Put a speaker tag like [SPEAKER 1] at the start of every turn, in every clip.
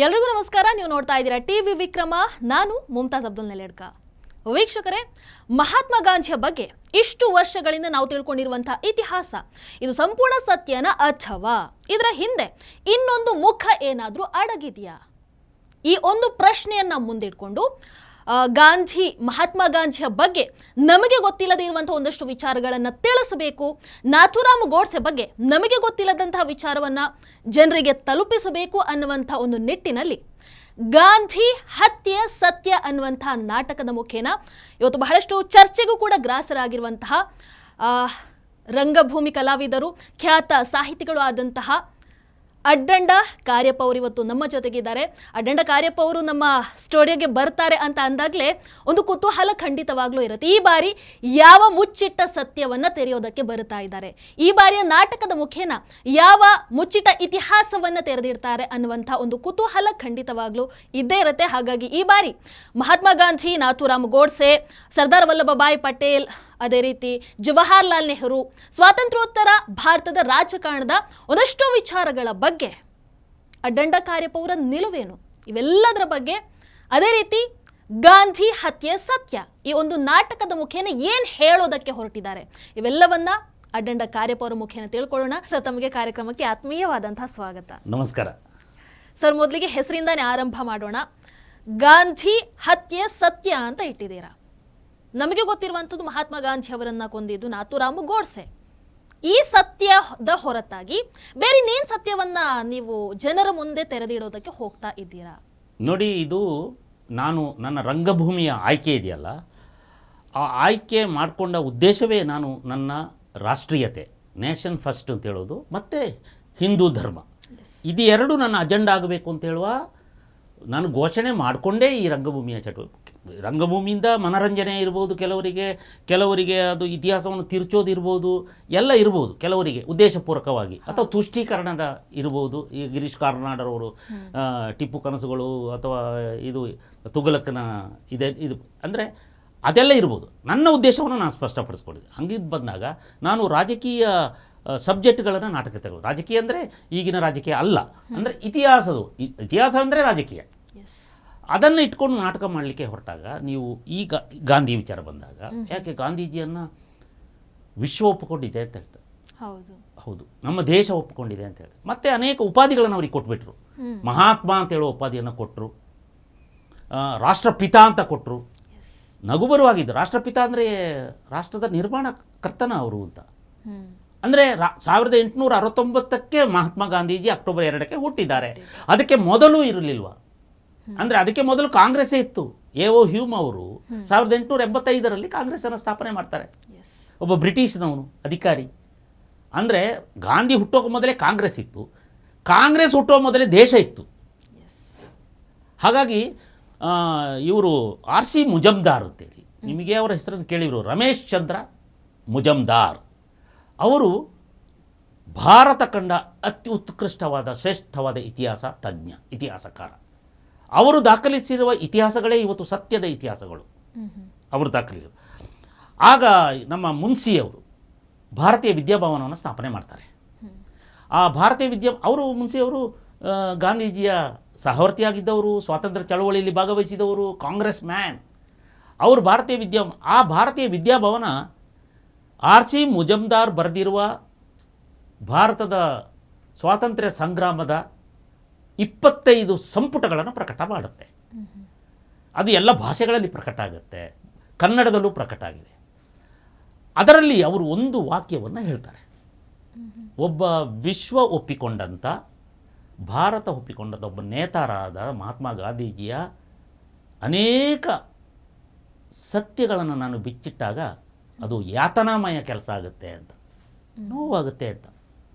[SPEAKER 1] ಎಲ್ರಿಗೂ ನಮಸ್ಕಾರ. ನೀವು ನೋಡ್ತಾ ಇದ್ದೀರಾ ಟಿವಿ ವಿಕ್ರಮ. ನಾನು ಮುಮ್ತಾಜ್ ಅಬ್ದುಲ್ ನೆಲೆಡ್ಕ. ವೀಕ್ಷಕರೇ, ಮಹಾತ್ಮ ಗಾಂಧಿಯ ಬಗ್ಗೆ ಇಷ್ಟು ವರ್ಷಗಳಿಂದ ನಾವು ತಿಳ್ಕೊಂಡಿರುವಂತಹ ಇತಿಹಾಸ ಇದು ಸಂಪೂರ್ಣ ಸತ್ಯನ ಅಥವಾ ಇದರ ಹಿಂದೆ ಇನ್ನೊಂದು ಮುಖ ಏನಾದರೂ ಅಡಗಿದೆಯಾ? ಈ ಒಂದು ಪ್ರಶ್ನೆಯನ್ನ ಮುಂದಿಟ್ಕೊಂಡು ಮಹಾತ್ಮ ಗಾಂಧಿಯ ಬಗ್ಗೆ ನಮಗೆ ಗೊತ್ತಿಲ್ಲದೆ ಇರುವಂತಹ ಒಂದಷ್ಟು ವಿಚಾರಗಳನ್ನು ತಿಳಿಸಬೇಕು. ನಾಥೂರಾಮ್ ಗೋಡ್ಸೆ ಬಗ್ಗೆ ನಮಗೆ ಗೊತ್ತಿಲ್ಲದಂತಹ ವಿಚಾರವನ್ನ ಜನರಿಗೆ ತಲುಪಿಸಬೇಕು ಅನ್ನುವಂಥ ಒಂದು ನಿಟ್ಟಿನಲ್ಲಿ ಗಾಂಧಿ ಹತ್ಯೆ ಸತ್ಯ ಅನ್ನುವಂತಹ ನಾಟಕದ ಮುಖೇನ ಇವತ್ತು ಬಹಳಷ್ಟು ಚರ್ಚೆಗೂ ಕೂಡ ಗ್ರಾಸರಾಗಿರುವಂತಹ ರಂಗಭೂಮಿ ಕಲಾವಿದರು, ಖ್ಯಾತ ಸಾಹಿತಿಗಳು ಆದಂತಹ ಅಡ್ಡಂಡ ಕಾರ್ಯಪ್ಪ ಅವರು ಇವತ್ತು ನಮ್ಮ ಜೊತೆಗಿದ್ದಾರೆ. ಅಡ್ಡಂಡ ಕಾರ್ಯಪ್ಪ ಅವರು ನಮ್ಮ ಸ್ಟುಡಿಯೋಗೆ ಬರ್ತಾರೆ ಅಂತ ಅಂದಾಗಲೇ ಒಂದು ಕುತೂಹಲ ಖಂಡಿತವಾಗ್ಲೂ ಇರುತ್ತೆ. ಈ ಬಾರಿ ಯಾವ ಮುಚ್ಚಿಟ್ಟ ಸತ್ಯವನ್ನ ತೆರೆಯೋದಕ್ಕೆ ಬರ್ತಾ ಇದ್ದಾರೆ, ಈ ಬಾರಿಯ ನಾಟಕದ ಮುಖೇನ ಯಾವ ಮುಚ್ಚಿಟ್ಟ ಇತಿಹಾಸವನ್ನ ತೆರೆದಿಡ್ತಾರೆ ಅನ್ನುವಂಥ ಒಂದು ಕುತೂಹಲ ಖಂಡಿತವಾಗ್ಲೂ ಇದ್ದೇ ಇರುತ್ತೆ. ಹಾಗಾಗಿ ಈ ಬಾರಿ ಮಹಾತ್ಮ ಗಾಂಧಿ, ನಾಥೂರಾಮ್ ಗೋಡ್ಸೆ, ಸರ್ದಾರ್ ವಲ್ಲಭಭಾಯ್ ಪಟೇಲ್, ಅದೇ ರೀತಿ ಜವಾಹರ್ಲಾಲ್ ನೆಹರು, ಸ್ವಾತಂತ್ರ್ಯೋತ್ತರ ಭಾರತದ ರಾಜಕಾರಣದ ಒಂದಷ್ಟು ವಿಚಾರಗಳ ಬಗ್ಗೆ, ಅಡ್ಡಂಡ ಕಾರ್ಯಪ್ಪ ಅವರ ನಿಲುವೇನು, ಇವೆಲ್ಲದರ ಬಗ್ಗೆ, ಅದೇ ರೀತಿ ಗಾಂಧಿ ಹತ್ಯೆ ಸತ್ಯ ಈ ಒಂದು ನಾಟಕದ ಮುಖೇನ ಏನ್ ಹೇಳೋದಕ್ಕೆ ಹೊರಟಿದ್ದಾರೆ, ಇವೆಲ್ಲವನ್ನ ಅಡ್ಡಂಡ ಕಾರ್ಯಪ್ಪ ಅವರ ಮುಖೇನ ತಿಳ್ಕೊಳ್ಳೋಣ. ಸರ್, ತಮಗೆ ಕಾರ್ಯಕ್ರಮಕ್ಕೆ ಆತ್ಮೀಯವಾದಂತಹ ಸ್ವಾಗತ.
[SPEAKER 2] ನಮಸ್ಕಾರ
[SPEAKER 1] ಸರ್. ಮೊದಲಿಗೆ ಹೆಸರಿಂದಾನೇ ಆರಂಭ ಮಾಡೋಣ. ಗಾಂಧಿ ಹತ್ಯೆ ಸತ್ಯ ಅಂತ ಇಟ್ಟಿದ್ದೀರಾ. ನಮಗೆ ಗೊತ್ತಿರುವಂಥದ್ದು ಮಹಾತ್ಮ ಗಾಂಧಿ ಅವರನ್ನ ಕೊಂದಿದ್ದು ನಾಥೂರಾಮ್ ಗೋಡ್ಸೆ. ಈ ಸತ್ಯದ ಹೊರತಾಗಿ ಬೇರೆ ಇನ್ನೇನು ಸತ್ಯವನ್ನ ನೀವು ಜನರ ಮುಂದೆ ತೆರೆದಿಡೋದಕ್ಕೆ ಹೋಗ್ತಾ ಇದ್ದೀರಾ?
[SPEAKER 2] ನೋಡಿ, ಇದು ನಾನು ನನ್ನ ರಂಗಭೂಮಿಯ ಆಯ್ಕೆ ಇದೆಯಲ್ಲ, ಆ ಆಯ್ಕೆ ಮಾಡಿಕೊಂಡ ಉದ್ದೇಶವೇ ನಾನು ನನ್ನ ರಾಷ್ಟ್ರೀಯತೆ, ನೇಷನ್ ಫಸ್ಟ್ ಅಂತ ಹೇಳೋದು, ಮತ್ತು ಹಿಂದೂ ಧರ್ಮ, ಇದು ಎರಡು ನನ್ನ ಅಜೆಂಡಾ ಆಗಬೇಕು ಅಂತ ಹೇಳುವ ನಾನು ಘೋಷಣೆ ಮಾಡಿಕೊಂಡೇ ಈ ರಂಗಭೂಮಿಯ ಚಟುವಟಿಕೆ. ರಂಗಭೂಮಿಯಿಂದ ಮನರಂಜನೆ ಇರ್ಬೋದು, ಕೆಲವರಿಗೆ ಅದು ಇತಿಹಾಸವನ್ನು ತಿರುಚೋದಿರ್ಬೋದು, ಎಲ್ಲ ಇರ್ಬೋದು, ಕೆಲವರಿಗೆ ಉದ್ದೇಶಪೂರ್ವಕವಾಗಿ, ಅಥವಾ ತುಷ್ಟೀಕರಣದ ಇರ್ಬೋದು. ಈ ಗಿರೀಶ್ ಕಾರ್ನಾಡರವರು ಟಿಪ್ಪು ಕನಸುಗಳು ಅಥವಾ ಇದು ತುಘಲಕ್ನ ಇದು ಅಂದರೆ ಅದೆಲ್ಲ ಇರ್ಬೋದು. ನನ್ನ ಉದ್ದೇಶವನ್ನು ನಾನು ಸ್ಪಷ್ಟಪಡಿಸ್ಕೊಂಡಿದ್ದೆ. ಹಂಗಿದ್ದು ಬಂದಾಗ ನಾನು ರಾಜಕೀಯ ಸಬ್ಜೆಕ್ಟ್ಗಳನ್ನು ನಾಟಕ ತಗೊಳ್ಳೋದು. ರಾಜಕೀಯ ಅಂದರೆ ಈಗಿನ ರಾಜಕೀಯ ಅಲ್ಲ, ಅಂದರೆ ಇತಿಹಾಸ ಅಂದರೆ ರಾಜಕೀಯ, ಅದನ್ನು ಇಟ್ಕೊಂಡು ನಾಟಕ ಮಾಡಲಿಕ್ಕೆ ಹೊರಟಾಗ ನೀವು ಈಗ ಗಾಂಧಿ ವಿಚಾರ ಬಂದಾಗ, ಯಾಕೆ ಗಾಂಧೀಜಿಯನ್ನು ವಿಶ್ವ ಒಪ್ಪಿಕೊಂಡಿದೆ ಅಂತ ಹೇಳ್ತಾರೆ. ಹೌದು, ನಮ್ಮ ದೇಶ ಒಪ್ಪಿಕೊಂಡಿದೆ ಅಂತ ಹೇಳ್ತಾರೆ. ಮತ್ತು ಅನೇಕ ಉಪಾಧಿಗಳನ್ನು ಅವ್ರಿಗೆ ಕೊಟ್ಬಿಟ್ರು. ಮಹಾತ್ಮ ಅಂತ ಹೇಳೋ ಉಪಾಧಿಯನ್ನು ಕೊಟ್ಟರು, ರಾಷ್ಟ್ರಪಿತ ಅಂತ ಕೊಟ್ಟರು. ನಗುಬರುವಾಗಿದ್ದು ರಾಷ್ಟ್ರಪಿತ ಅಂದರೆ ರಾಷ್ಟ್ರದ ನಿರ್ಮಾಣ ಕರ್ತನ ಅವರು ಅಂತ. ಅಂದರೆ 1869ಕ್ಕೆ ಮಹಾತ್ಮ ಗಾಂಧೀಜಿ ಅಕ್ಟೋಬರ್ 2ಕ್ಕೆ ಹುಟ್ಟಿದ್ದಾರೆ. ಅದಕ್ಕೆ ಮೊದಲು ಇರಲಿಲ್ವಾ? ಅಂದರೆ ಅದಕ್ಕೆ ಮೊದಲು ಕಾಂಗ್ರೆಸ್ಸೇ ಇತ್ತು. ಎ.ಓ. ಹ್ಯೂಮ್ ಅವರು 1885ರಲ್ಲಿ ಕಾಂಗ್ರೆಸ್ಸನ್ನು ಸ್ಥಾಪನೆ ಮಾಡ್ತಾರೆ. ಒಬ್ಬ ಬ್ರಿಟಿಷ್ನವನು ಅಧಿಕಾರಿ. ಅಂದರೆ ಗಾಂಧಿ ಹುಟ್ಟೋಕೆ ಮೊದಲೇ ಕಾಂಗ್ರೆಸ್ ಇತ್ತು, ಕಾಂಗ್ರೆಸ್ ಹುಟ್ಟೋ ಮೊದಲೇ ದೇಶ ಇತ್ತು. ಹಾಗಾಗಿ ಇವರು R.C. ಮುಜಮ್ದಾರ್ ಅಂತೇಳಿ, ನಿಮಗೆ ಅವರ ಹೆಸರನ್ನು ಕೇಳಿದರು, ರಮೇಶ್ ಚಂದ್ರ ಮುಜಮ್ದಾರ್. ಅವರು ಭಾರತ ಕಂಡ ಅತಿ ಉತ್ಕೃಷ್ಟವಾದ ಶ್ರೇಷ್ಠವಾದ ಇತಿಹಾಸ ತಜ್ಞ, ಇತಿಹಾಸಕಾರ. ಅವರು ದಾಖಲಿಸಿರುವ ಇತಿಹಾಸಗಳೇ ಇವತ್ತು ಸತ್ಯದ ಇತಿಹಾಸಗಳು. ಅವರು ದಾಖಲಿಸಿದರು. ಆಗ ನಮ್ಮ ಮುನ್ಸಿಯವರು ಭಾರತೀಯ ವಿದ್ಯಾಭವನವನ್ನು ಸ್ಥಾಪನೆ ಮಾಡ್ತಾರೆ. ಆ ಭಾರತೀಯ ಮುನ್ಸಿಯವರು ಗಾಂಧೀಜಿಯ ಸಹವರ್ತಿಯಾಗಿದ್ದವರು, ಸ್ವಾತಂತ್ರ್ಯ ಚಳವಳಿಯಲ್ಲಿ ಭಾಗವಹಿಸಿದವರು, ಕಾಂಗ್ರೆಸ್ ಮ್ಯಾನ್. ಅವರು ಭಾರತೀಯ ವಿದ್ಯಾಭವನ R.C. ಮುಜಮ್ದಾರ್ ಬರೆದಿರುವ ಭಾರತದ ಸ್ವಾತಂತ್ರ್ಯ ಸಂಗ್ರಾಮದ 25 ಸಂಪುಟಗಳನ್ನು ಪ್ರಕಟ ಮಾಡುತ್ತೆ. ಅದು ಎಲ್ಲ ಭಾಷೆಗಳಲ್ಲಿ ಪ್ರಕಟ ಆಗುತ್ತೆ, ಕನ್ನಡದಲ್ಲೂ ಪ್ರಕಟ ಆಗಿದೆ. ಅದರಲ್ಲಿ ಅವರು ಒಂದು ವಾಕ್ಯವನ್ನು ಹೇಳ್ತಾರೆ. ಒಬ್ಬ ವಿಶ್ವ ಒಪ್ಪಿಕೊಂಡಂಥ, ಭಾರತ ಒಪ್ಪಿಕೊಂಡಂಥ ಒಬ್ಬ ನೇತಾರಾದ ಮಹಾತ್ಮ ಗಾಂಧೀಜಿಯ ಅನೇಕ ಸತ್ಯಗಳನ್ನು ನಾನು ಬಿಚ್ಚಿಟ್ಟಾಗ ಅದು ಯಾತನಾಮಯ ಕೆಲಸ ಆಗುತ್ತೆ ಅಂತ, ನೋವಾಗುತ್ತೆ ಅಂತ.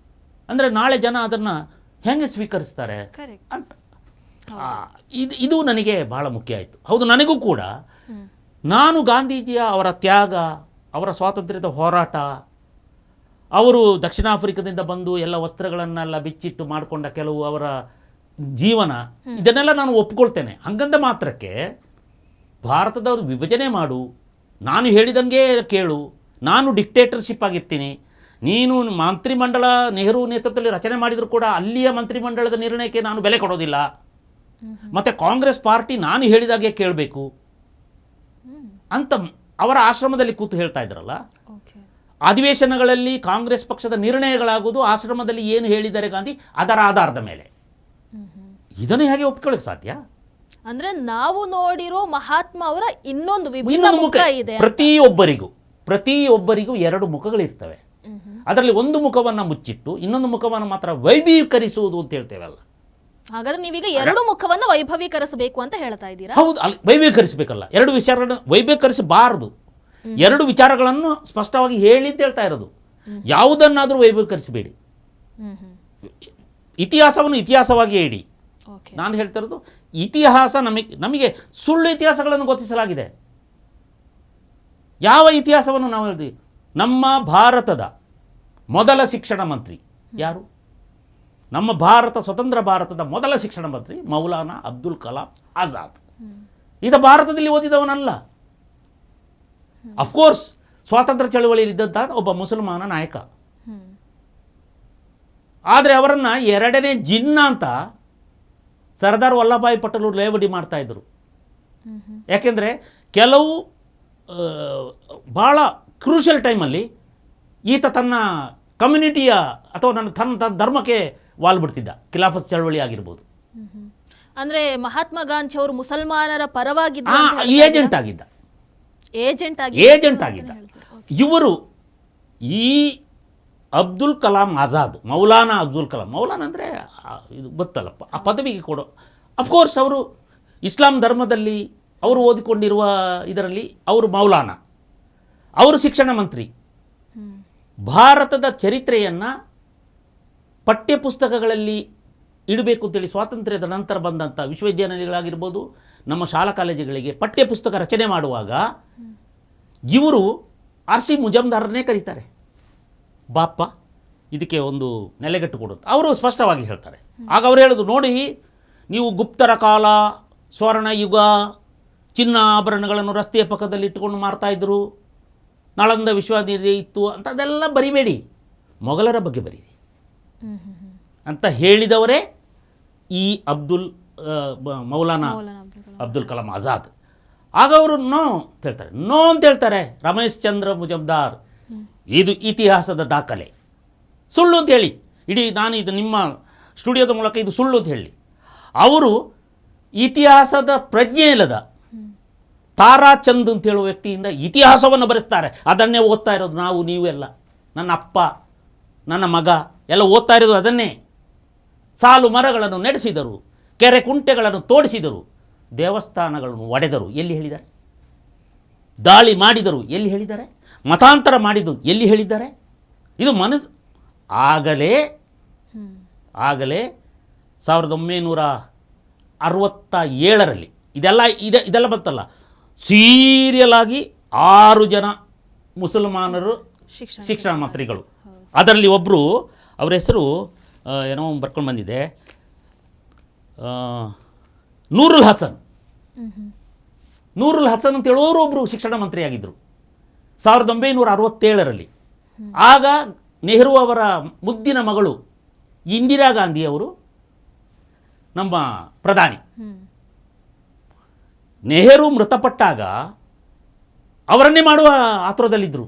[SPEAKER 2] ಅಂದರೆ ನಾಳೆ ಜನ ಅದನ್ನು ಹೆಂಗೆ ಸ್ವೀಕರಿಸ್ತಾರೆ ಅಂತ. ಇದು ನನಗೆ ಬಹಳ ಮುಖ್ಯ ಆಯಿತು. ಹೌದು, ನನಗೂ ಕೂಡ ನಾನು ಗಾಂಧೀಜಿಯ ಅವರ ತ್ಯಾಗ, ಅವರ ಸ್ವಾತಂತ್ರ್ಯದ ಹೋರಾಟ, ಅವರು ದಕ್ಷಿಣ ಆಫ್ರಿಕಾದಿಂದ ಬಂದು ಎಲ್ಲ ವಸ್ತ್ರಗಳನ್ನೆಲ್ಲ ಬಿಚ್ಚಿಟ್ಟು ಮಾಡಿಕೊಂಡ ಕೆಲವು ಅವರ ಜೀವನ, ಇದನ್ನೆಲ್ಲ ನಾನು ಒಪ್ಕೊಳ್ತೇನೆ. ಹಂಗಂದ ಮಾತ್ರಕ್ಕೆ ಭಾರತದವರು ವಿಭಜನೆ ಮಾಡು, ನಾನು ಹೇಳಿದಂಗೆ ಕೇಳು, ನಾನು ಡಿಕ್ಟೇಟರ್ಶಿಪ್ ಆಗಿರ್ತೀನಿ, ನೀನು ಮಂತ್ರಿಮಂಡಲ ನೆಹರು ನೇತೃತ್ವದಲ್ಲಿ ರಚನೆ ಮಾಡಿದರೂ ಕೂಡ ಅಲ್ಲಿಯ ಮಂತ್ರಿಮಂಡಲದ ನಿರ್ಣಯಕ್ಕೆ ನಾನು ಬೆಲೆ ಕೊಡೋದಿಲ್ಲ, ಮತ್ತು ಕಾಂಗ್ರೆಸ್ ಪಾರ್ಟಿ ನಾನು ಹೇಳಿದಾಗೆ ಕೇಳಬೇಕು ಅಂತ ಅವರ ಆಶ್ರಮದಲ್ಲಿ ಕೂತು ಹೇಳ್ತಾ ಇದ್ರಲ್ಲ. ಅಧಿವೇಶನಗಳಲ್ಲಿ ಕಾಂಗ್ರೆಸ್ ಪಕ್ಷದ ನಿರ್ಣಯಗಳಾಗುವುದು ಆಶ್ರಮದಲ್ಲಿ ಏನು ಹೇಳಿದ್ದಾರೆ ಗಾಂಧಿ ಅದರ ಆಧಾರದ ಮೇಲೆ. ಇದನ್ನು ಹೇಗೆ ಒಪ್ಕೊಳ್ಳೋಕೆ ಸಾಧ್ಯ?
[SPEAKER 1] ಅಂದ್ರೆ ನಾವು ನೋಡಿರೋ ಮಹಾತ್ಮ ಅವರ ಇನ್ನೊಂದು ಮುಖ ಇದೆ.
[SPEAKER 2] ಪ್ರತಿಯೊಬ್ಬರಿಗೂ ಎರಡು ಮುಖಗಳಿರ್ತವೆ. ಅದರಲ್ಲಿ ಒಂದು ಮುಖವನ್ನು ಮುಚ್ಚಿಟ್ಟು ಇನ್ನೊಂದು ಮುಖವನ್ನು ಮಾತ್ರ ವೈಭವೀಕರಿಸುವುದು ಅಂತ ಹೇಳ್ತೇವಲ್ಲ.
[SPEAKER 1] ಹಾಗಾದ್ರೆ ನೀವೀಗ ಎರಡು ಮುಖವನ್ನು ವೈಭವೀಕರಿಸಬೇಕು ಅಂತ ಹೇಳ್ತಾ ಇದ್ದೀರಾ?
[SPEAKER 2] ಹೌದು, ಅಲ್ಲಿ ವೈಭವೀಕರಿಸಬೇಕಲ್ಲ, ಎರಡು ವಿಚಾರಗಳನ್ನು ವೈಭವೀಕರಿಸಬಾರದು. ಎರಡು ವಿಚಾರಗಳನ್ನು ಸ್ಪಷ್ಟವಾಗಿ ಹೇಳಿ ಅಂತ ಹೇಳ್ತಾ ಇರೋದು. ಯಾವುದನ್ನಾದರೂ ವೈಭವೀಕರಿಸಬೇಡಿ, ಇತಿಹಾಸವನ್ನು ಇತಿಹಾಸವಾಗಿ ಹೇಳಿ. ನಾನು ಹೇಳ್ತಾ ಇರೋದು ಇತಿಹಾಸ ನಮಗೆ ಸುಳ್ಳು ಇತಿಹಾಸಗಳನ್ನು ಗೊತ್ತಿಸಲಾಗಿದೆ. ಯಾವ ಇತಿಹಾಸವನ್ನು ನಾವು ಹೇಳ್ತೀವಿ? ನಮ್ಮ ಭಾರತದ ಮೊದಲ ಶಿಕ್ಷಣ ಮಂತ್ರಿ ಯಾರು? ನಮ್ಮ ಸ್ವತಂತ್ರ ಭಾರತದ ಮೊದಲ ಶಿಕ್ಷಣ ಮಂತ್ರಿ ಮೌಲಾನಾ ಅಬ್ದುಲ್ ಕಲಾಂ ಆಜಾದ್. ಈತ ಭಾರತದಲ್ಲಿ ಓದಿದವನಲ್ಲ. ಅಫ್ಕೋರ್ಸ್ ಸ್ವಾತಂತ್ರ್ಯ ಚಳವಳಿಯಲ್ಲಿದ್ದಂಥ ಒಬ್ಬ ಮುಸಲ್ಮಾನ ನಾಯಕ. ಆದರೆ ಅವರನ್ನು ಎರಡನೇ ಜಿನ್ನ ಅಂತ ಸರ್ದಾರ್ ವಲ್ಲಭಾಯ್ ಪಟೇಲ್ ಲೇವಡಿ ಮಾಡ್ತಾ ಇದ್ರು. ಯಾಕೆಂದರೆ ಕೆಲವು ಭಾಳ ಕ್ರೂಷಿಯಲ್ ಟೈಮಲ್ಲಿ ಈತ ತನ್ನ ಕಮ್ಯುನಿಟಿಯ ಅಥವಾ ತನ್ನ ಧರ್ಮಕ್ಕೆ ವಾಲ್ಬಿಡ್ತಿದ್ದ. ಖಿಲಾಫತ್ ಚಳವಳಿ ಆಗಿರ್ಬೋದು.
[SPEAKER 1] ಅಂದರೆ ಮಹಾತ್ಮ ಗಾಂಧಿ ಅವರು ಮುಸಲ್ಮಾನರ ಪರವಾಗಿದ್ದ,
[SPEAKER 2] ಏಜೆಂಟ್ ಆಗಿದ್ದ. ಇವರು ಈ ಅಬ್ದುಲ್ ಕಲಾಂ ಆಜಾದ್, ಮೌಲಾನಾ ಅಬ್ದುಲ್ ಕಲಾಂ, ಮೌಲಾನಾ ಅಂದರೆ ಇದು ಗೊತ್ತಲ್ಲಪ್ಪ, ಆ ಪದವಿಗೆ ಕೊಡೋ. ಅಫ್ಕೋರ್ಸ್ ಅವರು ಇಸ್ಲಾಂ ಧರ್ಮದಲ್ಲಿ ಅವರು ಓದಿಕೊಂಡಿರುವ ಇದರಲ್ಲಿ ಅವರು ಮೌಲಾನಾ, ಅವರು ಶಿಕ್ಷಣ ಮಂತ್ರಿ. ಭಾರತದ ಚರಿತ್ರೆಯನ್ನು ಪಠ್ಯಪುಸ್ತಕಗಳಲ್ಲಿ ಇಡಬೇಕು ಅಂತೇಳಿ ಸ್ವಾತಂತ್ರ್ಯದ ನಂತರ ಬಂದಂಥ ವಿಶ್ವವಿದ್ಯಾನಿಲಯಗಳಾಗಿರ್ಬೋದು, ನಮ್ಮ ಶಾಲಾ ಕಾಲೇಜುಗಳಿಗೆ ಪಠ್ಯಪುಸ್ತಕ ರಚನೆ ಮಾಡುವಾಗ ಇವರು ಆರ್.ಸಿ. ಮುಜಮ್ದಾರನ್ನೇ ಕರೀತಾರೆ. ಬಾಪ್ಪ ಇದಕ್ಕೆ ಒಂದು ನೆಲೆಗಟ್ಟು ಕೊಡುತ್ತೆ ಅವರು ಸ್ಪಷ್ಟವಾಗಿ ಹೇಳ್ತಾರೆ. ಆಗ ಅವರು ಹೇಳೋದು, ನೋಡಿ ನೀವು ಗುಪ್ತರ ಕಾಲ, ಸ್ವರ್ಣ ಯುಗ, ಚಿನ್ನ ಆಭರಣಗಳನ್ನು ರಸ್ತೆಯ ಪಕ್ಕದಲ್ಲಿ ಇಟ್ಟುಕೊಂಡು ಮಾರ್ತಾಯಿದ್ರು, ನಳಂದ ವಿಶ್ವವಿದ್ಯಾನಿಲಯ ಇತ್ತು ಅಂತ ಅದೆಲ್ಲ ಬರಿಬೇಡಿ, ಮೊಘಲರ ಬಗ್ಗೆ ಬರೀರಿ ಅಂತ ಹೇಳಿದವರೇ ಈ ಮೌಲಾನಾ ಅಬ್ದುಲ್ ಕಲಾಂ ಆಜಾದ್. ಆಗ ಅವರು ನೋ ಅಂತ ಹೇಳ್ತಾರೆ. ರಮೇಶ್ ಚಂದ್ರ ಮುಜಮ್ದಾರ್ ಇದು ಇತಿಹಾಸದ ದಾಖಲೆ, ಸುಳ್ಳು ಅಂತ ಹೇಳಿ ಇಡೀ ನಾನು ಇದು ನಿಮ್ಮ ಸ್ಟುಡಿಯೋದ ಮೂಲಕ ಇದು ಸುಳ್ಳು ಅಂತ ಹೇಳಿ. ಅವರು ಇತಿಹಾಸದ ಪ್ರಜ್ಞೆ ಇಲ್ಲದ ತಾರಾಚಂದ್ ಅಂತ ಹೇಳುವ ವ್ಯಕ್ತಿಯಿಂದ ಇತಿಹಾಸವನ್ನು ಬರೆಸ್ತಾರೆ. ಅದನ್ನೇ ಓದ್ತಾ ಇರೋದು ನಾವು, ನೀವು ಎಲ್ಲ, ನನ್ನ ಅಪ್ಪ, ನನ್ನ ಮಗ ಎಲ್ಲ ಓದ್ತಾ ಇರೋದು ಅದನ್ನೇ. ಸಾಲು ಮರಗಳನ್ನು ನಡೆಸಿದರು, ಕೆರೆ ಕುಂಟೆಗಳನ್ನು ತೋಡಿಸಿದರು, ದೇವಸ್ಥಾನಗಳನ್ನು ಒಡೆದರು, ಎಲ್ಲಿ ಹೇಳಿದ್ದಾರೆ? ದಾಳಿ ಮಾಡಿದರು, ಎಲ್ಲಿ ಹೇಳಿದ್ದಾರೆ? ಮತಾಂತರ ಮಾಡಿದರು, ಎಲ್ಲಿ ಹೇಳಿದ್ದಾರೆ? ಇದು ಆಗಲೇ 1967ರಲ್ಲಿ ಇದೆಲ್ಲ ಬಂತಲ್ಲ, ಸೀರಿಯಲ್ ಆಗಿ 6 ಜನ ಮುಸಲ್ಮಾನರು ಶಿಕ್ಷಣ ಮಂತ್ರಿಗಳು. ಅದರಲ್ಲಿ ಒಬ್ಬರು, ಅವರ ಹೆಸರು ಏನೋ ಬರ್ಕೊಂಡು ಬಂದಿದೆ, ನೂರುಲ್ ಹಸನ್ ಅಂತ ಹೇಳೋರು ಒಬ್ಬರು ಶಿಕ್ಷಣ ಮಂತ್ರಿಯಾಗಿದ್ದರು 1967ರಲ್ಲಿ. ಆಗ ನೆಹರು ಅವರ ಮುದ್ದಿನ ಮಗಳು ಇಂದಿರಾ ಗಾಂಧಿಯವರು ನಮ್ಮ ಪ್ರಧಾನಿ. ನೆಹರು ಮೃತಪಟ್ಟಾಗ ಅವರನ್ನೇ ಮಾಡುವ ಆತುರದಲ್ಲಿದ್ದರು.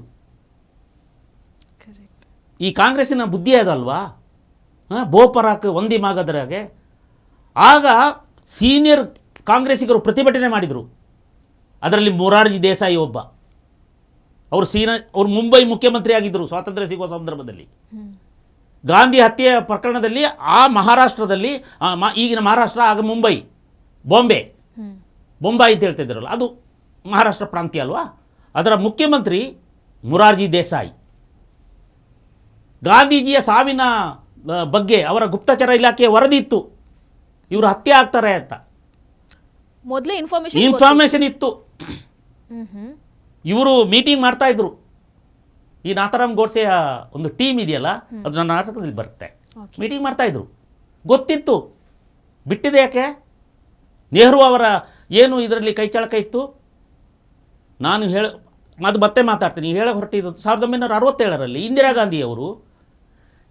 [SPEAKER 2] ಈ ಕಾಂಗ್ರೆಸ್ಸಿನ ಬುದ್ಧಿ ಅದಲ್ವಾ, ಬೋಪರಾಕ್ ಒಂದಿ ಮಾಗದ್ರಾಗೆ. ಆಗ ಸೀನಿಯರ್ ಕಾಂಗ್ರೆಸ್ಸಿಗರು ಪ್ರತಿಭಟನೆ ಮಾಡಿದರು. ಅದರಲ್ಲಿ ಮೊರಾರ್ಜಿ ದೇಸಾಯಿ ಒಬ್ಬ. ಅವರು ಮುಂಬೈ ಮುಖ್ಯಮಂತ್ರಿ ಆಗಿದ್ದರು ಸ್ವಾತಂತ್ರ್ಯ ಸಿಗುವ ಸಂದರ್ಭದಲ್ಲಿ. ಗಾಂಧಿ ಹತ್ಯೆಯ ಪ್ರಕರಣದಲ್ಲಿ ಆ ಮಹಾರಾಷ್ಟ್ರದಲ್ಲಿ, ಈಗಿನ ಮಹಾರಾಷ್ಟ್ರ, ಆಗ ಬೊಂಬಾಯಿ ಅಂತ ಹೇಳ್ತಿದ್ರಲ್ಲ, ಅದು ಮಹಾರಾಷ್ಟ್ರ ಪ್ರಾಂತ್ಯ ಅಲ್ವಾ, ಅದರ ಮುಖ್ಯಮಂತ್ರಿ ಮೊರಾರ್ಜಿ ದೇಸಾಯಿ. ಗಾಂಧೀಜಿಯ ಸಾವಿನ ಬಗ್ಗೆ ಅವರ ಗುಪ್ತಚರ ಇಲಾಖೆಯ ವರದಿ ಇತ್ತು, ಇವರು ಹತ್ಯೆ ಆಗ್ತಾರೆ ಅಂತ.
[SPEAKER 1] ಮೊದಲೇ
[SPEAKER 2] ಇನ್ಫಾರ್ಮೇಷನ್ ಇತ್ತು. ಇವರು ಮೀಟಿಂಗ್ ಮಾಡ್ತಾ ಇದ್ರು. ಈ ನಾಥರಾಮ್ ಗೋಡ್ಸೆಯ ಒಂದು ಟೀಮ್ ಇದೆಯಲ್ಲ, ಅದು ನನ್ನ ನಾಟಕದಲ್ಲಿ ಬರುತ್ತೆ. ಮೀಟಿಂಗ್ ಮಾಡ್ತಾಯಿದ್ರು, ಗೊತ್ತಿತ್ತು. ಬಿಟ್ಟಿದೆ ಯಾಕೆ? ನೆಹರು ಅವರ ಏನು ಇದರಲ್ಲಿ ಕೈಚಳಕ ಇತ್ತು. ನಾನು ಅದು ಮತ್ತೆ ಮಾತಾಡ್ತೀನಿ. ಹೇಳಕ್ಕೆ ಹೊರಟಿದ್ದು 1967ರಲ್ಲಿ ಇಂದಿರಾ ಗಾಂಧಿಯವರು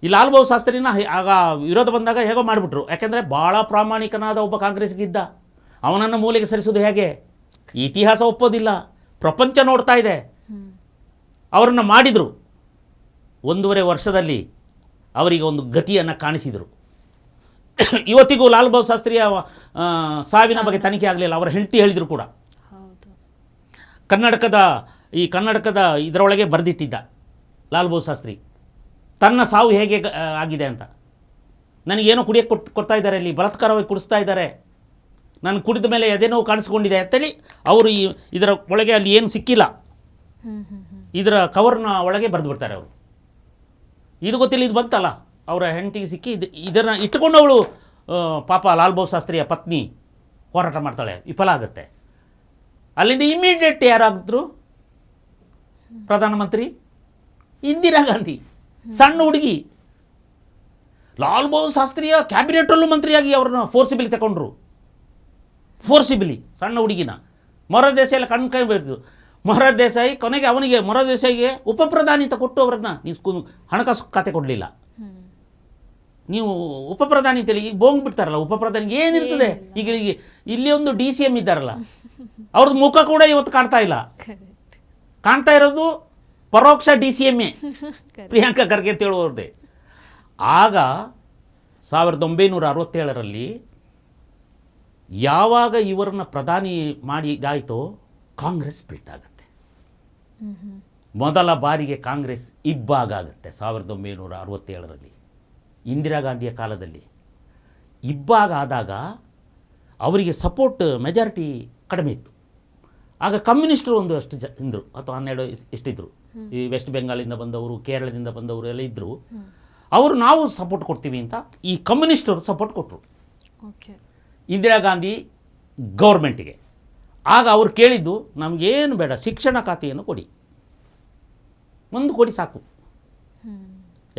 [SPEAKER 2] ಈ ಲಾಲ್ ಬಹದ್ದೂರ್ ಶಾಸ್ತ್ರಿನ ಆಗ ವಿರೋಧ ಬಂದಾಗ ಹೇಗೋ ಮಾಡಿಬಿಟ್ರು. ಯಾಕೆಂದರೆ ಭಾಳ ಪ್ರಾಮಾಣಿಕನಾದ ಒಬ್ಬ ಕಾಂಗ್ರೆಸ್ಗಿದ್ದ, ಅವನನ್ನು ಮೂಲೆಗೆ ಸರಿಸೋದು ಹೇಗೆ? ಇತಿಹಾಸ ಒಪ್ಪೋದಿಲ್ಲ, ಪ್ರಪಂಚ ನೋಡ್ತಾ ಇದೆ. ಅವರನ್ನು ಮಾಡಿದರು. 1.5 ವರ್ಷದಲ್ಲಿ ಅವರಿಗೆ ಒಂದು ಗತಿಯನ್ನು ಕಾಣಿಸಿದರು. ಇವತ್ತಿಗೂ ಲಾಲ್ ಬಹದ್ದೂರ್ ಶಾಸ್ತ್ರಿಯ ಸಾವಿನ ಬಗ್ಗೆ ತನಿಖೆ ಆಗಲಿಲ್ಲ. ಅವರ ಹೆಂಡತಿ ಹೇಳಿದರು ಕೂಡ. ಕನ್ನಡಕದ ಇದರೊಳಗೆ ಬರೆದಿಟ್ಟಿದ್ದ ಲಾಲ್ ಬಹದ್ದೂರ್ ಶಾಸ್ತ್ರಿ ತನ್ನ ಸಾವು ಹೇಗೆ ಆಗಿದೆ ಅಂತ. ನನಗೇನೋ ಕುಡಿಯೋಕ್ಕೆ ಕೊಡ್ತಾ ಇದ್ದಾರೆ, ಇಲ್ಲಿ ಬಲಾತ್ಕಾರವಾಗಿ ಕುಡಿಸ್ತಾ ಇದ್ದಾರೆ, ನಾನು ಕುಡಿದ ಮೇಲೆ ಅದೇನೋ ಕಾಣಿಸ್ಕೊಂಡಿದೆ ಅಂತೇಳಿ ಅವರು ಇದರ ಒಳಗೆ ಅಲ್ಲಿ ಏನು ಸಿಕ್ಕಿಲ್ಲ, ಇದರ ಕವರ್ನ ಒಳಗೆ ಬರೆದು ಬಿಡ್ತಾರೆ ಅವರು. ಇದು ಗೊತ್ತಿಲ್ಲ, ಇದು ಬಂತಲ್ಲ ಅವರ ಹೆಂಡತಿಗೆ ಸಿಕ್ಕಿ ಇದನ್ನು ಇಟ್ಟುಕೊಂಡು ಅವಳು ಪಾಪ ಲಾಲ್ ಬಹದ್ದೂರ್ ಶಾಸ್ತ್ರಿಯ ಪತ್ನಿ ಹೋರಾಟ ಮಾಡ್ತಾಳೆ, ವಿಫಲ ಆಗುತ್ತೆ. ಅಲ್ಲಿಂದ ಇಮಿಡಿಯೇಟ್ ಯಾರಾಗಿದ್ರು ಪ್ರಧಾನಮಂತ್ರಿ? ಇಂದಿರಾ ಗಾಂಧಿ, ಸಣ್ಣ ಹುಡುಗಿ. ಲಾಲ್ ಬಹದ್ದೂರ್ ಶಾಸ್ತ್ರಿಯ ಕ್ಯಾಬಿನೆಟಲ್ಲೂ ಮಂತ್ರಿಯಾಗಿ ಅವ್ರನ್ನ ಫೋರ್ಸಿಬಿಲಿ ತಗೊಂಡ್ರು. ಫೋರ್ಸಿಬಿಲಿ ಸಣ್ಣ ಹುಡುಗಿನ. ಮೊರಾರ್ಜಿ ದೇಸಾಯಿ ಎಲ್ಲ ಕೈ ಬಿಡ್ತು. ಮೊರಾರ್ಜಿ ದೇಸಾಯಿ ಕೊನೆಗೆ ಮೊರಾರ್ಜಿ ದೇಸಾಯಿಗೆ ಉಪ ಪ್ರಧಾನಿ ಅಂತ ಕೊಟ್ಟು ಅವರನ್ನು ನೀವು ಹಣಕಾಸು ಖಾತೆ ಕೊಡಲಿಲ್ಲ, ನೀವು ಉಪ ಪ್ರಧಾನಿ ಅಂತೇಳಿ ಈಗ ಬೋಂಗ್ ಬಿಡ್ತಾರಲ್ಲ, ಉಪ ಪ್ರಧಾನಿಗೆ ಏನಿರ್ತದೆ? ಈಗ ಇಲ್ಲಿ ಒಂದು DCM ಇದ್ದಾರಲ್ಲ, ಅವ್ರದ್ದು ಮುಖ ಕೂಡ ಇವತ್ತು ಕಾಣ್ತಾ ಇಲ್ಲ. ಕಾಣ್ತಾ ಇರೋದು ಪರೋಕ್ಷ DCM ಪ್ರಿಯಾಂಕಾ ಖರ್ಗೆ ಅಂತ ಹೇಳುವವ್ರದ್ದೇ. ಆಗ 1967ರಲ್ಲಿ ಯಾವಾಗ ಇವರನ್ನ ಪ್ರಧಾನಿ ಮಾಡಿದಾಯಿತೋ ಕಾಂಗ್ರೆಸ್ ಸ್ಪ್ಲಿಟ್ ಆಗುತ್ತೆ. ಮೊದಲ ಬಾರಿಗೆ ಕಾಂಗ್ರೆಸ್ ಇಬ್ಬಾಗ ಆಗುತ್ತೆ 1967ರಲ್ಲಿ. ಇಂದಿರಾ ಗಾಂಧಿಯ ಕಾಲದಲ್ಲಿ ಇಬ್ಬಾಗ ಆದಾಗ ಅವರಿಗೆ ಸಪೋರ್ಟ್ ಮೆಜಾರಿಟಿ ಕಡಿಮೆ ಇತ್ತು. ಆಗ ಕಮ್ಯುನಿಸ್ಟರು ಒಂದು ಅಷ್ಟು ಇದ್ದರು, ಅಥವಾ 12 ಎಷ್ಟಿದ್ರು. ಈ ವೆಸ್ಟ್ ಬೆಂಗಾಲಿಂದ ಬಂದವರು, ಕೇರಳದಿಂದ ಬಂದವರು ಎಲ್ಲ ಇದ್ದರು. ಅವರು ನಾವು ಸಪೋರ್ಟ್ ಕೊಡ್ತೀವಿ ಅಂತ ಈ ಕಮ್ಯುನಿಸ್ಟರು ಸಪೋರ್ಟ್ ಕೊಟ್ಟರು ಇಂದಿರಾ ಗಾಂಧಿ ಗೌರ್ಮೆಂಟಿಗೆ. ಆಗ ಅವ್ರು ಕೇಳಿದ್ದು, ನಮಗೇನು ಬೇಡ, ಶಿಕ್ಷಣ ಖಾತೆಯನ್ನು ಕೊಡಿ, ಒಂದು ಕೊಡಿ ಸಾಕು.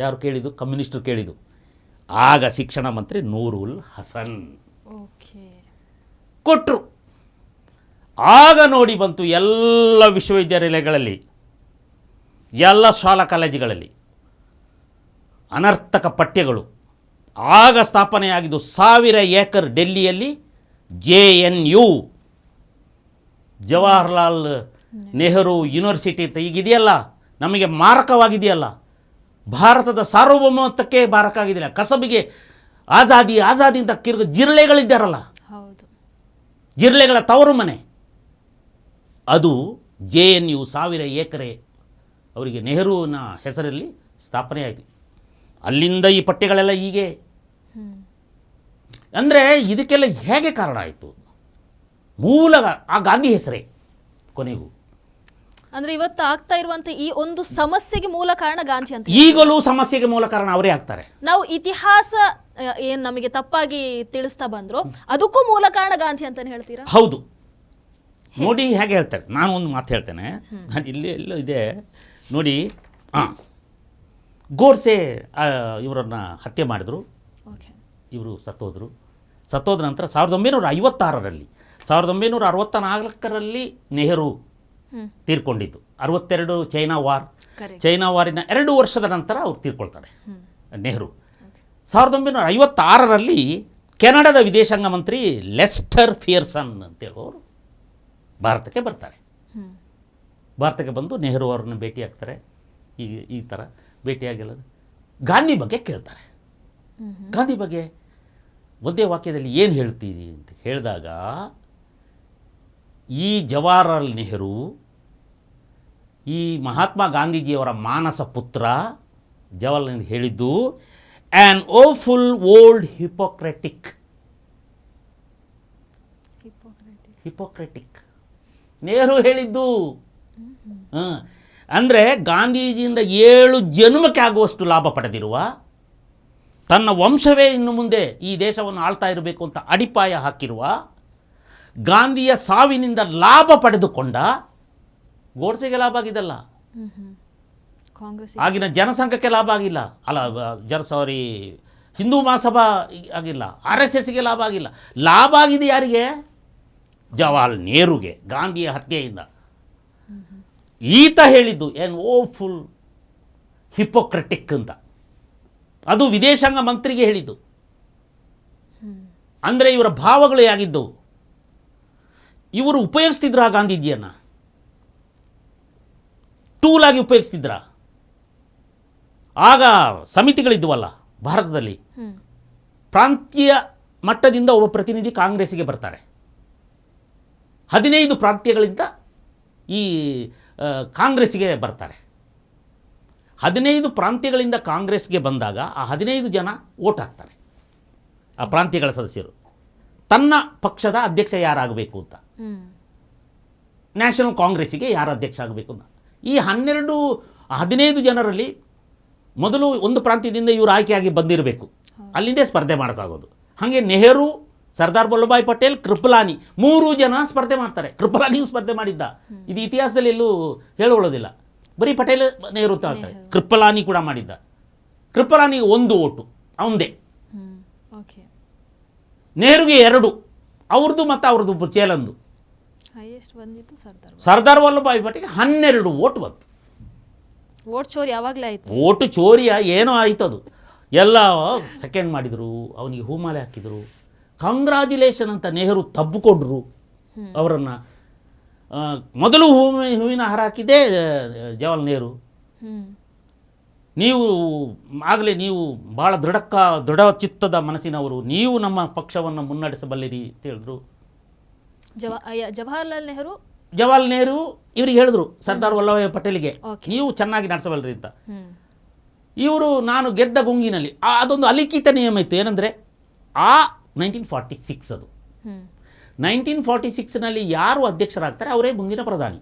[SPEAKER 2] ಯಾರು ಕೇಳಿದ್ದು? ಕಮ್ಯುನಿಸ್ಟರು ಕೇಳಿದ್ದು. ಆಗ ಶಿಕ್ಷಣ ಮಂತ್ರಿ ನೂರುಲ್ ಹಸನ್ ಕೊಟ್ಟರು. ಆಗ ನೋಡಿ ಬಂತು ಎಲ್ಲ ವಿಶ್ವವಿದ್ಯಾನಿಲಯಗಳಲ್ಲಿ, ಎಲ್ಲ ಶಾಲಾ ಕಾಲೇಜುಗಳಲ್ಲಿ ಅನರ್ಥಕ ಪಠ್ಯಗಳು. ಆಗ ಸ್ಥಾಪನೆಯಾಗಿದ್ದು 1000 ಏಕರ್ ಡೆಲ್ಲಿಯಲ್ಲಿ JNU, ಜವಾಹರ್ಲಾಲ್ ನೆಹರು ಯೂನಿವರ್ಸಿಟಿ ಅಂತ ಈಗಿದೆಯಲ್ಲ, ನಮಗೆ ಮಾರಕವಾಗಿದೆಯಲ್ಲ, ಭಾರತದ ಸಾರ್ವಭೌಮತ್ವಕ್ಕೆ ಮಾರಕ ಆಗಿದೆಯಲ್ಲ, ಕಸಬಿಗೆ ಆಜಾದಿ ಅಂತ ಜಿರಳೆಗಳಿದ್ದಾರಲ್ಲ, ಜಿರಳೆಗಳ ತವರು ಮನೆ ಅದು JNU. 1000 ಏಕರೆ ಅವರಿಗೆ ನೆಹರುವಿನ ಹೆಸರಲ್ಲಿ ಸ್ಥಾಪನೆ ಆಯಿತು. ಅಲ್ಲಿಂದ ಈ ಪಠ್ಯಗಳೆಲ್ಲ ಹೀಗೆ. ಅಂದರೆ ಇದಕ್ಕೆಲ್ಲ ಹೇಗೆ ಕಾರಣ ಆಯಿತು? ಮೂಲ ಆ ಗಾಂಧಿ ಹೆಸರೇ ಕೊನೆಗೂ.
[SPEAKER 1] ಅಂದ್ರೆ ಇವತ್ತು ಆಗ್ತಾ ಇರುವಂತ ಈ ಒಂದು ಸಮಸ್ಯೆಗೆ ಮೂಲ ಕಾರಣ ಗಾಂಧಿ ಅಂತ.
[SPEAKER 2] ಈಗಲೂ ಸಮಸ್ಯೆಗೆ ಮೂಲ ಕಾರಣ ಅವರೇ ಆಗ್ತಾರೆ.
[SPEAKER 1] ನಾವು ಇತಿಹಾಸ ಏನ್ ನಮಗೆ ತಪ್ಪಾಗಿ ತಿಳಿಸ್ತಾ ಬಂದ್ರು, ಅದಕ್ಕೂ ಮೂಲ ಕಾರಣ ಗಾಂಧಿ ಅಂತಾನೆ ಹೇಳ್ತೀರಾ?
[SPEAKER 2] ಹೌದು. ನೋಡಿ ಹೇಗೆ ಹೇಳ್ತಾರೆ. ನಾನು ಒಂದು ಮಾತು ಹೇಳ್ತೇನೆ, ನಾನು ಇಲ್ಲಿ ಎಲ್ಲೋ ಇದೆ ನೋಡಿ. ಗೋಡ್ಸೆ ಇವರನ್ನ ಹತ್ಯೆ ಮಾಡಿದ್ರು, ಇವರು ಸತ್ತೋದ ನಂತರ 1956ರಲ್ಲಿ 1964ರಲ್ಲಿ ನೆಹರು ತೀರ್ಕೊಂಡಿದ್ದು. 62 ಚೈನಾ ವಾರಿನ 2 ವರ್ಷದ ನಂತರ ಅವ್ರು ತೀರ್ಕೊಳ್ತಾರೆ ನೆಹರು. 1956ರಲ್ಲಿ ಕೆನಡಾದ ವಿದೇಶಾಂಗ ಮಂತ್ರಿ ಲೆಸ್ಟರ್ ಫಿಯರ್ಸನ್ ಅಂತೇಳುವವರು ಭಾರತಕ್ಕೆ ಬರ್ತಾರೆ. ಭಾರತಕ್ಕೆ ಬಂದು ನೆಹರು ಅವ್ರನ್ನ ಭೇಟಿ ಆಗ್ತಾರೆ. ಈ ಥರ ಭೇಟಿಯಾಗಿಲ್ಲ, ಗಾಂಧಿ ಬಗ್ಗೆ ಕೇಳ್ತಾರೆ. ಗಾಂಧಿ ಬಗ್ಗೆ ಒಂದೇ ವಾಕ್ಯದಲ್ಲಿ ಏನು ಹೇಳ್ತೀರಿ ಅಂತ ಹೇಳಿದಾಗ, ಈ ಜವಾಹರ್ಲಾಲ್ ನೆಹರು ಈ ಮಹಾತ್ಮ ಗಾಂಧೀಜಿಯವರ ಮಾನಸ ಪುತ್ರ ಜವಾಹರ್ಲಾಲ್ ಹೇಳಿದ್ದು, ಆ್ಯನ್ ಓಫುಲ್ ಓಲ್ಡ್ ಹಿಪೋಕ್ರೆಟಿಕ್. ನೆಹರು ಹೇಳಿದ್ದು. ಅಂದರೆ ಗಾಂಧೀಜಿಯಿಂದ 7 ಜನ್ಮಕ್ಕೆ ಆಗುವಷ್ಟು ಲಾಭ ಪಡೆದಿರುವ, ತನ್ನ ವಂಶವೇ ಇನ್ನು ಮುಂದೆ ಈ ದೇಶವನ್ನು ಆಳ್ತಾ ಇರಬೇಕು ಅಂತ ಅಡಿಪಾಯ ಹಾಕಿರುವ, ಗಾಂಧಿಯ ಸಾವಿನಿಂದ ಲಾಭ ಪಡೆದುಕೊಂಡ, ಗೋಡ್ಸೆಗೆ ಲಾಭ ಆಗಿದ್ದಲ್ಲ, ಆಗಿನ ಜನಸಂಘಕ್ಕೆ ಲಾಭ ಆಗಿಲ್ಲ, ಹಿಂದೂ ಮಹಾಸಭಾ ಆಗಿಲ್ಲ, RSSಗೆ ಲಾಭ ಆಗಿಲ್ಲ. ಲಾಭ ಆಗಿದೆ ಯಾರಿಗೆ? ಜವಾಹರ್ಲಾಲ್ ನೆಹರುಗೆ, ಗಾಂಧಿಯ ಹತ್ಯೆಯಿಂದ. ಈತ ಹೇಳಿದ್ದು ಏನು ಓಫುಲ್ ಹಿಪೋಕ್ರೆಟಿಕ್ ಅಂತ. ಅದು ವಿದೇಶಾಂಗ ಮಂತ್ರಿಗೆ ಹೇಳಿದ್ದು. ಅಂದರೆ ಇವರ ಭಾವಗಳು ಹೇಗಿದ್ದವು. ಇವರು ಉಪಯೋಗಿಸ್ತಿದ್ರ ಗಾಂಧೀಜಿಯನ್ನು, ಟೂಲಾಗಿ ಉಪಯೋಗಿಸ್ತಿದ್ರ. ಆಗ ಸಮಿತಿಗಳಿದ್ವಲ್ಲ ಭಾರತದಲ್ಲಿ, ಪ್ರಾಂತೀಯ ಮಟ್ಟದಿಂದ ಒಬ್ಬ ಪ್ರತಿನಿಧಿ ಕಾಂಗ್ರೆಸ್ಸಿಗೆ ಬರ್ತಾರೆ. 15 ಪ್ರಾಂತ್ಯಗಳಿಂದ ಈ ಕಾಂಗ್ರೆಸ್ಸಿಗೆ ಬರ್ತಾರೆ. 15 ಪ್ರಾಂತ್ಯಗಳಿಂದ ಕಾಂಗ್ರೆಸ್ಗೆ ಬಂದಾಗ ಆ 15 ಜನ ವೋಟ್ ಹಾಕ್ತಾರೆ. ಆ ಪ್ರಾಂತ್ಯಗಳ ಸದಸ್ಯರು ತನ್ನ ಪಕ್ಷದ ಅಧ್ಯಕ್ಷ ಯಾರಾಗಬೇಕು ಅಂತ, ನ್ಯಾಷನಲ್ ಕಾಂಗ್ರೆಸ್ಸಿಗೆ ಯಾರು ಅಧ್ಯಕ್ಷ ಆಗಬೇಕು ಅಂತ. ಈ 15 ಜನರಲ್ಲಿ ಮೊದಲು ಒಂದು ಪ್ರಾಂತ್ಯದಿಂದ ಇವರು ಆಯ್ಕೆಯಾಗಿ ಬಂದಿರಬೇಕು, ಅಲ್ಲಿಂದೇ ಸ್ಪರ್ಧೆ ಮಾಡೋಕ್ಕಾಗೋದು. ಹಾಗೆ ನೆಹರು, ಸರ್ದಾರ್ ವಲ್ಲಭಭಾಯ್ ಪಟೇಲ್, ಕೃಪಲಾನಿ 3 ಜನ ಸ್ಪರ್ಧೆ ಮಾಡ್ತಾರೆ. ಕೃಪಲಾನಿಯೂ ಸ್ಪರ್ಧೆ ಮಾಡಿದ್ದ, ಇದು ಇತಿಹಾಸದಲ್ಲಿ ಎಲ್ಲೂ ಹೇಳೋದಿಲ್ಲ. ಬರೀ ಪಟೇಲ್ ನೆಹರು ಅಂತ ಹೇಳ್ತಾರೆ. ಕೃಪಲಾನಿ ಕೂಡ ಮಾಡಿದ್ದ. ಕೃಪಲಾನಿಗೆ 1 ಓಟು ಅವಂದೇ, ನೆಹರುಗೆ 2, ಅವ್ರದ್ದು ಮತ್ತು ಅವ್ರದ್ದು ಚೇಲಂದು. ಸರ್ದಾರ್ ವಲ್ಲಭಭಾಯ್ ಪಟೇಲ್ 12 ಓಟ್ ಬಂತು.
[SPEAKER 1] ಓಟ್ ಚೋರಿ ಯಾವಾಗಲೇ ಆಯಿತು.
[SPEAKER 2] ಓಟು ಚೋರಿಯ ಏನೋ ಆಯಿತು. ಅದು ಎಲ್ಲ ಸೆಕೆಂಡ್ ಮಾಡಿದರು, ಅವನಿಗೆ ಹೂಮಾಲೆ ಹಾಕಿದರು, ಕಂಗ್ರ್ಯಾಚುಲೇಷನ್ ಅಂತ ನೆಹರು ತಬ್ಬಿಕೊಂಡ್ರು ಅವರನ್ನು. ಮೊದಲು ಹೂವಿನ ಹಾರ ಹಾಕಿದ್ದೇ ಜವಾಹರ್ಲಾಲ್ ನೆಹರು. ನೀವು ಆಗಲೇ ನೀವು ಭಾಳ ದೃಢ ಚಿತ್ತದ ಮನಸ್ಸಿನವರು, ನೀವು ನಮ್ಮ ಪಕ್ಷವನ್ನು ಮುನ್ನಡೆಸಬಲ್ಲಿರಿ ಅಂತ ಹೇಳಿದ್ರು.
[SPEAKER 1] ಜವಾಹರ್ಲಾಲ್
[SPEAKER 2] ನೆಹರು ಇವರಿಗೆ ಹೇಳಿದ್ರು, ಸರ್ದಾರ್ ವಲ್ಲಭಭಾಯ್ ಪಟೇಲ್ಗೆ, ನೀವು ಚೆನ್ನಾಗಿ ನಡೆಸಬಲ್ಲರಿ ಅಂತ. ಇವರು ನಾನು ಗೆದ್ದ ಗುಂಗಿನಲ್ಲಿ ಅದೊಂದು ಅಲಿಖಿತ ನಿಯಮ ಇತ್ತು. ಏನಂದರೆ 1946 ಅದು 1946ನಲ್ಲಿ ಯಾರು ಅಧ್ಯಕ್ಷರಾಗ್ತಾರೆ ಅವರೇ ಮುಂದಿನ ಪ್ರಧಾನಿ.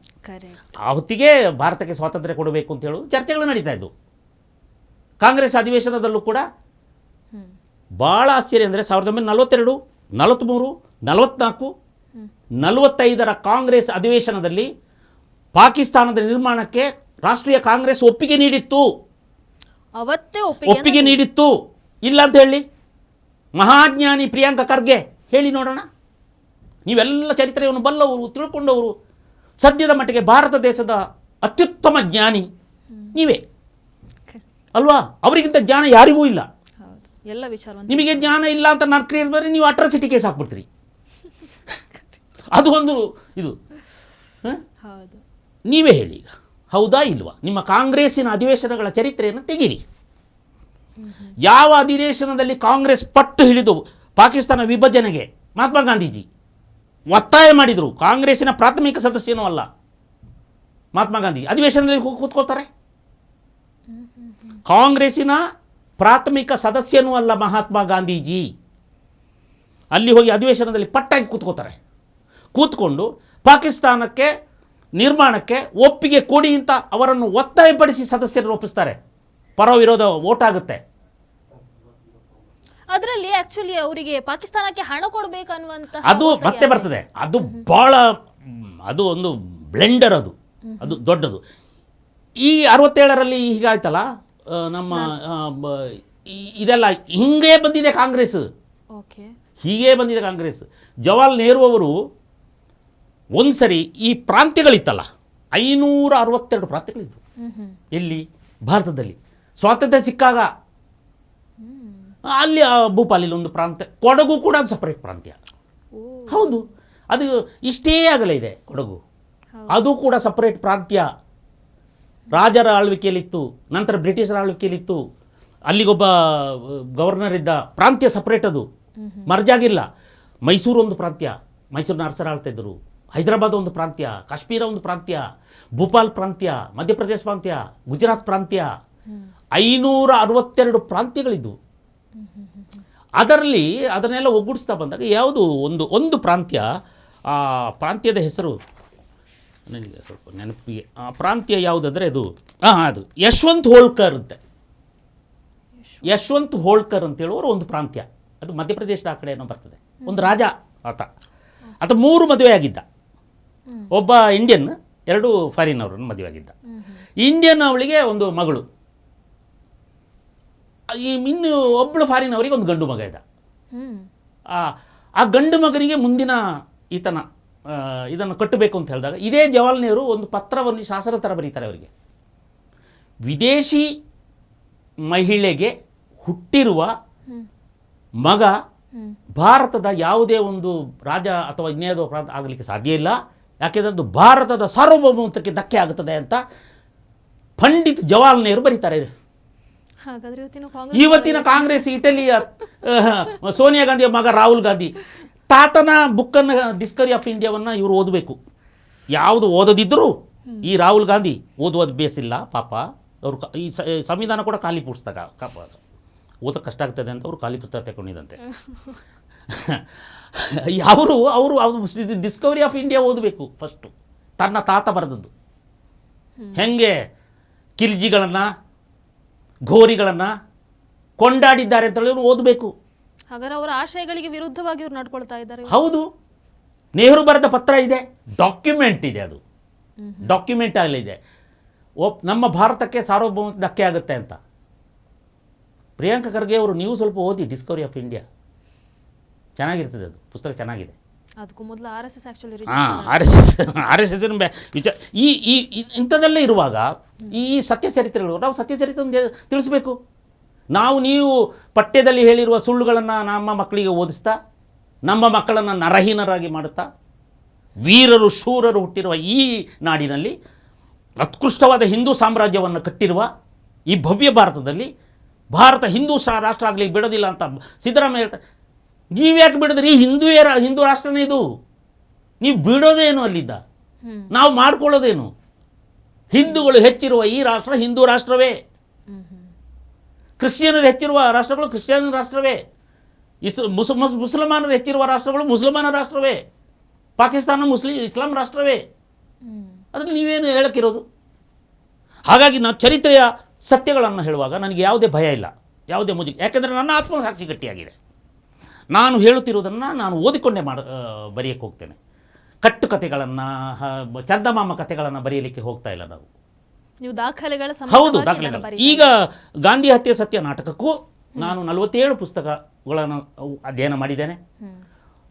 [SPEAKER 2] ಆ ಹೊತ್ತಿಗೆ ಭಾರತಕ್ಕೆ ಸ್ವಾತಂತ್ರ್ಯ ಕೊಡಬೇಕು ಅಂತ ಹೇಳೋದು ಚರ್ಚೆಗಳು ನಡೀತಾ ಇದ್ದವು. ಕಾಂಗ್ರೆಸ್ ಅಧಿವೇಶನದಲ್ಲೂ ಕೂಡ ಭಾಳ ಆಶ್ಚರ್ಯ ಅಂದರೆ 1942, 43, 44, 45ರ ಕಾಂಗ್ರೆಸ್ ಅಧಿವೇಶನದಲ್ಲಿ ಪಾಕಿಸ್ತಾನದ ನಿರ್ಮಾಣಕ್ಕೆ ರಾಷ್ಟ್ರೀಯ ಕಾಂಗ್ರೆಸ್ ಒಪ್ಪಿಗೆ ನೀಡಿತ್ತು. ಒಪ್ಪಿಗೆ ನೀಡಿತ್ತು. ಇಲ್ಲ ಅಂತ ಹೇಳಿ ಮಹಾಜ್ಞಾನಿ ಪ್ರಿಯಾಂಕ ಖರ್ಗೆ ಹೇಳಿ ನೋಡೋಣ. ನೀವೆಲ್ಲ ಚರಿತ್ರೆಯನ್ನು ಬಲ್ಲವರು, ತಿಳ್ಕೊಂಡವರು. ಸದ್ಯದ ಮಟ್ಟಿಗೆ ಭಾರತ ದೇಶದ ಅತ್ಯುತ್ತಮ ಜ್ಞಾನಿ ನೀವೇ ಅಲ್ವಾ? ಅವರಿಗಿಂತ ಜ್ಞಾನ ಯಾರಿಗೂ ಇಲ್ಲ. ನಿಮಗೆ ಜ್ಞಾನ ಇಲ್ಲ ಅಂತ ನಾನು ಕ್ರಿಯೇಟ್ ಮಾಡಿದ್ರೆ ನೀವು ಅಟ್ರಾಸಿಟಿ ಕೇಸ್ ಹಾಕ್ಬಿಡ್ತೀರಿ. ಅದು ಒಂದು ಇದು. ನೀವೇ ಹೇಳಿ ಈಗ, ಹೌದಾ ಇಲ್ವಾ? ನಿಮ್ಮ ಕಾಂಗ್ರೆಸ್ಸಿನ ಅಧಿವೇಶನಗಳ ಚರಿತ್ರೆಯನ್ನು ತೆಗೀರಿ. ಯಾವ ಅಧಿವೇಶನದಲ್ಲಿ ಕಾಂಗ್ರೆಸ್ ಪಟ್ಟು ಹಿಡಿದು ಪಾಕಿಸ್ತಾನ ವಿಭಜನೆಗೆ ಮಹಾತ್ಮ ಗಾಂಧೀಜಿ ಒತ್ತಾಯ ಮಾಡಿದರು. ಕಾಂಗ್ರೆಸ್ಸಿನ ಪ್ರಾಥಮಿಕ ಸದಸ್ಯನೂ ಅಲ್ಲ ಮಹಾತ್ಮ ಗಾಂಧಿ, ಅಧಿವೇಶನದಲ್ಲಿ ಕೂತ್ಕೊಳ್ತಾರೆ. ಕಾಂಗ್ರೆಸ್ಸಿನ ಪ್ರಾಥಮಿಕ ಸದಸ್ಯನೂ ಅಲ್ಲ ಮಹಾತ್ಮ ಗಾಂಧೀಜಿ. ಅಲ್ಲಿ ಹೋಗಿ ಅಧಿವೇಶನದಲ್ಲಿ ಪಟ್ಟಾಗಿ ಕೂತ್ಕೋತಾರೆ. ಕೂತ್ಕೊಂಡು ಪಾಕಿಸ್ತಾನಕ್ಕೆ ನಿರ್ಮಾಣಕ್ಕೆ ಒಪ್ಪಿಗೆ ಕೊಡಿ ಅಂತ ಅವರನ್ನು ಒತ್ತಾಯಪಡಿಸಿ ಸದಸ್ಯರನ್ನು ಒಪ್ಪಿಸ್ತಾರೆ. ಪರ ವಿರೋಧ ವೋಟ್ ಆಗುತ್ತೆ.
[SPEAKER 1] ಅದರಲ್ಲಿ ಆಕ್ಚುಲಿ ಅವರಿಗೆ ಪಾಕಿಸ್ತಾನಕ್ಕೆ ಹಣ ಕೊಡಬೇಕನ್ನುವಂತ
[SPEAKER 2] ಅದು ಮತ್ತೆ ಬರ್ತದೆ. ಅದು ಭಾಳ ಅದು ಒಂದು ಬ್ಲೆಂಡರ್, ಅದು ದೊಡ್ಡದು. ಈ 67ರಲ್ಲಿ ಹೀಗಾಯ್ತಲ್ಲ, ನಮ್ಮ ಇದೆಲ್ಲ ಹಿಂಗೇ ಬಂದಿದೆ ಕಾಂಗ್ರೆಸ್. ಹೀಗೇ ಬಂದಿದೆ ಕಾಂಗ್ರೆಸ್. ಜವಾಹರ್ಲಾಲ್ ನೆಹರು ಅವರು ಒಂದು ಸರಿ ಈ ಪ್ರಾಂತ್ಯಗಳಿತ್ತಲ್ಲ, 562 ಪ್ರಾಂತ್ಯಗಳಿತ್ತು ಎಲ್ಲಿ ಭಾರತದಲ್ಲಿ ಸ್ವಾತಂತ್ರ್ಯ ಸಿಕ್ಕಾಗ. ಅಲ್ಲಿ ಭೂಪಾಲಿಲಿ ಒಂದು ಪ್ರಾಂತ್ಯ, ಕೊಡಗು ಕೂಡ ಒಂದು ಸಪರೇಟ್ ಪ್ರಾಂತ್ಯ. ಹೌದು, ಅದು ಇಷ್ಟೇ ಆಗಲೇ ಇದೆ ಕೊಡಗು, ಅದು ಕೂಡ ಸಪರೇಟ್ ಪ್ರಾಂತ್ಯ. ರಾಜರ ಆಳ್ವಿಕೆಯಲ್ಲಿತ್ತು, ನಂತರ ಬ್ರಿಟಿಷರ ಆಳ್ವಿಕೆಯಲ್ಲಿತ್ತು. ಅಲ್ಲಿಗೊಬ್ಬ ಗವರ್ನರ್ ಇದ್ದ. ಪ್ರಾಂತ್ಯ ಸಪರೇಟ್, ಅದು ಮರ್ಜಾಗಿಲ್ಲ. ಮೈಸೂರು ಒಂದು ಪ್ರಾಂತ್ಯ, ಮೈಸೂರಿನ ಅರಸರು ಆಳ್ತಿದ್ದರು. ಹೈದರಾಬಾದ್ ಒಂದು ಪ್ರಾಂತ್ಯ, ಕಾಶ್ಮೀರ ಒಂದು ಪ್ರಾಂತ್ಯ, ಭೂಪಾಲ್ ಪ್ರಾಂತ್ಯ, ಮಧ್ಯಪ್ರದೇಶ ಪ್ರಾಂತ್ಯ, ಗುಜರಾತ್ ಪ್ರಾಂತ್ಯ, 562 ಪ್ರಾಂತ್ಯಗಳಿದ್ವು. ಅದರಲ್ಲಿ ಅದನ್ನೆಲ್ಲ ಒಗ್ಗೂಡಿಸ್ತಾ ಬಂದಾಗ ಯಾವುದು ಒಂದು ಪ್ರಾಂತ್ಯ, ಆ ಪ್ರಾಂತ್ಯದ ಹೆಸರು ನನಗೆ ಸ್ವಲ್ಪ ನೆನಪಿಗೆ. ಆ ಪ್ರಾಂತ್ಯ ಯಾವುದಂದರೆ ಅದು ಯಶವಂತ್ ಹೋಳ್ಕರ್ ಅಂತೆ. ಯಶವಂತ್ ಹೋಳ್ಕರ್ ಅಂತೇಳುವರು ಒಂದು ಪ್ರಾಂತ್ಯ, ಅದು ಮಧ್ಯಪ್ರದೇಶದ ಆ ಕಡೆ ಏನೋ ಬರ್ತದೆ. ಒಂದು ರಾಜ ಆತ 3 ಮದುವೆ ಆಗಿದ್ದ. ಒಬ್ಬ ಇಂಡಿಯನ್, 2 ಫಾರಿನ್ ಅವರನ್ನು ಮದುವೆ ಆಗಿದ್ದ. ಇಂಡಿಯನ್ ಅವಳಿಗೆ ಒಂದು ಮಗಳು, ಇನ್ನು ಒಬ್ಬಳು ಫಾರಿನ್ ಅವರಿಗೆ ಒಂದು ಗಂಡು ಮಗ ಇದ್ದ. ಆ ಗಂಡು ಮಗನಿಗೆ ಮುಂದಿನ ಇದನ್ನು ಕಟ್ಟಬೇಕು ಅಂತ ಹೇಳಿದಾಗ ಇದೇ ಜವಾಹರ್ಲಾಲ್ ನೆಹರು ಒಂದು ಪತ್ರವನ್ನು ಶಾಸನ ಥರ ಬರೀತಾರೆ ಅವರಿಗೆ. ವಿದೇಶಿ ಮಹಿಳೆಗೆ ಹುಟ್ಟಿರುವ ಮಗ ಭಾರತದ ಯಾವುದೇ ಒಂದು ರಾಜ ಅಥವಾ ಇನ್ನೇದೋ ಪ್ರಾಂತ ಆಗಲಿಕ್ಕೆ ಸಾಧ್ಯ ಇಲ್ಲ. ಯಾಕೆಂದರೆ ಅದು ಭಾರತದ ಸಾರ್ವಭೌಮತ್ವಕ್ಕೆ ಧಕ್ಕೆ ಆಗುತ್ತದೆ ಅಂತ ಪಂಡಿತ್ ಜವಾಹರ್ಲಾಲ್ ನೆಹರು ಬರೀತಾರೆ.
[SPEAKER 1] ಹಾಗಾದ್ರೆ
[SPEAKER 2] ಇವತ್ತಿನ ಕಾಂಗ್ರೆಸ್ ಇಟಲಿಯ ಸೋನಿಯಾ ಗಾಂಧಿಯ ಮಗ ರಾಹುಲ್ ಗಾಂಧಿ ತಾತನ ಬುಕ್ಕನ್ನು ಡಿಸ್ಕವರಿ ಆಫ್ ಇಂಡಿಯಾವನ್ನು ಇವರು ಓದಬೇಕು. ಯಾವುದು ಓದದಿದ್ದರೂ ಈ ರಾಹುಲ್ ಗಾಂಧಿ ಓದುವುದು ಬೇಸಿಲ್ಲ ಪಾಪ. ಅವರು ಈ ಸಂವಿಧಾನ ಕೂಡ ಖಾಲಿ ಪುಸ್ತಕ, ಓದೋಕ್ಕೆ ಕಷ್ಟ ಆಗ್ತದೆ ಅಂತ ಅವರು ಖಾಲಿ ಪುಸ್ತಕ ತಗೊಂಡಿದ್ದಂತೆ. ಅವರು ಡಿಸ್ಕವರಿ ಆಫ್ ಇಂಡಿಯಾ ಓದಬೇಕು ಫಸ್ಟು. ತನ್ನ ತಾತ ಬರೆದದ್ದು ಹೆಂಗೆ ಕಿಲ್ಜಿಗಳನ್ನು ಘೋರಿಗಳನ್ನು ಕೊಂಡಾಡಿದ್ದಾರೆ ಅಂತ ಹೇಳಿ ಓದಬೇಕು.
[SPEAKER 1] ಹಾಗಾದ್ರೆ ಅವರ ಆಶಯಗಳಿಗೆ ವಿರುದ್ಧವಾಗಿ ಇವರು ನಡ್ಕೊಳ್ತಾ ಇದ್ದಾರೆ.
[SPEAKER 2] ಹೌದು, ನೆಹರು ಬರೆದ ಪತ್ರ ಇದೆ, ಡಾಕ್ಯುಮೆಂಟ್ ಇದೆ, ಅದು ಡಾಕ್ಯುಮೆಂಟ್ ಅಲ್ಲಿದೆ. ನಮ್ಮ ಭಾರತಕ್ಕೆ ಸಾರ್ವಭೌಮತ್ವ ಧಕ್ಕೆ ಆಗುತ್ತೆ ಅಂತ. ಪ್ರಿಯಾಂಕಾ ಖರ್ಗೆ ಅವರು ನೀವು ಸ್ವಲ್ಪ ಓದಿ ಡಿಸ್ಕವರಿ ಆಫ್ ಇಂಡಿಯಾ, ಚೆನ್ನಾಗಿರ್ತದೆ, ಅದು ಪುಸ್ತಕ ಚೆನ್ನಾಗಿದೆ.
[SPEAKER 1] ಅದಕ್ಕೂ ಮೊದಲು RSS ಆ್ಯಕ್ಚುಲಿ
[SPEAKER 2] RSS ವಿಚಾರ ಈ ಇಂಥದ್ದೆಲ್ಲ ಇರುವಾಗ ಈ ಸತ್ಯಚರಿತ್ರೆಗಳು ನಾವು ಸತ್ಯಚರಿತ್ರೆ ತಿಳಿಸ್ಬೇಕು. ನೀವು ಪಠ್ಯದಲ್ಲಿ ಹೇಳಿರುವ ಸುಳ್ಳುಗಳನ್ನು ನಮ್ಮ ಮಕ್ಕಳಿಗೆ ಓದಿಸ್ತಾ ನಮ್ಮ ಮಕ್ಕಳನ್ನು ನರಹೀನರಾಗಿ ಮಾಡುತ್ತಾ ವೀರರು ಶೂರರು ಹುಟ್ಟಿರುವ ಈ ನಾಡಿನಲ್ಲಿ ಉತ್ಕೃಷ್ಟವಾದ ಹಿಂದೂ ಸಾಮ್ರಾಜ್ಯವನ್ನು ಕಟ್ಟಿರುವ ಈ ಭವ್ಯ ಭಾರತದಲ್ಲಿ ಭಾರತ ಹಿಂದೂ ರಾಷ್ಟ್ರ ಆಗಲಿಕ್ಕೆ ಬಿಡೋದಿಲ್ಲ ಅಂತ ಸಿದ್ದರಾಮಯ್ಯ ಹೇಳ್ತಾರೆ. ನೀವ್ಯಾಕೆ ಬಿಡಿದ್ರಿ? ಹಿಂದೂ ರಾಷ್ಟ್ರನೇ ಇದು. ನೀವು ಬಿಡೋದೇನು ಅಲ್ಲಿದ್ದ? ನಾವು ಮಾಡ್ಕೊಳ್ಳೋದೇನು? ಹಿಂದೂಗಳು ಹೆಚ್ಚಿರುವ ಈ ರಾಷ್ಟ್ರ ಹಿಂದೂ ರಾಷ್ಟ್ರವೇ, ಕ್ರಿಶ್ಚಿಯನರು ಹೆಚ್ಚಿರುವ ರಾಷ್ಟ್ರಗಳು ಕ್ರಿಶ್ಚಿಯನ್ ರಾಷ್ಟ್ರವೇ, ಮುಸಲ್ಮಾನರು ಹೆಚ್ಚಿರುವ ರಾಷ್ಟ್ರಗಳು ಮುಸಲ್ಮಾನ ರಾಷ್ಟ್ರವೇ, ಪಾಕಿಸ್ತಾನ ಇಸ್ಲಾಂ ರಾಷ್ಟ್ರವೇ. ಅದರಲ್ಲಿ ನೀವೇನು ಹೇಳಕ್ಕಿರೋದು? ಹಾಗಾಗಿ ನಾವು ಚರಿತ್ರೆಯ ಸತ್ಯಗಳನ್ನು ಹೇಳುವಾಗ ನನಗೆ ಯಾವುದೇ ಭಯ ಇಲ್ಲ, ಯಾವುದೇ ಮುಜುಗರ. ಯಾಕೆಂದರೆ ನನ್ನ ಆತ್ಮಸಾಕ್ಷಿ ಗಟ್ಟಿಯಾಗಿದೆ. ನಾನು ಹೇಳುತ್ತಿರುವುದನ್ನು ನಾನು ಓದಿಕೊಂಡೇ ಬರೆಯೋಕ್ಕೆ ಹೋಗ್ತೇನೆ. ಕಟ್ಟುಕತೆಗಳನ್ನು, ಚಂದಮಾಮ ಕಥೆಗಳನ್ನು ಬರೆಯಲಿಕ್ಕೆ ಹೋಗ್ತಾ ಇಲ್ಲ ನಾವು.
[SPEAKER 1] ನೀವು ದಾಖಲೆಗಳ
[SPEAKER 2] ಹೌದು, ದಾಖಲೆಗಳು. ಈಗ ಗಾಂಧಿ ಹತ್ಯೆ ಸತ್ಯ ನಾಟಕಕ್ಕೂ ನಾನು 47 ಪುಸ್ತಕಗಳನ್ನು ಅಧ್ಯಯನ ಮಾಡಿದ್ದೇನೆ.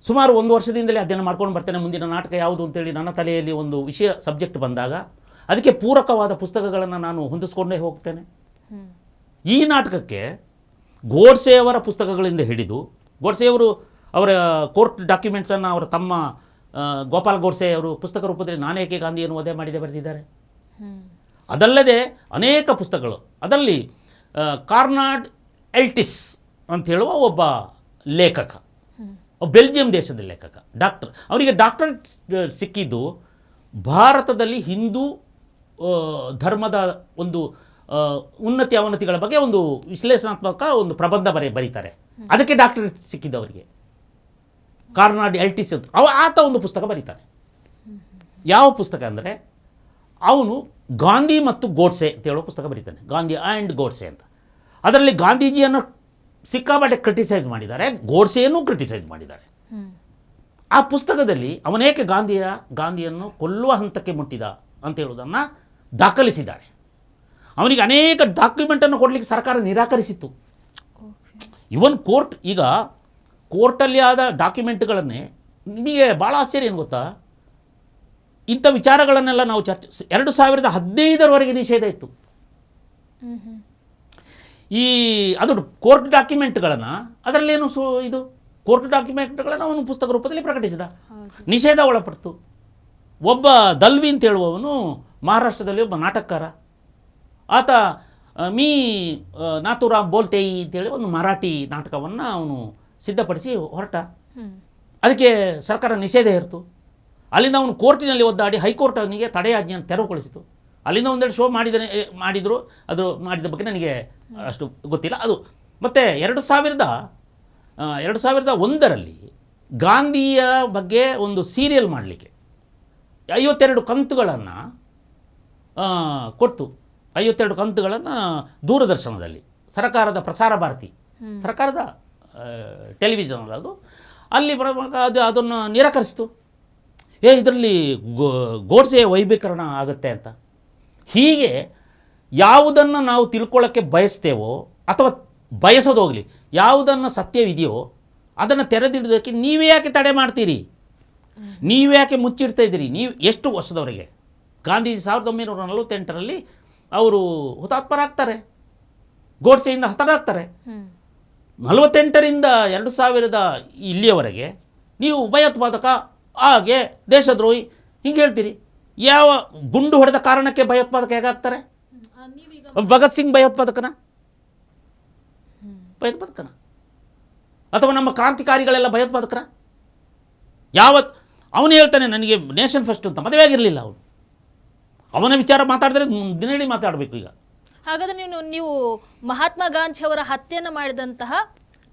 [SPEAKER 2] ಸುಮಾರು 1 ವರ್ಷದಿಂದಲೇ ಅಧ್ಯಯನ ಮಾಡ್ಕೊಂಡು ಬರ್ತೇನೆ. ಮುಂದಿನ ನಾಟಕ ಯಾವುದು ಅಂತೇಳಿ ನನ್ನ ತಲೆಯಲ್ಲಿ ಒಂದು ವಿಷಯ ಸಬ್ಜೆಕ್ಟ್ ಬಂದಾಗ ಅದಕ್ಕೆ ಪೂರಕವಾದ ಪುಸ್ತಕಗಳನ್ನು ನಾನು ಹೊಂದಿಸ್ಕೊಂಡೇ ಹೋಗ್ತೇನೆ. ಈ ನಾಟಕಕ್ಕೆ ಗೋಡ್ಸೆಯವರ ಪುಸ್ತಕಗಳಿಂದ ಹಿಡಿದು, ಗೋಡ್ಸೆಯವರು ಅವರ ಕೋರ್ಟ್ ಡಾಕ್ಯುಮೆಂಟ್ಸನ್ನು ಅವರ ತಮ್ಮ ಗೋಪಾಲ್ ಗೋಡ್ಸೆ ಅವರು ಪುಸ್ತಕ ರೂಪದಲ್ಲಿ ನಾನೇಕೆ ಗಾಂಧಿಯನ್ನು ವಧೆ ಮಾಡಿದೆ ಬರೆದಿದ್ದಾರೆ. ಅದಲ್ಲದೆ ಅನೇಕ ಪುಸ್ತಕಗಳು. ಅದರಲ್ಲಿ ಕಾರ್ನಾಡ್ ಎಲ್ಟಿಸ್ ಅಂತ ಹೇಳುವ ಒಬ್ಬ ಲೇಖಕ, ಬೆಲ್ಜಿಯಂ ದೇಶದ ಲೇಖಕ, ಡಾಕ್ಟರ್. ಅವರಿಗೆ ಡಾಕ್ಟರೇಟ್ ಸಿಕ್ಕಿದ್ದು ಭಾರತದಲ್ಲಿ ಹಿಂದೂ ಧರ್ಮದ ಒಂದು ಉನ್ನತಿ ಅವನತಿಗಳ ಬಗ್ಗೆ ಒಂದು ವಿಶ್ಲೇಷಣಾತ್ಮಕ ಒಂದು ಪ್ರಬಂಧ ಬರೀತಾರೆ. ಅದಕ್ಕೆ ಡಾಕ್ಟರೇಟ್ ಸಿಕ್ಕಿದ್ದು ಅವರಿಗೆ. ಕಾರ್ನಾಡ್ ಎಲ್ಟಿಸ್ ಅಂತ ಆತ ಒಂದು ಪುಸ್ತಕ ಬರೀತಾನೆ. ಯಾವ ಪುಸ್ತಕ ಅಂದರೆ ಅವನು ಗಾಂಧಿ ಮತ್ತು ಗೋಡ್ಸೆ ಅಂತ ಹೇಳೋ ಪುಸ್ತಕ ಬರೀತಾನೆ, ಗಾಂಧಿ ಆ್ಯಂಡ್ ಗೋಡ್ಸೆ ಅಂತ. ಅದರಲ್ಲಿ ಗಾಂಧೀಜಿಯನ್ನು ಸಿಕ್ಕಾಪಟ್ಟೆ ಕ್ರಿಟಿಸೈಸ್ ಮಾಡಿದ್ದಾರೆ, ಗೋಡ್ಸೆಯನ್ನು ಕ್ರಿಟಿಸೈಸ್ ಮಾಡಿದ್ದಾರೆ. ಆ ಪುಸ್ತಕದಲ್ಲಿ ಅವನೇಕೆ ಗಾಂಧಿಯನ್ನು ಕೊಲ್ಲುವ ಹಂತಕ್ಕೆ ಮುಟ್ಟಿದ ಅಂತ ಹೇಳುವುದನ್ನು ದಾಖಲಿಸಿದ್ದಾರೆ. ಅವನಿಗೆ ಅನೇಕ ಡಾಕ್ಯುಮೆಂಟನ್ನು ಕೊಡಲಿಕ್ಕೆ ಸರ್ಕಾರ ನಿರಾಕರಿಸಿತ್ತು. ಇವನ್ ಈಗ ಕೋರ್ಟಲ್ಲಿ ಆದ ಡಾಕ್ಯುಮೆಂಟ್ಗಳನ್ನೇ ನಿಮಗೆ ಭಾಳ ಆಶ್ಚರ್ಯ ಏನು ಗೊತ್ತಾ, ಇಂಥ ವಿಚಾರಗಳನ್ನೆಲ್ಲ ನಾವು 2015ರವರೆಗೆ ನಿಷೇಧ ಇತ್ತು. ಅದು ಕೋರ್ಟ್ ಡಾಕ್ಯುಮೆಂಟ್ಗಳನ್ನು ಅದರಲ್ಲೇನು ಇದು ಕೋರ್ಟ್ ಡಾಕ್ಯುಮೆಂಟ್ಗಳನ್ನು ಅವನು ಪುಸ್ತಕ ರೂಪದಲ್ಲಿ ಪ್ರಕಟಿಸಿದ, ನಿಷೇಧ ಒಳಪಡ್ತು. ಒಬ್ಬ ದಲ್ವಿ ಅಂತ ಹೇಳುವವನು ಮಹಾರಾಷ್ಟ್ರದಲ್ಲಿ ಒಬ್ಬ ನಾಟಕಕಾರ, ಆತ ಮೀ ನಾಥುರಾಮ್ ಬೋಲ್ತೇಯಿ ಅಂತೇಳಿ ಒಂದು ಮರಾಠಿ ನಾಟಕವನ್ನು ಅವನು ಸಿದ್ಧಪಡಿಸಿ ಹೊರಟ. ಅದಕ್ಕೆ ಸರ್ಕಾರ ನಿಷೇಧ ಹೇರಿತು. ಅಲ್ಲಿಂದ ಅವನು ಕೋರ್ಟಿನಲ್ಲಿ ಒದ್ದಾಡಿ ಹೈಕೋರ್ಟ್ ಅವನಿಗೆ ತಡೆಯಾಜ್ಞೆಯನ್ನು ತೆರವುಗೊಳಿಸಿತು. ಅಲ್ಲಿಂದ ಒಂದೆರಡು ಶೋ ಮಾಡಿದರು. ಅದು ಮಾಡಿದ ಬಗ್ಗೆ ನನಗೆ ಅಷ್ಟು ಗೊತ್ತಿಲ್ಲ. ಅದು ಮತ್ತು 2001ರಲ್ಲಿ ಗಾಂಧಿಯ ಬಗ್ಗೆ ಒಂದು ಸೀರಿಯಲ್ ಮಾಡಲಿಕ್ಕೆ 52 ಕಂತುಗಳನ್ನು ಕೊಡ್ತು. 52 ಕಂತುಗಳನ್ನು ದೂರದರ್ಶನದಲ್ಲಿ, ಸರ್ಕಾರದ ಪ್ರಸಾರ ಭಾರತಿ, ಸರ್ಕಾರದ ಟೆಲಿವಿಷನ್ ಅದು, ಅಲ್ಲಿ ಅದನ್ನು ನಿರಾಕರಿಸಿತು. ಇದರಲ್ಲಿ ಗೋಡ್ಸೆಯ ವೈಭೀಕರಣ ಆಗುತ್ತೆ ಅಂತ. ಹೀಗೆ ಯಾವುದನ್ನು ನಾವು ತಿಳ್ಕೊಳ್ಳೋಕ್ಕೆ ಬಯಸ್ತೇವೋ ಅಥವಾ ಬಯಸೋದೋಗಲಿ, ಯಾವುದನ್ನು ಸತ್ಯವಿದೆಯೋ ಅದನ್ನು ತೆರೆದಿಡೋದಕ್ಕೆ ನೀವೇ ಯಾಕೆ ತಡೆ ಮಾಡ್ತೀರಿ? ನೀವೇ ಯಾಕೆ ಮುಚ್ಚಿಡ್ತಾ ಇದ್ದೀರಿ? ನೀವು ಎಷ್ಟು ವರ್ಷದವರೆಗೆ? ಗಾಂಧೀಜಿ 1948ರಲ್ಲಿ ಅವರು ಹುತಾತ್ಮರಾಗ್ತಾರೆ. ಗೋಡ್ಸೆಯಿಂದ ಹತರಾಗ್ತಾರೆ. 48ರಿಂದ 2000 ಇಲ್ಲಿಯವರೆಗೆ ನೀವು ಭಯೋತ್ಪಾದಕ, ಹಾಗೆ ದೇಶದ್ರೋಹಿ ಹಿಂಗೆ ಹೇಳ್ತೀರಿ. ಯಾವ ಗುಂಡು ಹೊಡೆದ ಕಾರಣಕ್ಕೆ ಭಯೋತ್ಪಾದಕ ಹೇಗಾಗ್ತಾರೆ? ಭಗತ್ ಸಿಂಗ್ ಭಯೋತ್ಪಾದಕನ ಅಥವಾ ನಮ್ಮ ಕ್ರಾಂತಿಕಾರಿಗಳೆಲ್ಲ ಭಯೋತ್ಪಾದಕರ? ಅವನು ಹೇಳ್ತಾನೆ ನನಗೆ ನೇಷನ್ ಫಸ್ಟ್ ಅಂತ, ಮದುವೆ ಆಗಿರಲಿಲ್ಲ ಅವನು. ಅವನ ವಿಚಾರ ಮಾತಾಡಿದ್ರೆ ದಿನಡಿ ಮಾತಾಡಬೇಕು. ಈಗ
[SPEAKER 1] ಹಾಗಾದ್ರೆ ನೀವು ಮಹಾತ್ಮ ಗಾಂಧಿ ಅವರ ಹತ್ಯೆಯನ್ನು ಮಾಡಿದಂತಹ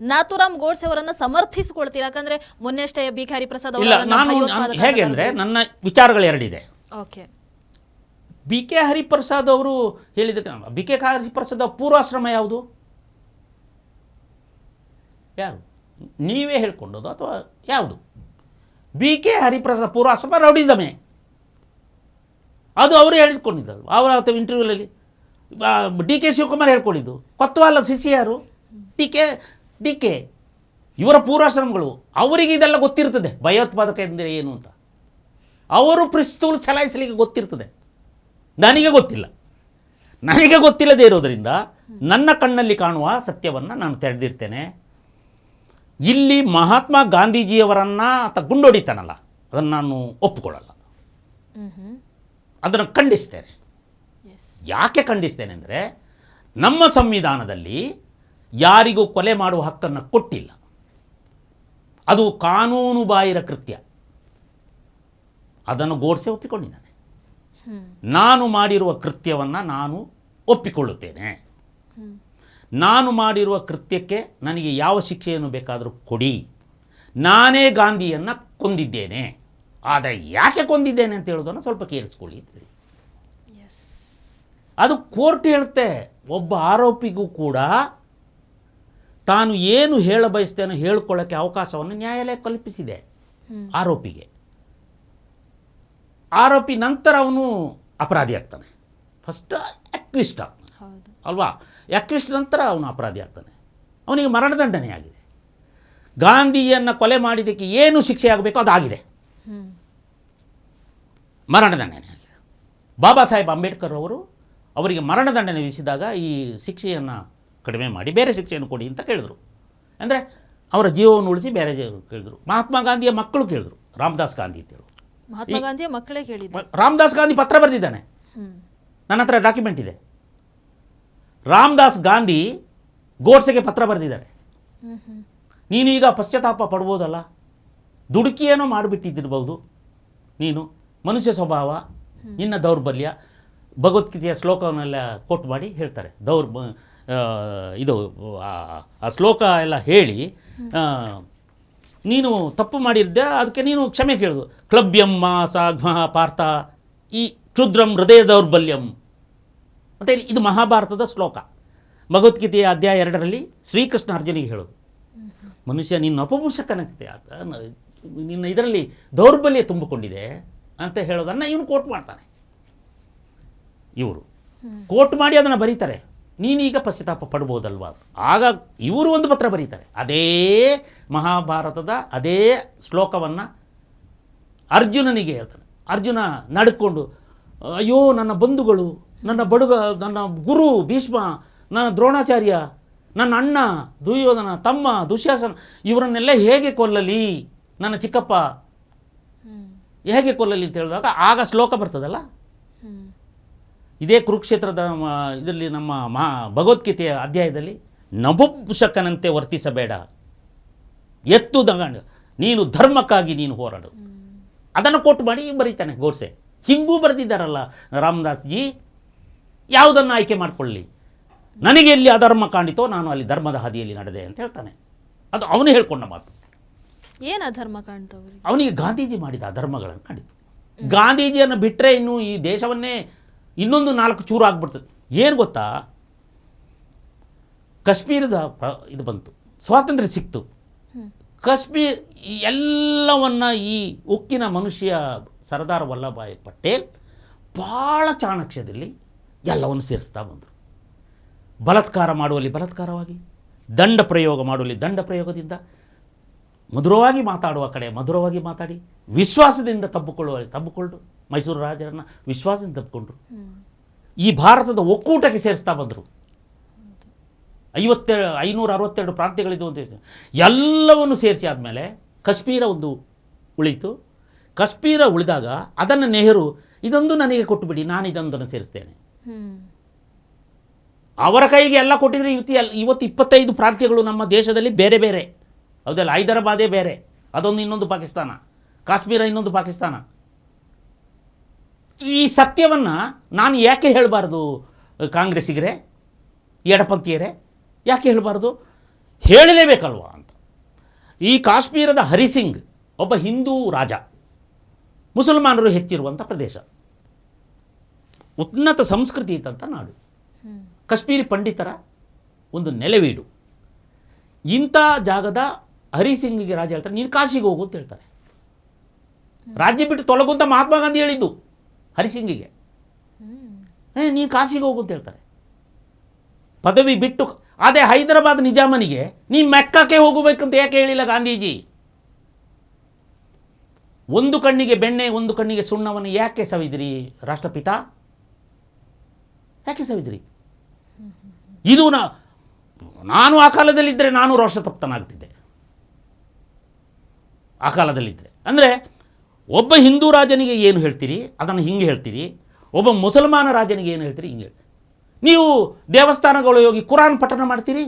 [SPEAKER 1] ನಾಥೂರಾಮ್ ಗೋಡ್ಸೆ ಅವರನ್ನ ಸಮರ್ಥಿಸಿಕೊಳ್ತೀರಾ? ಯಾಕಂದ್ರೆ ಮೊನ್ನೆಷ್ಟೇ ಬಿ ಕೆ ಹರಿಪ್ರಸಾದ್
[SPEAKER 2] ಇಲ್ಲ, ನಾನು ಹೇಗೆ ಅಂದರೆ ನನ್ನ ವಿಚಾರಗಳು ಎರಡಿದೆ.
[SPEAKER 1] ಓಕೆ,
[SPEAKER 2] ಬಿ ಕೆ ಹರಿಪ್ರಸಾದ್ ಅವರು ಹೇಳಿದ, ಬಿ ಕೆ ಹರಿಪ್ರಸಾದ್ ಪೂರ್ವಾಶ್ರಮ ಯಾವುದು? ಯಾರು ನೀವೇ ಹೇಳ್ಕೊಂಡೋದು ಅಥವಾ ಯಾವುದು? ಬಿ ಕೆ ಹರಿಪ್ರಸಾದ್ ಪೂರ್ವಾಶ್ರಮ ರೌಡಿಸಮೇ, ಅದು ಅವರು ಹೇಳಿಕೊಂಡಿದ್ದರು ಅವರ ಇಂಟರ್ವ್ಯೂಲಲ್ಲಿ. ಡಿ ಕೆ ಶಿವಕುಮಾರ್ ಹೇಳ್ಕೊಂಡಿದ್ದು. ಕೊತ್ವಾಲ ಸಿಸಿ ಯಾರು? ಡಿ ಕೆ ಇವರ ಪೂರ್ವಾಶ್ರಮಗಳು. ಅವರಿಗೆ ಇದೆಲ್ಲ ಗೊತ್ತಿರ್ತದೆ, ಭಯೋತ್ಪಾದಕ ಎಂದರೆ ಏನು ಅಂತ. ಅವರು ಪಿಸ್ತೂಲ್ ಚಲಾಯಿಸಲಿಕ್ಕೆ ಗೊತ್ತಿರ್ತದೆ, ನನಗೆ ಗೊತ್ತಿಲ್ಲ. ನನಗೆ ಗೊತ್ತಿಲ್ಲದೆ ಇರೋದರಿಂದ ನನ್ನ ಕಣ್ಣಲ್ಲಿ ಕಾಣುವ ಸತ್ಯವನ್ನು ನಾನು ತೆರೆದಿರ್ತೇನೆ. ಇಲ್ಲಿ ಮಹಾತ್ಮ ಗಾಂಧೀಜಿಯವರನ್ನು ಗುಂಡೊಡಿತಾನಲ್ಲ, ಅದನ್ನು ನಾನು ಒಪ್ಪಿಕೊಳ್ಳಲ್ಲ, ಅದನ್ನು ಖಂಡಿಸ್ತೇನೆ. ಯಾಕೆ ಖಂಡಿಸ್ತೇನೆ ಅಂದರೆ, ನಮ್ಮ ಸಂವಿಧಾನದಲ್ಲಿ ಯಾರಿಗೂ ಕೊಲೆ ಮಾಡುವ ಹಕ್ಕನ್ನು ಕೊಟ್ಟಿಲ್ಲ. ಅದು ಕಾನೂನು ಬಾಹಿರ ಕೃತ್ಯ. ಅದನ್ನು ಗೋಡ್ಸೆ ಒಪ್ಪಿಕೊಂಡಿದ್ದಾನೆ. ನಾನು ಮಾಡಿರುವ ಕೃತ್ಯವನ್ನು ನಾನು ಒಪ್ಪಿಕೊಳ್ಳುತ್ತೇನೆ. ನಾನು ಮಾಡಿರುವ ಕೃತ್ಯಕ್ಕೆ ನನಗೆ ಯಾವ ಶಿಕ್ಷೆಯನ್ನು ಬೇಕಾದರೂ ಕೊಡಿ. ನಾನೇ ಗಾಂಧಿಯನ್ನು ಕೊಂದಿದ್ದೇನೆ, ಆದರೆ ಯಾಕೆ ಕೊಂದಿದ್ದೇನೆ ಅಂತ ಹೇಳೋದನ್ನು ಸ್ವಲ್ಪ ಕೇಳಿಸ್ಕೊಳ್ಳಿ. ಅದು ಕೋರ್ಟ್ ಹೇಳುತ್ತೆ. ಒಬ್ಬ ಆರೋಪಿಗೂ ಕೂಡ ತಾನು ಏನು ಹೇಳ ಬಯಸ್ತೇನೋ ಹೇಳ್ಕೊಳ್ಳೋಕ್ಕೆ ಅವಕಾಶವನ್ನು ನ್ಯಾಯಾಲಯ ಕಲ್ಪಿಸಿದೆ ಆರೋಪಿಗೆ. ಆರೋಪಿ ನಂತರ ಅವನು ಅಪರಾಧಿ ಆಗ್ತಾನೆ. ಫಸ್ಟ್ ಅಕ್ವಿಸ್ಟ್ ಆಗ್ತಾನೆ ಅಲ್ವಾ? ಅಕ್ವಿಸ್ಟ್ ನಂತರ ಅವನು ಅಪರಾಧಿ ಆಗ್ತಾನೆ. ಅವನಿಗೆ ಮರಣದಂಡನೆ ಆಗಿದೆ. ಗಾಂಧಿಯನ್ನು ಕೊಲೆ ಮಾಡಿದ್ದಕ್ಕೆ ಏನು ಶಿಕ್ಷೆ ಆಗಬೇಕು ಅದಾಗಿದೆ, ಮರಣದಂಡನೆ ಆಗಿದೆ. ಬಾಬಾ ಸಾಹೇಬ್ ಅಂಬೇಡ್ಕರ್ ಅವರು ಅವರಿಗೆ ಮರಣದಂಡನೆ ವಿಧಿಸಿದಾಗ ಈ ಶಿಕ್ಷೆಯನ್ನು ಕಡಿಮೆ ಮಾಡಿ ಬೇರೆ ಶಿಕ್ಷೆಯನ್ನು ಕೊಡಿ ಅಂತ ಕೇಳಿದ್ರು. ಅಂದರೆ ಅವರ ಜೀವವನ್ನು ಉಳಿಸಿ ಬೇರೆ ಕೇಳಿದ್ರು. ಮಹಾತ್ಮ ಗಾಂಧಿಯ ಮಕ್ಕಳು ಕೇಳಿದ್ರು, ರಾಮದಾಸ್ ಗಾಂಧಿ ಅಂತೇಳಿ.
[SPEAKER 1] ಮಹಾತ್ಮ ಗಾಂಧಿಯ ಮಕ್ಕಳೇ ಕೇಳಿದ್ರು.
[SPEAKER 2] ರಾಮದಾಸ್ ಗಾಂಧಿ ಪತ್ರ ಬರೆದಿದ್ದಾನೆ, ನನ್ನ ಹತ್ರ ಡಾಕ್ಯುಮೆಂಟ್ ಇದೆ. ರಾಮದಾಸ್ ಗಾಂಧಿ ಗೋಡ್ಸೆಗೆ ಪತ್ರ ಬರೆದಿದ್ದಾರೆ. ನೀನು ಈಗ ಪಶ್ಚಾತ್ತಾಪ ಪಡ್ಬೋದಲ್ಲ, ದುಡುಕಿಯೇನೋ ಮಾಡಿಬಿಟ್ಟಿದ್ದಿರ್ಬೋದು ನೀನು, ಮನುಷ್ಯ ಸ್ವಭಾವ, ನಿನ್ನ ದೌರ್ಬಲ್ಯ. ಭಗವದ್ಗೀತೆಯ ಶ್ಲೋಕವನ್ನೆಲ್ಲ ಕೋಟ್ ಮಾಡಿ ಹೇಳ್ತಾರೆ. ಇದು ಆ ಶ್ಲೋಕ ಎಲ್ಲ ಹೇಳಿ ನೀನು ತಪ್ಪು ಮಾಡಿದ್ದೆ, ಅದಕ್ಕೆ ನೀನು ಕ್ಷಮೆ ಕೇಳಿದು. ಕ್ಲಬ್ಯಂ ಮಾಸಾಘ್ಮ ಪಾರ್ಥ ಈ ಕ್ಷುದ್ರಂ ಹೃದಯ ದೌರ್ಬಲ್ಯಂ ಅಂತೇಳಿ ಇದು ಮಹಾಭಾರತದ ಶ್ಲೋಕ. ಭಗವದ್ಗೀತೆಯ ಅಧ್ಯಾಯ 2ರಲ್ಲಿ ಶ್ರೀಕೃಷ್ಣ ಅರ್ಜುನಿಗೆ ಹೇಳೋದು, ಮನುಷ್ಯ ನಿನ್ನ ಅಪಭೂಷಕನಂತೆ, ನಿನ್ನ ಇದರಲ್ಲಿ ದೌರ್ಬಲ್ಯ ತುಂಬಿಕೊಂಡಿದೆ ಅಂತ ಹೇಳೋದನ್ನು ಇವನು ಕೋಟ್ ಮಾಡ್ತಾನೆ. ಇವರು ಕೋಟ್ ಮಾಡಿ ಅದನ್ನು ಬರೀತಾರೆ. ನೀನೀಗ ಪಶ್ಚಾತ್ತಾಪ ಪಡ್ಬೋದಲ್ವಾ? ಆಗ ಇವರು ಒಂದು ಪತ್ರ ಬರೀತಾರೆ, ಅದೇ ಮಹಾಭಾರತದ ಅದೇ ಶ್ಲೋಕವನ್ನು ಅರ್ಜುನನಿಗೆ ಹೇಳ್ತಾನೆ. ಅರ್ಜುನ ನಡ್ಕೊಂಡು, ಅಯ್ಯೋ ನನ್ನ ಬಂಧುಗಳು, ನನ್ನ ಗುರು ಭೀಷ್ಮ, ನನ್ನ ದ್ರೋಣಾಚಾರ್ಯ, ನನ್ನ ಅಣ್ಣ ದುರ್ಯೋಧನ, ತಮ್ಮ ದುಶ್ಯಾಸನ, ಇವರನ್ನೆಲ್ಲ ಹೇಗೆ ಕೊಲ್ಲಲಿ, ನನ್ನ ಚಿಕ್ಕಪ್ಪ ಹೇಗೆ ಕೊಲ್ಲಲಿ ಅಂತ ಹೇಳಿದಾಗ ಆಗ ಶ್ಲೋಕ ಬರ್ತದಲ್ಲ. ಇದೇ ಕುರುಕ್ಷೇತ್ರದ ಇದರಲ್ಲಿ ನಮ್ಮ ಭಗವದ್ಗೀತೆಯ ಅಧ್ಯಾಯದಲ್ಲಿ ನಭುಂಸಕನಂತೆ ವರ್ತಿಸಬೇಡ, ಎತ್ತು ದಗಂಡು ನೀನು ಧರ್ಮಕ್ಕಾಗಿ ನೀನು ಹೋರಾಡು, ಅದನ್ನು ಕೋಟ್ ಮಾಡಿ ಬರೀತಾನೆ ಗೋಡ್ಸೆ. ಹಿಂಗೂ ಬರೆದಿದ್ದಾರಲ್ಲ ರಾಮದಾಸ್ ಜಿ. ಯಾವುದನ್ನು ಆಯ್ಕೆ ಮಾಡಿಕೊಳ್ಳಿ, ನನಗೆ ಎಲ್ಲಿ ಅಧರ್ಮ ಕಾಣಿತೋ ನಾನು ಅಲ್ಲಿ ಧರ್ಮದ ಹಾದಿಯಲ್ಲಿ ನಡೆದೆ ಅಂತ ಹೇಳ್ತಾನೆ. ಅದು ಅವನು ಹೇಳ್ಕೊಂಡ ಮಾತು.
[SPEAKER 1] ಏನು ಅಧರ್ಮ ಕಾಣ್ತವ್ರಿ?
[SPEAKER 2] ಅವನಿಗೆ ಗಾಂಧೀಜಿ ಮಾಡಿದ ಅಧರ್ಮಗಳನ್ನು ಕಂಡಿತು. ಗಾಂಧೀಜಿಯನ್ನು ಬಿಟ್ಟರೆ ಇನ್ನು ಈ ದೇಶವನ್ನೇ ಇನ್ನೊಂದು 4 ಚೂರು ಆಗ್ಬಿಡ್ತದೆ. ಏನು ಗೊತ್ತಾ, ಕಾಶ್ಮೀರದ ಇದು ಬಂತು, ಸ್ವಾತಂತ್ರ್ಯ ಸಿಕ್ತು. ಕಾಶ್ಮೀರ್ ಎಲ್ಲವನ್ನು ಈ ಉಕ್ಕಿನ ಮನುಷ್ಯ ಸರ್ದಾರ್ ವಲ್ಲಭಭಾಯಿ ಪಟೇಲ್ ಭಾಳ ಚಾಣಕ್ಯದಲ್ಲಿ ಎಲ್ಲವನ್ನು ಸೇರಿಸ್ತಾ ಬಂದರು. ಬಲಾತ್ಕಾರ ಮಾಡುವಲ್ಲಿ ಬಲಾತ್ಕಾರವಾಗಿ, ದಂಡ ಪ್ರಯೋಗ ಮಾಡುವಲ್ಲಿ ದಂಡ ಪ್ರಯೋಗದಿಂದ, ಮಧುರವಾಗಿ ಮಾತಾಡುವ ಕಡೆ ಮಧುರವಾಗಿ ಮಾತಾಡಿ, ವಿಶ್ವಾಸದಿಂದ ತಬ್ಬಿಕೊಂಡು ಮೈಸೂರು ರಾಜರನ್ನು ವಿಶ್ವಾಸದಿಂದ ತಬ್ಬಿಕೊಂಡ್ರು. ಈ ಭಾರತದ ಒಕ್ಕೂಟಕ್ಕೆ ಸೇರಿಸ್ತಾ ಬಂದರು. 562 ಪ್ರಾಂತ್ಯಗಳಿದ್ದು ಅಂತ ಹೇಳ್ತಾರೆ. ಎಲ್ಲವನ್ನು ಸೇರಿಸಿ ಆದಮೇಲೆ ಕಾಶ್ಮೀರ ಒಂದು ಉಳಿತು. ಕಾಶ್ಮೀರ ಉಳಿದಾಗ ಅದನ್ನು ನೆಹರು ಇದೊಂದು ನನಗೆ ಕೊಟ್ಟುಬಿಡಿ, ನಾನು ಇದೊಂದನ್ನು ಸೇರಿಸ್ತೇನೆ. ಅವರ ಕೈಗೆ ಎಲ್ಲ ಕೊಟ್ಟಿದ್ರೆ ಇವತ್ತು 25 ಪ್ರಾಂತ್ಯಗಳು ನಮ್ಮ ದೇಶದಲ್ಲಿ ಬೇರೆ ಬೇರೆ, ಹೌದಲ್ಲ. ಹೈದರಾಬಾದೇ ಬೇರೆ, ಅದೊಂದು ಇನ್ನೊಂದು ಪಾಕಿಸ್ತಾನ, ಕಾಶ್ಮೀರ ಇನ್ನೊಂದು ಪಾಕಿಸ್ತಾನ. ಈ ಸತ್ಯವನ್ನು ನಾನು ಯಾಕೆ ಹೇಳಬಾರ್ದು ಕಾಂಗ್ರೆಸ್ಸಿಗರೇ, ಎಡಪಂಥೀಯರೇ, ಯಾಕೆ ಹೇಳಬಾರ್ದು? ಹೇಳಲೇಬೇಕಲ್ವಾ ಅಂತ. ಈ ಕಾಶ್ಮೀರದ ಹರಿಸಿಂಗ್ ಒಬ್ಬ ಹಿಂದೂ ರಾಜ, ಮುಸಲ್ಮಾನರು ಹೆಚ್ಚಿರುವಂಥ ಪ್ರದೇಶ, ಉನ್ನತ ಸಂಸ್ಕೃತಿ ಇದ್ದಂಥ ನಾಡು, ಕಾಶ್ಮೀರಿ ಪಂಡಿತರ ಒಂದು ನೆಲೆವೀಡು. ಇಂಥ ಜಾಗದ ಹರಿಸಿಂಗಿಗೆ ರಾಜ ಹೇಳ್ತಾರೆ, ನೀನು ಕಾಶಿಗೆ ಹೋಗು ಅಂತ ಹೇಳ್ತಾರೆ. ರಾಜ್ಯ ಬಿಟ್ಟು ತೊಲಗು ಅಂತ ಮಹಾತ್ಮ ಗಾಂಧಿ ಹೇಳಿದ್ದು ಹರಿಸಿಂಗಿಗೆ. ನೀನು ಕಾಶಿಗೆ ಹೋಗು ಅಂತ ಹೇಳ್ತಾರೆ. ಪದವಿ ಬಿಟ್ಟು. ಅದೇ ಹೈದರಾಬಾದ್ ನಿಜಾಮನಿಗೆ ನೀನು ಮೆಕ್ಕಕ್ಕೆ ಹೋಗಬೇಕಂತ ಯಾಕೆ ಹೇಳಿಲ್ಲ ಗಾಂಧೀಜಿ? ಒಂದು ಕಣ್ಣಿಗೆ ಬೆಣ್ಣೆ ಒಂದು ಕಣ್ಣಿಗೆ ಸುಣ್ಣವನ್ನು ಯಾಕೆ ಸವಿದ್ರಿ ರಾಷ್ಟ್ರಪಿತ? ಯಾಕೆ ಸವಿದ್ರಿ? ಇದು ನಾನು ಆ ಕಾಲದಲ್ಲಿದ್ದರೆ ನಾನು ರೋಷತಪ್ತನಾಗ್ತಿದ್ದೆ. ಆ ಕಾಲದಲ್ಲಿದ್ದರೆ ಅಂದರೆ ಒಬ್ಬ ಹಿಂದೂ ರಾಜನಿಗೆ ಏನು ಹೇಳ್ತೀರಿ ಅದನ್ನು ಹಿಂಗೆ ಹೇಳ್ತೀರಿ, ಒಬ್ಬ ಮುಸಲ್ಮಾನ ರಾಜನಿಗೆ ಏನು ಹೇಳ್ತೀರಿ ಹಿಂಗೆ ಹೇಳ್ತೀರಿ. ನೀವು ದೇವಸ್ಥಾನಗಳು ಹೋಗಿ ಕುರಾನ್ ಪಠಣ ಮಾಡ್ತೀರಿ,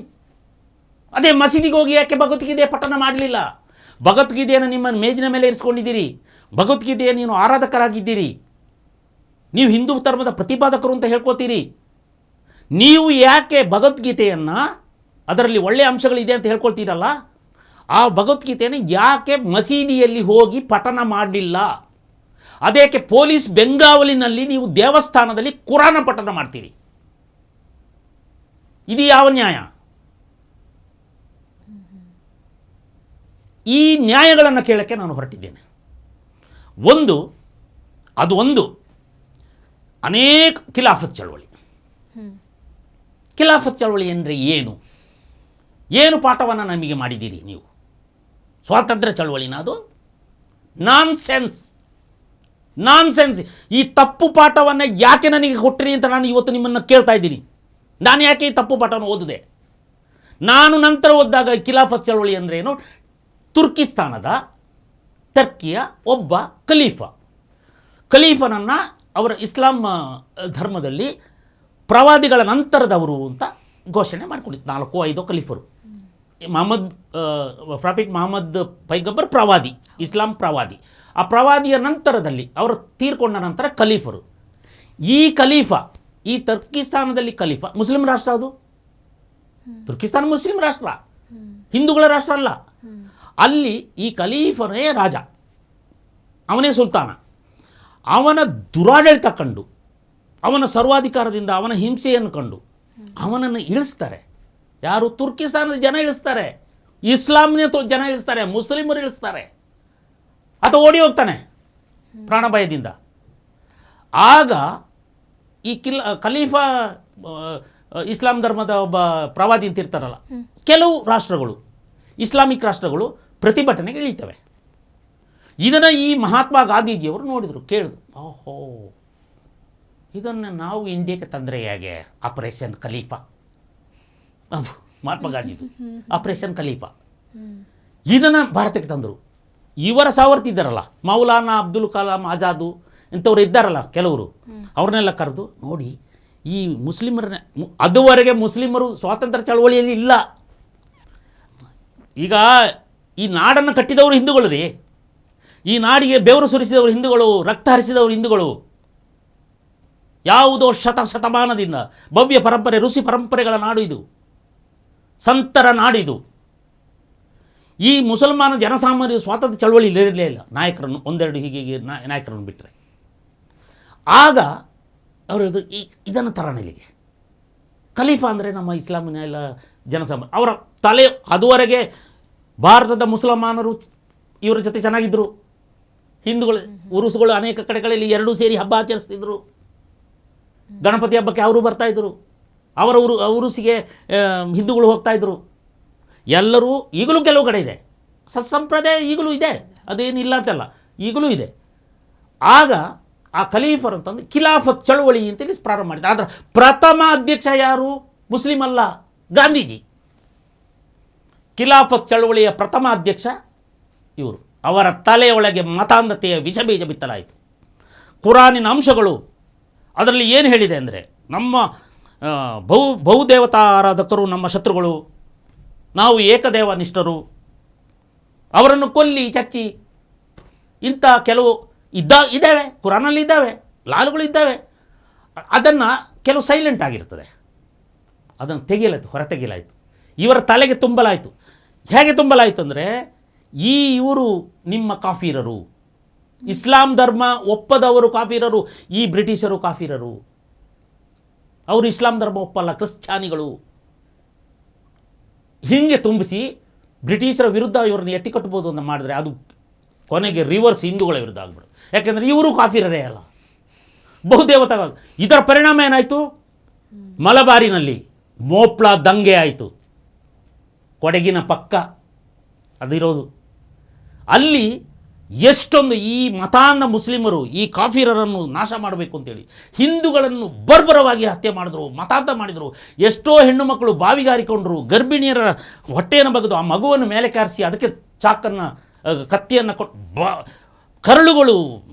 [SPEAKER 2] ಅದೇ ಮಸೀದಿಗೆ ಹೋಗಿ ಯಾಕೆ ಭಗವದ್ಗೀತೆ ಪಠಣ ಮಾಡಲಿಲ್ಲ? ಭಗವದ್ಗೀತೆಯನ್ನು ನಿಮ್ಮ ಮೇಜಿನ ಮೇಲೆ ಇರಿಸ್ಕೊಂಡಿದ್ದೀರಿ, ಭಗವದ್ಗೀತೆಯ ನೀನು ಆರಾಧಕರಾಗಿದ್ದೀರಿ, ನೀವು ಹಿಂದೂ ಧರ್ಮದ ಪ್ರತಿಪಾದಕರು ಅಂತ ಹೇಳ್ಕೊತೀರಿ. ನೀವು ಯಾಕೆ ಭಗವದ್ಗೀತೆಯನ್ನು ಅದರಲ್ಲಿ ಒಳ್ಳೆಯ ಅಂಶಗಳಿದೆ ಅಂತ ಹೇಳ್ಕೊಳ್ತೀರಲ್ಲ, ಆ ಭಗವದ್ಗೀತೆಯನ್ನು ಯಾಕೆ ಮಸೀದಿಯಲ್ಲಿ ಹೋಗಿ ಪಠಣ ಮಾಡಲಿಲ್ಲ? ಅದೇಕೆ ಪೊಲೀಸ್ ಬೆಂಗಾವಲಿನಲ್ಲಿ ನೀವು ದೇವಸ್ಥಾನದಲ್ಲಿ ಕುರಾನ ಪಠಣ ಮಾಡ್ತೀರಿ? ಇದು ಯಾವ ನ್ಯಾಯ? ಈ ನ್ಯಾಯಗಳನ್ನು ಕೇಳೋಕ್ಕೆ ನಾನು ಹೊರಟಿದ್ದೇನೆ. ಒಂದು ಅನೇಕ ಖಿಲಾಫತ್ ಚಳವಳಿ. ಖಿಲಾಫತ್ ಚಳವಳಿ ಅಂದರೆ ಏನು ಪಾಠವನ್ನು ನಮಗೆ ಮಾಡಿದ್ದೀರಿ ನೀವು? ಸ್ವಾತಂತ್ರ್ಯ ಚಳವಳಿನ ಅದು? ನಾನ್ಸೆನ್ಸ್. ಈ ತಪ್ಪು ಪಾಠವನ್ನು ಯಾಕೆ ನನಗೆ ಕೊಟ್ಟಿರಿ ಅಂತ ನಾನು ಇವತ್ತು ನಿಮ್ಮನ್ನು ಕೇಳ್ತಾ ಇದ್ದೀನಿ. ನಾನು ಯಾಕೆ ಈ ತಪ್ಪು ಪಾಠವನ್ನು ಓದಿದೆ? ನಾನು ನಂತರ ಓದಿದಾಗ ಖಿಲಾಫತ್ ಚಳವಳಿ ಅಂದರೆ ಏನು? ಟರ್ಕಿಯ ಒಬ್ಬ ಖಲೀಫನನ್ನು ಅವರ ಇಸ್ಲಾಂ ಧರ್ಮದಲ್ಲಿ ಪ್ರವಾದಿಗಳ ನಂತರದವರು ಅಂತ ಘೋಷಣೆ ಮಾಡಿಕೊಂಡಿತ್ತು. 4-5 ಖಲೀಫರು. ಪ್ರಾಫಿಟ್ ಮಹಮ್ಮದ್ ಪೈಗಂಬರ್ ಪ್ರವಾದಿ, ಇಸ್ಲಾಂ ಪ್ರವಾದಿ. ಆ ಪ್ರವಾದಿಯ ನಂತರದಲ್ಲಿ ಅವರು ತೀರ್ಕೊಂಡ ನಂತರ ಖಲೀಫರು. ಈ ತುರ್ಕಿಸ್ತಾನದಲ್ಲಿ ಖಲೀಫಾ ಮುಸ್ಲಿಂ ರಾಷ್ಟ್ರ. ಅದು ತುರ್ಕಿಸ್ತಾನ ಮುಸ್ಲಿಂ ರಾಷ್ಟ್ರ, ಹಿಂದೂಗಳ ರಾಷ್ಟ್ರ ಅಲ್ಲ. ಅಲ್ಲಿ ಈ ಖಲೀಫನೇ ರಾಜ, ಅವನೇ ಸುಲ್ತಾನ. ಅವನ ದುರಾಡಳಿತ ಕಂಡು, ಅವನ ಸರ್ವಾಧಿಕಾರದಿಂದ ಅವನ ಹಿಂಸೆಯನ್ನು ಕಂಡು ಅವನನ್ನು ಇಳಿಸ್ತಾರೆ. ಯಾರು? ತುರ್ಕಿಸ್ತಾನದ ಜನ ಇಳಿಸ್ತಾರೆ, ಇಸ್ಲಾಂನ ಜನ ಇಳಿಸ್ತಾರೆ, ಮುಸ್ಲಿಮರು ಇಳಿಸ್ತಾರೆ. ಆತ ಓಡಿ ಹೋಗ್ತಾನೆ ಪ್ರಾಣ ಭಯದಿಂದ. ಆಗ ಈ ಖಲೀಫಾ ಇಸ್ಲಾಂ ಧರ್ಮದ ಒಬ್ಬ ಪ್ರವಾದಿ ಅಂತ ಇರ್ತಾರಲ್ಲ, ಕೆಲವು ರಾಷ್ಟ್ರಗಳು, ಇಸ್ಲಾಮಿಕ್ ರಾಷ್ಟ್ರಗಳು ಪ್ರತಿಭಟನೆಗೆ ಇಳಿತವೆ. ಇದನ್ನು ಈ ಮಹಾತ್ಮ ಗಾಂಧೀಜಿಯವರು ನೋಡಿದರು, ಕೇಳಿದ್ರು. ಓಹೋ, ಇದನ್ನು ನಾವು ಇಂಡಿಯಾಕ್ಕೆ ತಂದರೆ ಹೇಗೆ? ಆಪರೇಷನ್ ಖಲೀಫಾ, ಅದು ಮಹಾತ್ಮ ಗಾಂಧಿದು ಆಪರೇಷನ್ ಖಲೀಫಾ. ಇದನ್ನು ಭಾರತಕ್ಕೆ ತಂದರು. ಇವರ ಸಾವರ್ತಿ ಇದ್ದಾರಲ್ಲ, ಮೌಲಾನಾ ಅಬ್ದುಲ್ ಕಲಾಂ ಆಜಾದು ಇಂಥವ್ರು ಇದ್ದಾರಲ್ಲ ಕೆಲವರು, ಅವ್ರನ್ನೆಲ್ಲ ಕರೆದು ನೋಡಿ, ಈ ಮುಸ್ಲಿಮರನ್ನ, ಅದುವರೆಗೆ ಮುಸ್ಲಿಮರು ಸ್ವಾತಂತ್ರ್ಯ ಚಳವಳಿಯಲ್ಲಿ ಇಲ್ಲ. ಈಗ ಈ ನಾಡನ್ನು ಕಟ್ಟಿದವರು ಹಿಂದೂಗಳು ರೀ. ಈ ನಾಡಿಗೆ ಬೆವರು ಸುರಿಸಿದವರು ಹಿಂದೂಗಳು, ರಕ್ತ ಹರಿಸಿದವರು ಹಿಂದೂಗಳು. ಯಾವುದೋ ಶತಮಾನದಿಂದ ಭವ್ಯ ಪರಂಪರೆ, ಋಷಿ ಪರಂಪರೆಗಳ ನಾಡು ಇದು, ಸಂತರ ನಾಡಿದು. ಈ ಮುಸಲ್ಮಾನ ಜನಸಾಮಾನ್ಯರು ಸ್ವಾತಂತ್ರ್ಯ ಚಳವಳಿಯಲ್ಲಿ ಇರಲೇ ಇಲ್ಲ. ನಾಯಕರನ್ನು ಒಂದೆರಡು ಹೀಗೆ ನಾಯಕರನ್ನು ಬಿಟ್ಟರೆ. ಆಗ ಅವರು ಇದನ್ನು ತರೋಣ ಇಲ್ಲಿಗೆ. ಖಲೀಫಾ ಅಂದರೆ ನಮ್ಮ ಇಸ್ಲಾಮಿನ ಎಲ್ಲ ಜನಸಾಮಾನ್ಯ, ಅವರ ತಲೆ. ಅದುವರೆಗೆ ಭಾರತದ ಮುಸಲ್ಮಾನರು ಇವರ ಜೊತೆ ಚೆನ್ನಾಗಿದ್ದರು. ಹಿಂದೂಗಳು, ಉರುಸುಗಳು ಅನೇಕ ಕಡೆಗಳಲ್ಲಿ ಎರಡೂ ಸೇರಿ ಹಬ್ಬ ಆಚರಿಸ್ತಿದ್ರು. ಗಣಪತಿ ಹಬ್ಬಕ್ಕೆ ಅವರು ಬರ್ತಾಯಿದ್ರು, ಅವರ ಉರುಸಿಗೆ ಹಿಂದೂಗಳು ಹೋಗ್ತಾಯಿದ್ರು. ಎಲ್ಲರೂ, ಈಗಲೂ ಕೆಲವು ಕಡೆ ಇದೆ ಸತ್ಸಂಪ್ರದಾಯ, ಈಗಲೂ ಇದೆ, ಅದೇನಿಲ್ಲ ಅಂತಲ್ಲ, ಈಗಲೂ ಇದೆ. ಆಗ ಆ ಖಲೀಫರ್ ಅಂತಂದು ಖಿಲಾಫತ್ ಚಳವಳಿ ಅಂತೇಳಿ ಪ್ರಾರಂಭ ಮಾಡಿದ್ದಾರೆ. ಆದರೆ ಪ್ರಥಮ ಅಧ್ಯಕ್ಷ ಯಾರು? ಮುಸ್ಲಿಂ ಅಲ್ಲ, ಗಾಂಧೀಜಿ. ಖಿಲಾಫತ್ ಚಳವಳಿಯ ಪ್ರಥಮ ಅಧ್ಯಕ್ಷ ಇವರು. ಅವರ ತಲೆಯೊಳಗೆ ಮತಾಂಧತೆಯ ವಿಷಬೀಜ ಬಿತ್ತಲಾಯಿತು. ಕುರಾನಿನ ಅಂಶಗಳು ಅದರಲ್ಲಿ ಏನು ಹೇಳಿದೆ ಅಂದರೆ, ನಮ್ಮ ಬಹುದೇವತಾ ಆರಾಧಕರು ನಮ್ಮ ಶತ್ರುಗಳು, ನಾವು ಏಕದೇವನಿಷ್ಠರು, ಅವರನ್ನು ಕೊಲ್ಲಿ ಚಚ್ಚಿ, ಇಂಥ ಕೆಲವು ಇದ್ದಾವೆ, ಕುರಾನಲ್ಲಿ ಇದ್ದಾವೆ, ಲಾಲುಗಳಿದ್ದಾವೆ. ಅದನ್ನು ಕೆಲವು ಸೈಲೆಂಟ್ ಆಗಿರ್ತದೆ, ಅದನ್ನು ತೆಗೆಯಲಾಯಿತು, ಹೊರ ತೆಗೆಯಲಾಯಿತು. ಇವರ ತಲೆಗೆ ತುಂಬಲಾಯಿತು. ಹೇಗೆ ತುಂಬಲಾಯಿತು ಅಂದರೆ, ಇವರು ನಿಮ್ಮ ಕಾಫಿರರು, ಇಸ್ಲಾಂ ಧರ್ಮ ಒಪ್ಪದವರು ಕಾಫಿರರು, ಈ ಬ್ರಿಟಿಷರು ಕಾಫಿರರು, ಅವರು ಇಸ್ಲಾಂ ಧರ್ಮ ಒಪ್ಪಲ್ಲ, ಕ್ರಿಶ್ಚಾನಿಗಳು. ಹೀಗೆ ತುಂಬಿಸಿ ಬ್ರಿಟಿಷರ ವಿರುದ್ಧ ಇವರನ್ನು ಎತ್ತಿಕಟ್ಟಬೋದು ಅಂತ ಮಾಡಿದ್ರೆ ಅದು ಕೊನೆಗೆ ರಿವರ್ಸ್ ಹಿಂದೂಗಳ ವಿರುದ್ಧ ಆಗ್ಬಿಡೋದು. ಯಾಕೆಂದರೆ ಇವರು ಕಾಫಿರರೇ ಅಲ್ಲ, ಬಹುದೇವತಾ. ಇದರ ಪರಿಣಾಮ ಏನಾಯಿತು? ಮಲಬಾರಿನಲ್ಲಿ ಮೋಪ್ಲಾ ದಂಗೆ ಆಯಿತು. ಕೊಡಗಿನ ಪಕ್ಕ ಅದಿರೋದು. ಅಲ್ಲಿ ಎಷ್ಟೊಂದು ಈ ಮತಾಂಧ ಮುಸ್ಲಿಮರು ಈ ಕಾಫಿರರನ್ನು ನಾಶ ಮಾಡಬೇಕು ಅಂತೇಳಿ ಹಿಂದೂಗಳನ್ನು ಬರ್ಬರವಾಗಿ ಹತ್ಯೆ ಮಾಡಿದ್ರು, ಮತಾಂಧ ಮಾಡಿದರು. ಎಷ್ಟೋ ಹೆಣ್ಣು ಮಕ್ಕಳು ಬಾವಿಗಾರಿಕೊಂಡ್ರು, ಗರ್ಭಿಣಿಯರ ಹೊಟ್ಟೆಯನ್ನು ಬಗೆದು ಆ ಮಗುವನ್ನು ಮೇಲೆ ಕಾರಿಸಿ ಅದಕ್ಕೆ ಚಾಕನ್ನು ಕತ್ತಿಯನ್ನು ಕೊಟ್ಟು ಕರಳುಗಳು,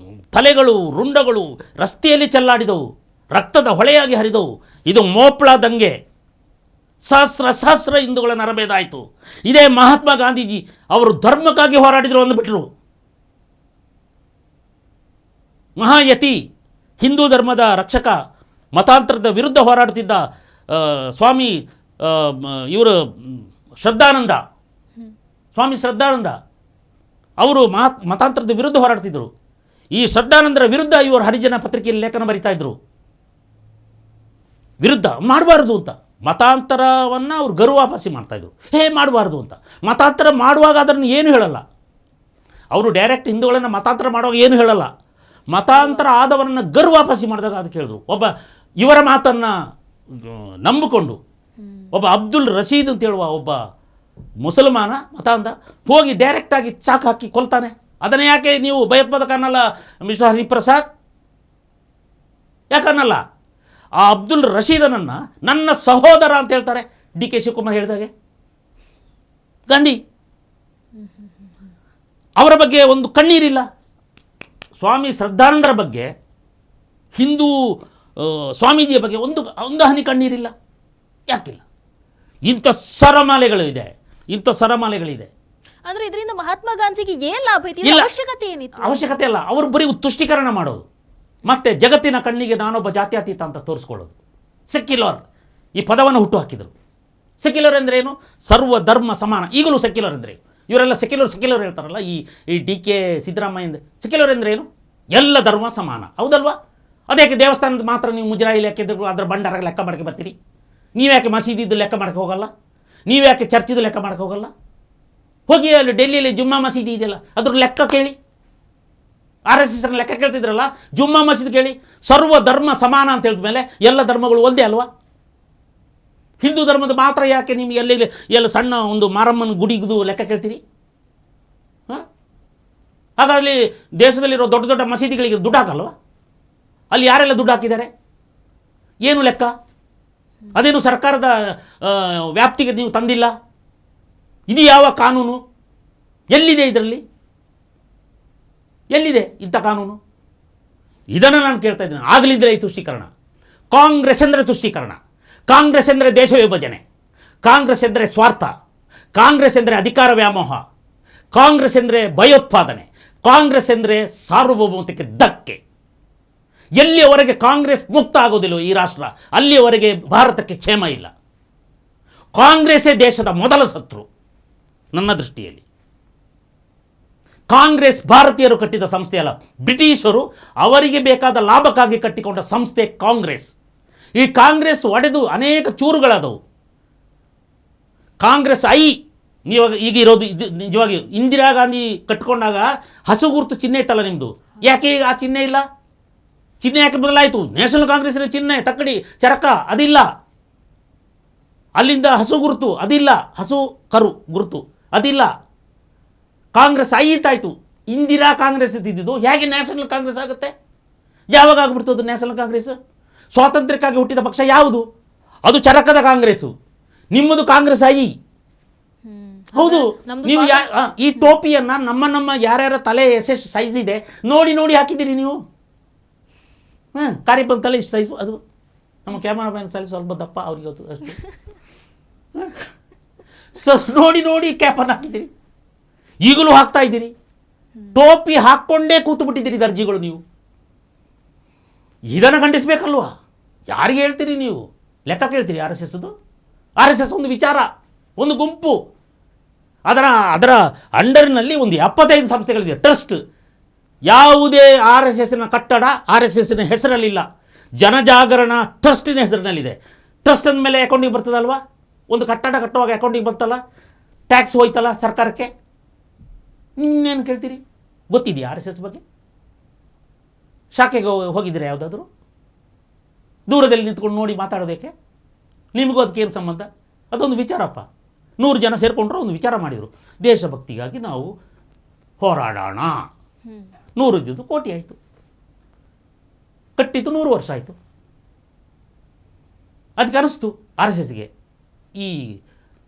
[SPEAKER 2] ತಲೆಗಳು, ರುಂಡಗಳು ರಸ್ತೆಯಲ್ಲಿ ಚೆಲ್ಲಾಡಿದವು, ರಕ್ತದ ಹೊಳೆಯಾಗಿ ಹರಿದವು. ಇದು ಮೋಪ್ಲಾ ದಂಗೆ. ಸಹಸ್ರ ಹಿಂದೂಗಳ ನರಭೇದ ಆಯಿತು. ಇದೇ ಮಹಾತ್ಮ ಗಾಂಧೀಜಿ ಅವರು ಧರ್ಮಕ್ಕಾಗಿ ಹೋರಾಡಿದರು ಅಂದುಬಿಟ್ರು. ಮಹಾಯತಿ, ಹಿಂದೂ ಧರ್ಮದ ರಕ್ಷಕ, ಮತಾಂತರದ ವಿರುದ್ಧ ಹೋರಾಡುತ್ತಿದ್ದ ಸ್ವಾಮಿ ಇವರು ಶ್ರದ್ಧಾನಂದ, ಸ್ವಾಮಿ ಶ್ರದ್ಧಾನಂದ ಅವರು ಮತಾಂತರದ ವಿರುದ್ಧ ಹೋರಾಡ್ತಿದ್ದರು. ಈ ಶ್ರದ್ಧಾನಂದರ ವಿರುದ್ಧ ಇವರು ಹರಿಜನ ಪತ್ರಿಕೆಯಲ್ಲಿ ಲೇಖನ ಬರಿತಾ ಇದ್ರು. ವಿರುದ್ಧ ಮಾಡಬಾರ್ದು ಅಂತ, ಮತಾಂತರವನ್ನು ಅವರು ಗರುವಾಪಸಿ ಮಾಡ್ತಾಯಿದ್ರು. ಮಾಡಬಾರ್ದು ಅಂತ. ಮತಾಂತರ ಮಾಡುವಾಗ ಅದನ್ನು ಏನು ಹೇಳಲ್ಲ ಅವರು, ಡೈರೆಕ್ಟ್ ಹಿಂದೂಗಳನ್ನು ಮತಾಂತರ ಮಾಡುವಾಗ ಏನು ಹೇಳಲ್ಲ. ಮತಾಂತರ ಆದವರನ್ನು ಗರುವಾಪಸಿ ಮಾಡಿದಾಗ ಅದಕ್ಕೆ ಹೇಳಿದ್ರು. ಒಬ್ಬ ಇವರ ಮಾತನ್ನು ನಂಬಿಕೊಂಡು ಒಬ್ಬ ಅಬ್ದುಲ್ ರಶೀದ್ ಅಂತ ಹೇಳುವ ಒಬ್ಬ ಮುಸಲ್ಮಾನ ಮತಾಂಧ ಹೋಗಿ ಡೈರೆಕ್ಟಾಗಿ ಚಾಕು ಹಾಕಿ ಕೊಲ್ತಾನೆ. ಅದನ್ನು ಯಾಕೆ ನೀವು ಭಯೋತ್ಪಾದಕ ಅನ್ನಲ್ಲ ಮಿಸ್ಟರ್ ಹರಿಪ್ರಸಾದ್? ಯಾಕನ್ನಲ್ಲ? ಆ ಅಬ್ದುಲ್ ರಶೀದನನ್ನು ನನ್ನ ಸಹೋದರ ಅಂತ ಹೇಳ್ತಾರೆ ಡಿ ಕೆ ಶಿವಕುಮಾರ್ ಹೇಳಿದಾಗೆ. ಗಾಂಧಿ ಅವರ ಬಗ್ಗೆ ಒಂದು ಕಣ್ಣೀರಿಲ್ಲ. ಸ್ವಾಮಿ ಶ್ರದ್ಧಾನಂದರ ಬಗ್ಗೆ, ಹಿಂದೂ ಸ್ವಾಮೀಜಿಯ ಬಗ್ಗೆ ಒಂದು ಹನಿ ಕಣ್ಣೀರಿಲ್ಲ. ಯಾಕಿಲ್ಲ? ಇಂಥ ಸರಮಾಲೆಗಳಿದೆ.
[SPEAKER 1] ಅಂದರೆ ಇದರಿಂದ ಮಹಾತ್ಮ ಗಾಂಧಿಗೆ ಏನು ಲಾಭ ಐತಿ? ಅವಶ್ಯಕತೆ ಏನಿತ್ತು?
[SPEAKER 2] ಅವಶ್ಯಕತೆ ಅಲ್ಲ. ಅವರು ಬರೀ ತುಷ್ಟೀಕರಣ ಮಾಡೋದು, ಮತ್ತು ಜಗತ್ತಿನ ಕಣ್ಣಿಗೆ ನಾನೊಬ್ಬ ಜಾತ್ಯತೀತ ಅಂತ ತೋರಿಸ್ಕೊಳ್ಳೋದು. ಸೆಕ್ಯುಲರ್ ಈ ಪದವನ್ನು ಹುಟ್ಟು ಹಾಕಿದರು. ಸೆಕ್ಯುಲರ್ ಅಂದರೆ ಏನು? ಸರ್ವ ಧರ್ಮ ಸಮಾನ. ಈಗಲೂ ಸೆಕ್ಯುಲರ್ ಅಂದರೆ ಇವರೆಲ್ಲ ಸೆಕ್ಯುಲರ್ ಹೇಳ್ತಾರಲ್ಲ, ಈ ಡಿ ಕೆ ಸಿದ್ದರಾಮಯ್ಯ. ಸೆಕ್ಯುಲರ್ ಅಂದರೆ ಏನು? ಎಲ್ಲ ಧರ್ಮ ಸಮಾನ, ಹೌದಲ್ವಾ? ಅದ್ಯಾಕೆ ದೇವಸ್ಥಾನದ ಮಾತ್ರ ನೀವು ಮುಜರಾಯಿ ಲೆಕ್ಕಿದ್ರು ಅದರ ಭಂಡಾರ ಲೆಕ್ಕ ಮಾಡಕ್ಕೆ ಬರ್ತೀರಿ? ನೀವ್ಯಾಕೆ ಮಸೀದಿದ್ದು ಲೆಕ್ಕ ಮಾಡಕ್ಕೆ ಹೋಗಲ್ಲ? ನೀವ್ಯಾಕೆ ಚರ್ಚಿದು ಲೆಕ್ಕ ಮಾಡಕ್ಕೆ ಹೋಗಲ್ಲ? ಹೋಗಿ ಅಲ್ಲಿ ಡೆಲ್ಲಿಯಲ್ಲಿ ಜುಮ್ಮಾ ಮಸೀದಿ ಇದೆಯಲ್ಲ, ಅದ್ರ ಲೆಕ್ಕ ಕೇಳಿ. RSS ಲೆಕ್ಕ ಕೇಳ್ತಿದ್ರಲ್ಲ, ಜುಮ್ಮಾ ಮಸೀದಿ ಕೇಳಿ. ಸರ್ವ ಧರ್ಮ ಸಮಾನ ಅಂತ ಹೇಳಿದ ಮೇಲೆ ಎಲ್ಲ ಧರ್ಮಗಳು ಒಂದೇ ಅಲ್ವಾ? ಹಿಂದೂ ಧರ್ಮದ ಮಾತ್ರ ಯಾಕೆ ನಿಮ್ಗೆ ಎಲ್ಲ ಸಣ್ಣ ಒಂದು ಮಾರಮ್ಮನ ಗುಡಿಗೂ ಲೆಕ್ಕ ಕೇಳ್ತೀರಿ? ಹಾಗಾದಲ್ಲಿ ದೇಶದಲ್ಲಿರೋ ದೊಡ್ಡ ದೊಡ್ಡ ಮಸೀದಿಗಳಿಗೆ ದುಡ್ಡು ಹಾಕಲ್ವ? ಅಲ್ಲಿ ಯಾರೆಲ್ಲ ದುಡ್ಡು ಹಾಕಿದ್ದಾರೆ? ಏನು ಲೆಕ್ಕ? ಅದೇನು ಸರ್ಕಾರದ ವ್ಯಾಪ್ತಿಗೆ ನೀವು ತಂದಿಲ್ಲ? ಇದು ಯಾವ ಕಾನೂನು? ಎಲ್ಲಿದೆ ಇದರಲ್ಲಿ? ಎಲ್ಲಿದೆ ಇಂಥ ಕಾನೂನು? ಇದನ್ನು ನಾನು ಕೇಳ್ತಾ ಇದ್ದೀನಿ. ಆಗಲಿದ್ದರೆ ಈ ತುಷ್ಟೀಕರಣ. ಕಾಂಗ್ರೆಸ್ ಅಂದರೆ ತುಷ್ಟೀಕರಣ. ಕಾಂಗ್ರೆಸ್ ಅಂದರೆ ದೇಶ ವಿಭಜನೆ. ಕಾಂಗ್ರೆಸ್ ಎಂದರೆ ಸ್ವಾರ್ಥ. ಕಾಂಗ್ರೆಸ್ ಎಂದರೆ ಅಧಿಕಾರ ವ್ಯಾಮೋಹ. ಕಾಂಗ್ರೆಸ್ ಎಂದರೆ ಭಯೋತ್ಪಾದನೆ. ಕಾಂಗ್ರೆಸ್ ಎಂದರೆ ಸಾರ್ವಭೌಮತ್ವಕ್ಕೆ ಧಕ್ಕೆ. ಎಲ್ಲಿಯವರೆಗೆ ಕಾಂಗ್ರೆಸ್ ಮುಕ್ತ ಆಗೋದಿಲ್ಲ ಈ ರಾಷ್ಟ್ರ, ಅಲ್ಲಿಯವರೆಗೆ ಭಾರತಕ್ಕೆ ಕ್ಷೇಮ ಇಲ್ಲ. ಕಾಂಗ್ರೆಸ್ಸೇ ದೇಶದ ಮೊದಲ ಶತ್ರು ನನ್ನ ದೃಷ್ಟಿಯಲ್ಲಿ. ಕಾಂಗ್ರೆಸ್ ಭಾರತೀಯರು ಕಟ್ಟಿದ ಸಂಸ್ಥೆ ಅಲ್ಲ, ಬ್ರಿಟಿಷರು ಅವರಿಗೆ ಬೇಕಾದ ಲಾಭಕ್ಕಾಗಿ ಕಟ್ಟಿಕೊಂಡ ಸಂಸ್ಥೆ ಕಾಂಗ್ರೆಸ್. ಈ ಕಾಂಗ್ರೆಸ್ ಒಡೆದು ಅನೇಕ ಚೂರುಗಳಾದವು. ಕಾಂಗ್ರೆಸ್ ಈಗ ಇರೋದು ಇದು ನಿಜವಾಗಿ ಇಂದಿರಾ ಗಾಂಧಿ ಕಟ್ಟಿಕೊಂಡಾಗ ಹಸುಗುರ್ತು ಚಿಹ್ನೆ ಇತ್ತಲ್ಲ ನಿಮ್ಮದು, ಯಾಕೆ ಈಗ ಆ ಚಿಹ್ನೆ ಇಲ್ಲ? ಚಿಹ್ನೆ ಯಾಕೆ ಬದಲಾಯಿತು? ನ್ಯಾಷನಲ್ ಕಾಂಗ್ರೆಸ್ಸಿನ ಚಿಹ್ನೆ ತಕ್ಕಡಿ ಚರಕ ಅದಿಲ್ಲ, ಅಲ್ಲಿಂದ ಹಸು ಗುರುತು ಅದಿಲ್ಲ, ಹಸು ಕರು ಗುರುತು ಅದಿಲ್ಲ. ಕಾಂಗ್ರೆಸ್ ಅಂತಾಯಿತು. ಇಂದಿರಾ ಕಾಂಗ್ರೆಸ್ ಇದ್ದಿದ್ದು ಹೇಗೆ ನ್ಯಾಷನಲ್ ಕಾಂಗ್ರೆಸ್ ಆಗುತ್ತೆ? ಯಾವಾಗ ಆಗ್ಬಿಡ್ತದು ನ್ಯಾಷನಲ್ ಕಾಂಗ್ರೆಸ್? ಸ್ವಾತಂತ್ರ್ಯಕ್ಕಾಗಿ ಹುಟ್ಟಿದ ಪಕ್ಷ ಯಾವುದು? ಅದು ಚರಕದ ಕಾಂಗ್ರೆಸ್ಸು. ನಿಮ್ಮದು ಕಾಂಗ್ರೆಸ್ ಆಗಿ. ಹೌದು,
[SPEAKER 1] ನಮ್ದು
[SPEAKER 2] ನೀವು ಈ ಟೋಪಿಯನ್ನು ನಮ್ಮ ಯಾರ್ಯಾರ ತಲೆ ಎಷ್ಟೆಷ್ಟು ಸೈಜ್ ಇದೆ ನೋಡಿ ನೋಡಿ ಹಾಕಿದ್ದೀರಿ ನೀವು. ಕಾರ್ಯಕ್ರಮ ತಲೆ ಇಷ್ಟು ಸೈಜು, ಅದು ನಮ್ಮ ಕ್ಯಾಮರಾಮ್ಯಾನ್ ಸಲ ಸ್ವಲ್ಪ ದಪ್ಪ, ಅವ್ರಿಗೆ ಗೊತ್ತು ಅಷ್ಟು. ನೋಡಿ ನೋಡಿ ಕ್ಯಾಪನ್ನು ಹಾಕಿದ್ದೀರಿ, ಈಗಲೂ ಹಾಕ್ತಾ ಇದ್ದೀರಿ. ಟೋಪಿ ಹಾಕ್ಕೊಂಡೇ ಕೂತು ಬಿಟ್ಟಿದ್ದೀರಿ ದರ್ಜಿಗಳು ನೀವು. ಇದನ್ನು ಖಂಡಿಸ್ಬೇಕಲ್ವಾ? ಯಾರಿಗೆ ಹೇಳ್ತೀರಿ ನೀವು? ಲೆಕ್ಕ ಕೇಳ್ತೀರಿ ಆರ್ ಎಸ್ ಎಸ್ದು? ಆರ್ ಎಸ್ ಎಸ್ ಒಂದು ವಿಚಾರ, ಒಂದು ಗುಂಪು, ಅದರ ಅಂಡರ್ನಲ್ಲಿ ಒಂದು 75 ಸಂಸ್ಥೆಗಳಿದೆ, ಟ್ರಸ್ಟ್. ಯಾವುದೇ ಆರ್ ಎಸ್ ಎಸ್ನ ಕಟ್ಟಡ ಆರ್ ಎಸ್ ಎಸ್ನ ಹೆಸರಲ್ಲಿಲ್ಲ, ಜನಜಾಗರಣ ಟ್ರಸ್ಟಿನ ಹೆಸರಿನಲ್ಲಿದೆ. ಟ್ರಸ್ಟ್ ಅಂದಮೇಲೆ ಅಕೌಂಟಿಗೆ ಬರ್ತದಲ್ವಾ? ಒಂದು ಕಟ್ಟಡ ಕಟ್ಟುವಾಗ ಅಕೌಂಟಿಗೆ ಬರ್ತಲ್ಲ, ಟ್ಯಾಕ್ಸ್ ಹೋಯ್ತಲ್ಲ ಸರ್ಕಾರಕ್ಕೆ. ಇನ್ನೇನು ಕೇಳ್ತೀರಿ? ಗೊತ್ತಿದೆಯಾ ಆರ್ ಎಸ್ ಎಸ್ ಬಗ್ಗೆ? ಶಾಖೆಗೆ ಹೋಗಿದ್ದೀರಾ ಯಾವುದಾದ್ರೂ? ದೂರದಲ್ಲಿ ನಿಂತ್ಕೊಂಡು ನೋಡಿ ಮಾತಾಡೋದಕ್ಕೆ ನಿಮಗೂ ಅದಕ್ಕೇನು ಸಂಬಂಧ? ಅದೊಂದು ವಿಚಾರಪ್ಪ. 100 ಜನ ಸೇರಿಕೊಂಡ್ರು ಒಂದು ವಿಚಾರ ಮಾಡಿದರು, ದೇಶಭಕ್ತಿಗಾಗಿ ನಾವು ಹೋರಾಡೋಣ. 100 ಇದ್ದಿದ್ದು ಕೋಟಿ ಆಯಿತು, ಕಟ್ಟಿದ್ದು 100 ವರ್ಷ ಆಯಿತು. ಅದಕ್ಕೆ ಅನಿಸ್ತು ಆರ್ ಎಸ್ ಎಸ್ಗೆ ಈ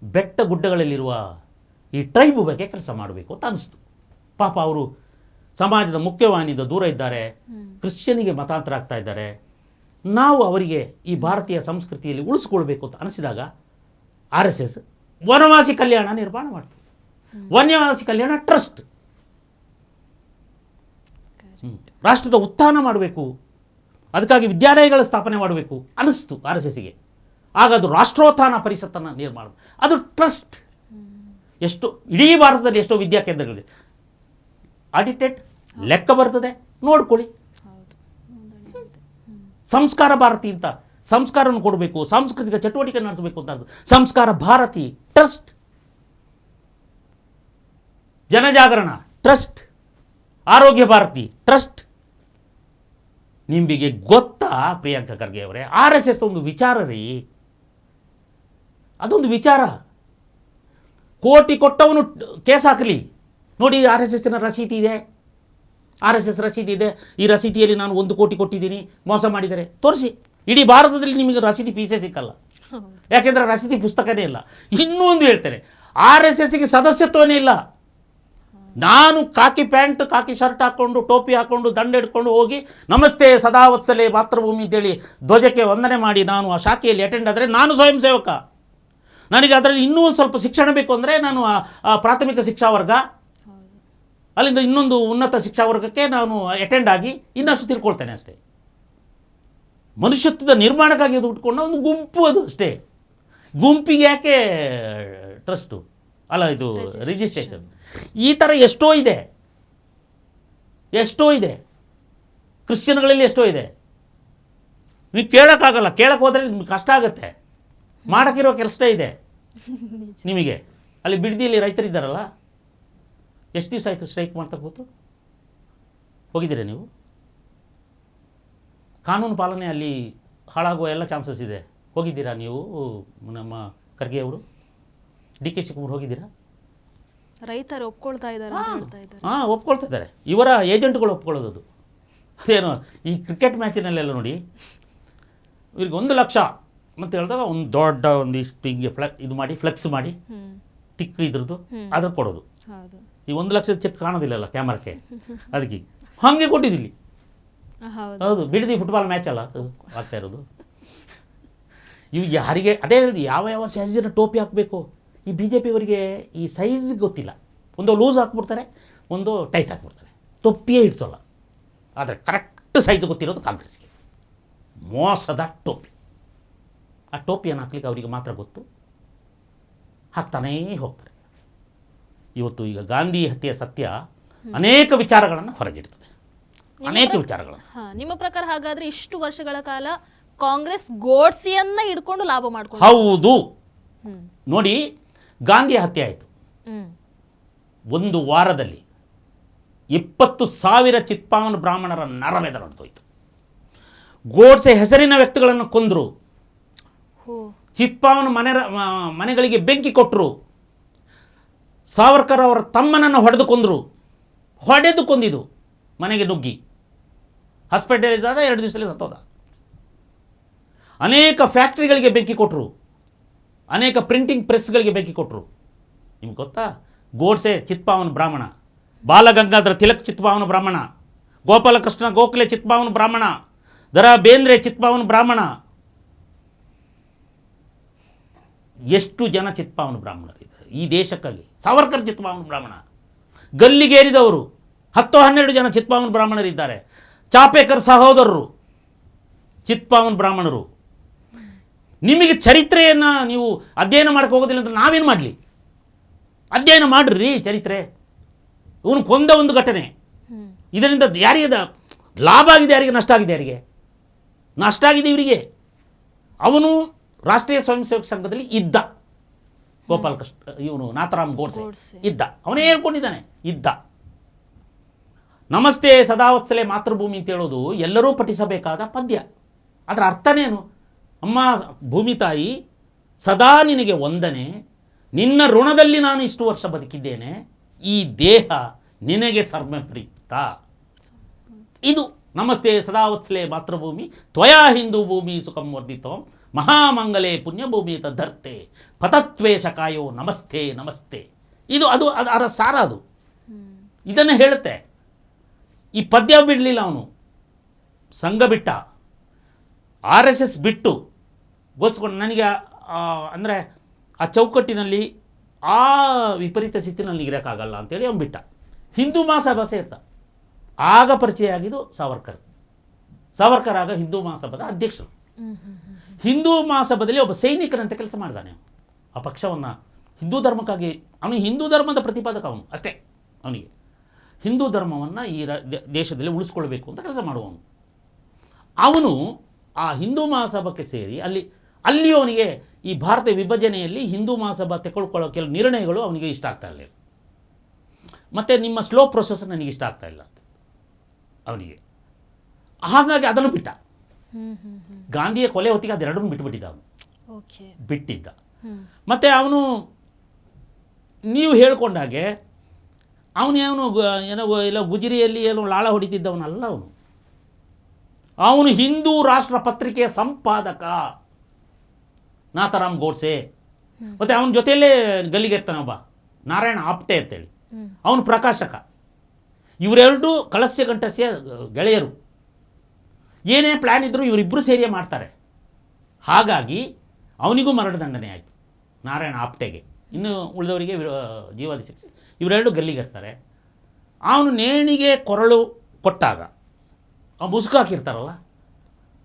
[SPEAKER 2] ಬೆಟ್ಟ ಗುಡ್ಡಗಳಲ್ಲಿರುವ ಈ ಟ್ರೈಬ್ ಬಗ್ಗೆ ಕೆಲಸ ಮಾಡಬೇಕು ಅಂತ ಅನಿಸ್ತು. ಪಾಪ ಅವರು ಸಮಾಜದ ಮುಖ್ಯವಾಹಿನಿಯಿಂದ ದೂರ ಇದ್ದಾರೆ, ಕ್ರಿಶ್ಚಿಯನಿಗೆ ಮತಾಂತರ ಆಗ್ತಾ ಇದ್ದಾರೆ. ನಾವು ಅವರಿಗೆ ಈ ಭಾರತೀಯ ಸಂಸ್ಕೃತಿಯಲ್ಲಿ ಉಳಿಸ್ಕೊಳ್ಬೇಕು ಅಂತ ಅನಿಸಿದಾಗ ಆರ್ ಎಸ್ ಎಸ್ ವನವಾಸಿ ಕಲ್ಯಾಣ ನಿರ್ಮಾಣ ಮಾಡ್ತು. ವನ್ಯವಾಸಿ ಕಲ್ಯಾಣ ಟ್ರಸ್ಟ್, ರಾಷ್ಟ್ರದ ಉತ್ಥಾನ ಮಾಡಬೇಕು, ಅದಕ್ಕಾಗಿ ವಿದ್ಯಾಲಯಗಳ ಸ್ಥಾಪನೆ ಮಾಡಬೇಕು ಅನಿಸ್ತು ಆರ್ ಎಸ್ ಎಸ್ಗೆ. ಆಗ ಅದು ರಾಷ್ಟ್ರೋತ್ಥಾನ ಪರಿಷತ್ತನ್ನು ನಿರ್ಮಾಣ, ಅದು ಟ್ರಸ್ಟ್. ಎಷ್ಟು ಇಡೀ ಭಾರತದಲ್ಲಿ ಎಷ್ಟೋ ವಿದ್ಯಾಕೇಂದ್ರಗಳಿದೆ, ಆಡಿಟೆಡ್ ಲೆಕ್ಕ ಬರ್ತದೆ, ನೋಡ್ಕೊಳ್ಳಿ. ಸಂಸ್ಕಾರ ಭಾರತಿ ಅಂತ ಸಂಸ್ಕಾರವನ್ನು ಕೊಡಬೇಕು, ಸಾಂಸ್ಕೃತಿಕ ಚಟುವಟಿಕೆ ನಡೆಸಬೇಕು ಅಂತ ಸಂಸ್ಕಾರ ಭಾರತಿ ಟ್ರಸ್ಟ್. ಜನಜಾಗರಣ ಟ್ರಸ್ಟ್, ಆರೋಗ್ಯ ಭಾರತಿ ಟ್ರಸ್ಟ್. ನಿಮಗೆ ಗೊತ್ತಾ ಪ್ರಿಯಾಂಕಾ ಖರ್ಗೆ ಅವರೇ, ಆರ್ ಎಸ್ ಎಸ್ ಒಂದು ವಿಚಾರ ರೀ, ಅದೊಂದು ವಿಚಾರ. ಕೋಟಿ ಕೊಟ್ಟವನು ಕೇಸ್ ಹಾಕಲಿ, ನೋಡಿ ಆರ್ ಎಸ್ ಎಸ್ನ ರಸೀದಿ ಇದೆ, ಆರ್ ಎಸ್ ಎಸ್ ರಸೀದಿ ಇದೆ, ಈ ರಸೀದಿಯಲ್ಲಿ ನಾನು 1 ಕೋಟಿ ಕೊಟ್ಟಿದ್ದೀನಿ, ಮೋಸ ಮಾಡಿದ್ದಾರೆ ತೋರಿಸಿ. ಇಡೀ ಭಾರತದಲ್ಲಿ ನಿಮಗೆ ರಸೀದಿ ಫೀಸೇ ಸಿಕ್ಕಲ್ಲ, ಯಾಕೆಂದರೆ ರಸೀದಿ ಪುಸ್ತಕನೇ ಇಲ್ಲ. ಇನ್ನೂ ಒಂದು ಹೇಳ್ತೇನೆ, ಆರ್ ಎಸ್ ಎಸ್ಗೆ ಸದಸ್ಯತ್ವನೇ ಇಲ್ಲ. ನಾನು ಕಾಕಿ ಪ್ಯಾಂಟ್ ಕಾಕಿ ಶರ್ಟ್ ಹಾಕ್ಕೊಂಡು ಟೋಪಿ ಹಾಕ್ಕೊಂಡು ದಂಡ ಹಿಡ್ಕೊಂಡು ಹೋಗಿ ನಮಸ್ತೆ ಸದಾವತ್ಸಲೆ ಮಾತೃಭೂಮಿ ಅಂತೇಳಿ ಧ್ವಜಕ್ಕೆ ವಂದನೆ ಮಾಡಿ ನಾನು ಆ ಶಾಖೆಯಲ್ಲಿ ಅಟೆಂಡ್ ಆದರೆ ನಾನು ಸ್ವಯಂ ಸೇವಕ. ನನಗೆ ಅದರಲ್ಲಿ ಇನ್ನೂ ಒಂದು ಸ್ವಲ್ಪ ಶಿಕ್ಷಣ ಬೇಕು ಅಂದರೆ ನಾನು ಪ್ರಾಥಮಿಕ ಶಿಕ್ಷಾ ವರ್ಗ, ಅಲ್ಲಿಂದ ಇನ್ನೊಂದು ಉನ್ನತ ಶಿಕ್ಷಾ ವರ್ಗಕ್ಕೆ ನಾನು ಅಟೆಂಡ್ ಆಗಿ ಇನ್ನಷ್ಟು ತಿಳ್ಕೊಳ್ತೇನೆ ಅಷ್ಟೇ. ಮನುಷ್ಯತ್ವದ ನಿರ್ಮಾಣಕ್ಕಾಗಿ ಅದು ಉಟ್ಕೊಂಡ ಒಂದು ಗುಂಪು, ಅದು ಅಷ್ಟೇ. ಗುಂಪಿಗೆ ಯಾಕೆ ಟ್ರಸ್ಟು ಅಲ್ಲ, ಇದು ರಿಜಿಸ್ಟ್ರೇಷನ್. ಈ ಥರ ಎಷ್ಟೋ ಇದೆ, ಎಷ್ಟೋ ಇದೆ, ಕ್ರಿಶ್ಚಿಯನ್ಗಳಲ್ಲಿ ಎಷ್ಟೋ ಇದೆ. ನೀವು ಕೇಳೋಕ್ಕಾಗಲ್ಲ, ಕೇಳಕ್ಕೆ ಹೋದರೆ ನಿಮ್ಗೆ ಕಷ್ಟ ಆಗುತ್ತೆ. ಮಾಡೋಕ್ಕಿರೋ ಕೆಲಸ ಇದೆ ನಿಮಗೆ. ಅಲ್ಲಿ ಬಿಡದಿಯಲ್ಲಿ ರೈತರಿದ್ದಾರಲ್ಲ, ಎಷ್ಟು ದಿವಸ ಆಯಿತು ಸ್ಟ್ರೈಕ್ ಮಾಡ್ತಾ ಕೂತು? ಹೋಗಿದ್ದೀರಾ ನೀವು? ಕಾನೂನು ಪಾಲನೆ ಅಲ್ಲಿ ಹಾಳಾಗುವ ಎಲ್ಲ ಚಾನ್ಸಸ್ ಇದೆ. ಹೋಗಿದ್ದೀರಾ ನೀವು? ನಮ್ಮ ಖರ್ಗೆ ಅವರು, ಡಿ ಕೆ ಶಿವಕುಮಾರ್ ಹೋಗಿದ್ದೀರಾ?
[SPEAKER 1] ರೈತರು ಒಪ್ಕೊಳ್ತಾ ಇದ್ದಾರೆ ಅಂತ ಹೇಳ್ತಾ ಇದ್ದಾರೆ.
[SPEAKER 2] ಹಾಂ, ಒಪ್ಕೊಳ್ತಾ ಇದ್ದಾರೆ. ಇವರ ಏಜೆಂಟ್ಗಳು ಒಪ್ಕೊಳ್ಳೋದು. ಅದು ಅದೇನು ಈ ಕ್ರಿಕೆಟ್ ಮ್ಯಾಚಿನಲ್ಲೆಲ್ಲ ನೋಡಿ, ಇವ್ರಿಗೆ 1 ಲಕ್ಷ ಅಂತ ಹೇಳಿದಾಗ ಒಂದು ದೊಡ್ಡ ಒಂದಿಷ್ಟು ಹಿಂಗೆ ಇದು ಮಾಡಿ ಫ್ಲೆಕ್ಸ್ ಮಾಡಿ ತಿಕ್ಕು ಇದ್ರದ್ದು ಅದ್ರ ಕೊಡೋದು. ಈ 1 ಲಕ್ಷದ ಚೆಕ್ ಕಾಣೋದಿಲ್ಲಲ್ಲ ಕ್ಯಾಮರಕ್ಕೆ, ಅದಕ್ಕೆ ಹಾಗೆ ಕೊಟ್ಟಿದ್ದಿಲ್ಲಿ. ಹೌದು, ಬಿಡದಿ ಫುಟ್ಬಾಲ್ ಮ್ಯಾಚ್ ಅಲ್ಲ ಅದು ಆಗ್ತಾ ಇರೋದು. ಇವು ಯಾರಿಗೆ ಅದೇ ಹೇಳಿದೆ, ಯಾವ ಯಾವ ಸೈಜಿನ ಟೋಪಿ ಹಾಕಬೇಕು. ಈ ಬಿ ಜೆ ಪಿಯವರಿಗೆ ಈ ಸೈಜ್ ಗೊತ್ತಿಲ್ಲ, ಒಂದು ಲೂಸ್ ಹಾಕ್ಬಿಡ್ತಾರೆ, ಒಂದು ಟೈಟ್ ಹಾಕ್ಬಿಡ್ತಾರೆ, ಟೋಪಿಯೇ ಇಡ್ಸೋಲ್ಲ. ಆದರೆ ಕರೆಕ್ಟ್ ಸೈಜ್ ಗೊತ್ತಿರೋದು ಕಾಂಗ್ರೆಸ್ಗೆ. ಮೋಸದ ಟೋಪಿ. ಆ ಟೋಪಿಯನ್ನು ಹಾಕ್ಲಿಕ್ಕೆ ಅವರಿಗೆ ಮಾತ್ರ ಗೊತ್ತು, ಹಾಕ್ತಾನೇ ಹೋಗ್ತಾರೆ. ಇವತ್ತು ಈಗ ಗಾಂಧಿ ಹತ್ಯೆಯ ಸತ್ಯ ಅನೇಕ ವಿಚಾರಗಳನ್ನು ಹೊರಗಿಡ್ತದೆ, ಅನೇಕ ವಿಚಾರಗಳನ್ನು.
[SPEAKER 1] ನಿಮ್ಮ ಪ್ರಕಾರ ಹಾಗಾದ್ರೆ ಇಷ್ಟು ವರ್ಷಗಳ ಕಾಲ ಕಾಂಗ್ರೆಸ್ ಗೋಡ್ಸೆಯನ್ನ ಹಿಡ್ಕೊಂಡು ಲಾಭ ಮಾಡ್ಕೊಂಡು?
[SPEAKER 2] ಹೌದು. ನೋಡಿ, ಗಾಂಧಿ ಹತ್ಯೆ ಆಯಿತು, 1 ವಾರದಲ್ಲಿ 20,000 ಚಿತ್ಪಾವನ ಬ್ರಾಹ್ಮಣರ ನರಮೇಧ ನಡೆದೋಯ್ತು. ಗೋಡ್ಸೆ ಹೆಸರಿನ ವ್ಯಕ್ತಿಗಳನ್ನು ಕೊಂದರು, ಚಿತ್ಪಾವನ ಮನೆಗಳಿಗೆ ಬೆಂಕಿ ಕೊಟ್ಟರು, ಸಾವರ್ಕರ್ ಅವರ ತಮ್ಮನನ್ನು ಹೊಡೆದು ಕೊಂದಿದ್ದು, ಮನೆಗೆ ನುಗ್ಗಿ ಹಾಸ್ಪಿಟಲೈಸ್ ಆದ 2 ದಿವಸದಲ್ಲಿ ಸತ್ತೋದ. ಅನೇಕ ಫ್ಯಾಕ್ಟ್ರಿಗಳಿಗೆ ಬೆಂಕಿ ಕೊಟ್ಟರು, ಅನೇಕ ಪ್ರಿಂಟಿಂಗ್ ಪ್ರೆಸ್ಗಳಿಗೆ ಬೇಕಿಕೊಟ್ರು. ನಿಮ್ಗೆ ಗೊತ್ತಾ? ಗೋಡ್ಸೆ ಚಿತ್ಪಾವನ ಬ್ರಾಹ್ಮಣ, ಬಾಲಗಂಗಾಧರ ತಿಲಕ್ ಚಿತ್ಪಾವನ ಬ್ರಾಹ್ಮಣ, ಗೋಪಾಲಕೃಷ್ಣ ಗೋಖಲೆ ಚಿತ್ಪಾವನ ಬ್ರಾಹ್ಮಣ, ದ.ರಾ. ಬೇಂದ್ರೆ ಚಿತ್ಪಾವನ ಬ್ರಾಹ್ಮಣ. ಎಷ್ಟು ಜನ ಚಿತ್ಪಾವನ ಬ್ರಾಹ್ಮಣರಿದ್ದಾರೆ ಈ ದೇಶಕ್ಕಾಗಿ. ಸಾವರ್ಕರ್ ಚಿತ್ಪಾವನ ಬ್ರಾಹ್ಮಣ. ಗಲ್ಲಿಗೇರಿದವರು 10-12 ಜನ ಚಿತ್ಪಾವನ ಬ್ರಾಹ್ಮಣರಿದ್ದಾರೆ. ಚಾಪೇಕರ್ ಸಹೋದರರು ಚಿತ್ಪಾವನ ಬ್ರಾಹ್ಮಣರು. ನಿಮಗೆ ಚರಿತ್ರೆಯನ್ನು ನೀವು ಅಧ್ಯಯನ ಮಾಡೋಕ್ಕೆ ಹೋಗೋದಿಲ್ಲ ಅಂತ ನಾವೇನು ಮಾಡಲಿ? ಅಧ್ಯಯನ ಮಾಡ್ರಿ ಚರಿತ್ರೆ. ಇವನು ಕೊಂದ ಒಂದು ಘಟನೆ, ಇದರಿಂದ ಯಾರಿಗೆ ಲಾಭ ಆಗಿದೆ, ಯಾರಿಗೆ ನಷ್ಟ ಆಗಿದೆ? ಯಾರಿಗೆ ನಷ್ಟ ಆಗಿದೆ? ಇವರಿಗೆ. ಅವನು ರಾಷ್ಟ್ರೀಯ ಸ್ವಯಂ ಸೇವಕ ಸಂಘದಲ್ಲಿ ಇದ್ದ, ಗೋಪಾಲಕೃಷ್ಣ, ಇವನು ನಾಥರಾಮ್ ಗೋಡ್ಸೆ ಇದ್ದ, ಅವನೇ ಹೇಳ್ಕೊಂಡಿದ್ದಾನೆ ಇದ್ದ. ನಮಸ್ತೆ ಸದಾವತ್ಸಲೆ ಮಾತೃಭೂಮಿ ಅಂತ ಹೇಳೋದು ಎಲ್ಲರೂ ಪಠಿಸಬೇಕಾದ ಪದ್ಯ. ಅದರ ಅರ್ಥನೇನು? ಅಮ್ಮ ಭೂಮಿ ತಾಯಿ, ಸದಾ ನಿನಗೆ ವಂದನೆ, ನಿನ್ನ ಋಣದಲ್ಲಿ ನಾನು ಇಷ್ಟು ವರ್ಷ ಬದುಕಿದ್ದೇನೆ, ಈ ದೇಹ ನಿನಗೆ ಸರ್ವಪ್ರೀತ. ಇದು ನಮಸ್ತೆ ಸದಾವತ್ಸಲೆ ಮಾತೃಭೂಮಿ ತ್ವಯಾ ಹಿಂದೂ ಭೂಮಿ ಸುಖಂ ವರ್ಧಿತಂ ಮಹಾಮಂಗಲೇ ಪುಣ್ಯಭೂಮಿ ತದ್ಧರ್ತೆ ಪತತ್ವೇಷ ಕಾಯೋ ನಮಸ್ತೆ ನಮಸ್ತೆ. ಇದು ಅದರ ಸಾರ. ಅದು ಇದನ್ನು ಹೇಳುತ್ತೆ. ಈ ಪದ್ಯ ಬಿಡಲಿಲ್ಲ ಅವನು, ಸಂಘ ಬಿಟ್ಟ, RSS ಬಿಟ್ಟು ಗೋಸ್ಕೊಂಡು ನನಗೆ ಅಂದರೆ ಆ ಚೌಕಟ್ಟಿನಲ್ಲಿ ಆ ವಿಪರೀತ ಸ್ಥಿತಿನಲ್ಲಿ ಇರೋಕ್ಕಾಗಲ್ಲ ಅಂತೇಳಿ ಅವನು ಬಿಟ್ಟ. ಹಿಂದೂ ಮಹಾಸಭಾ ಸೇರ್ತ. ಆಗ ಪರಿಚಯ ಆಗಿದ್ದು ಸಾವರ್ಕರ್ ಆಗ ಹಿಂದೂ ಮಹಾಸಭಾದ ಅಧ್ಯಕ್ಷರು. ಹಿಂದೂ ಮಹಾಸಭಾದಲ್ಲಿ ಒಬ್ಬ ಸೈನಿಕರಂತೆ ಕೆಲಸ ಮಾಡಿದಾನೆ. ಆ ಪಕ್ಷವನ್ನು ಹಿಂದೂ ಧರ್ಮಕ್ಕಾಗಿ, ಅವನಿಗೆ ಹಿಂದೂ ಧರ್ಮದ ಪ್ರತಿಪಾದಕ ಅವನು ಅಷ್ಟೇ. ಅವನಿಗೆ ಹಿಂದೂ ಧರ್ಮವನ್ನು ಈ ದೇಶದಲ್ಲಿ ಉಳಿಸ್ಕೊಳ್ಬೇಕು ಅಂತ ಕೆಲಸ ಮಾಡುವವನು. ಅವನು ಆ ಹಿಂದೂ ಮಹಾಸಭಾಕ್ಕೆ ಸೇರಿ ಅಲ್ಲಿ ಅವನಿಗೆ ಈ ಭಾರತ ವಿಭಜನೆಯಲ್ಲಿ ಹಿಂದೂ ಮಹಾಸಭಾ ತೆಗೆದುಕೊಳ್ಳೋ ಕೆಲವು ನಿರ್ಣಯಗಳು ಅವನಿಗೆ ಇಷ್ಟ ಆಗ್ತಾ ಇರಲಿಲ್ಲ. ಮತ್ತು ನಿಮ್ಮ ಸ್ಲೋ ಪ್ರೊಸೆಸ್ ನನಗೆ ಇಷ್ಟ ಆಗ್ತಾ ಇಲ್ಲ ಅಂತ ಅವನಿಗೆ. ಹಾಗಾಗಿ ಅದನ್ನು ಬಿಟ್ಟ. ಗಾಂಧಿಯ ಕೊಲೆ ಹೊತ್ತಿಗೆ ಅದೆರಡನ್ನೂ ಬಿಟ್ಟುಬಿಟ್ಟಿದ್ದ ಅವನು, ಬಿಟ್ಟಿದ್ದ. ಮತ್ತು ಅವನು ನೀವು ಹೇಳ್ಕೊಂಡಾಗೆ ಅವನೇನು ಏನೋ ಗುಜರಿಯಲ್ಲಿ ಏನೋ ಲಾಳ ಹೊಡಿತಿದ್ದವನಲ್ಲ. ಅವನು ಹಿಂದೂ ರಾಷ್ಟ್ರ ಪತ್ರಿಕೆಯ ಸಂಪಾದಕ ನಾಥರಾಮ್ ಗೋಡ್ಸೆ. ಮತ್ತು ಅವನ ಜೊತೆಯಲ್ಲೇ ಗಲ್ಲಿಗೇರ್ತಾನೆ ಒಬ್ಬ ನಾರಾಯಣ ಆಪ್ಟೆ ಅಂತೇಳಿ, ಅವನು ಪ್ರಕಾಶಕ. ಇವರೆರಡು ಕಳಸ್ಯ ಗಂಟಸ್ಯ ಗೆಳೆಯರು. ಏನೇ ಪ್ಲ್ಯಾನ್ ಇದ್ದರೂ ಇವರಿಬ್ಬರು ಸೇರಿಯೇ ಮಾಡ್ತಾರೆ. ಹಾಗಾಗಿ ಅವನಿಗೂ ಮರಣದಂಡನೆ ಆಯಿತು, ನಾರಾಯಣ ಆಪ್ಟೆಗೆ. ಇನ್ನು ಉಳಿದವರಿಗೆ ಜೀವಾದಿ ಶಿಕ್ಷೆ. ಇವರೆರಡು ಗಲ್ಲಿಗೇರ್ತಾರೆ. ಅವನು ನೇಣಿಗೆ ಕೊರಳು ಕೊಟ್ಟಾಗ ಮುಸುಕು ಹಾಕಿರ್ತಾರಲ್ಲ,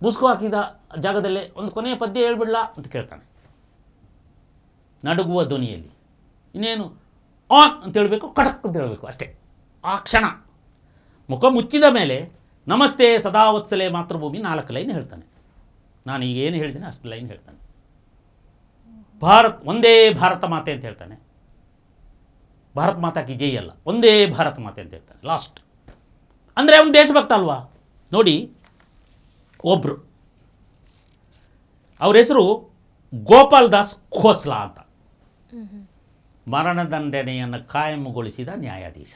[SPEAKER 2] ಮುಸುಕು ಹಾಕಿದ ಜಾಗದಲ್ಲೇ ಒಂದು ಕೊನೆಯ ಪದ್ಯ ಹೇಳ್ಬಿಡ್ಲಾ ಅಂತ ಕೇಳ್ತಾನೆ ನಡುಗುವ ಧ್ವನಿಯಲ್ಲಿ. ಇನ್ನೇನು ಆನ್ ಅಂತ ಹೇಳಬೇಕು, ಕಡಕ್ ಅಂತ ಹೇಳಬೇಕು ಅಷ್ಟೇ. ಆ ಕ್ಷಣ ಮುಖ ಮುಚ್ಚಿದ ಮೇಲೆ ನಮಸ್ತೆ ಸದಾವತ್ಸಲೆ ಮಾತೃಭೂಮಿ 4 ಲೈನ್ ಹೇಳ್ತಾನೆ. ನಾನು ಈಗ ಏನು ಹೇಳಿದ್ದೀನಿ ಅಷ್ಟು ಲೈನ್ ಹೇಳ್ತಾನೆ. ಒಂದೇ ಭಾರತ ಮಾತೆ ಅಂತ ಹೇಳ್ತಾನೆ. ಭಾರತ ಮಾತಾ ಕಿ ಜೈ ಅಲ್ಲ, ಒಂದೇ ಭಾರತ ಮಾತೆ ಅಂತ ಹೇಳ್ತಾನೆ ಲಾಸ್ಟ್. ಅಂದರೆ ಅವನು ದೇಶಭಕ್ತ ಅಲ್ವಾ? ನೋಡಿ, ಒಬ್ಬರು ಅವ್ರ ಹೆಸರು ಗೋಪಾಲ್ ದಾಸ್ ಖೋಸ್ಲಾ ಅಂತ, ಮರಣದಂಡನೆಯನ್ನು ಕಾಯಂಗೊಳಿಸಿದ ನ್ಯಾಯಾಧೀಶ.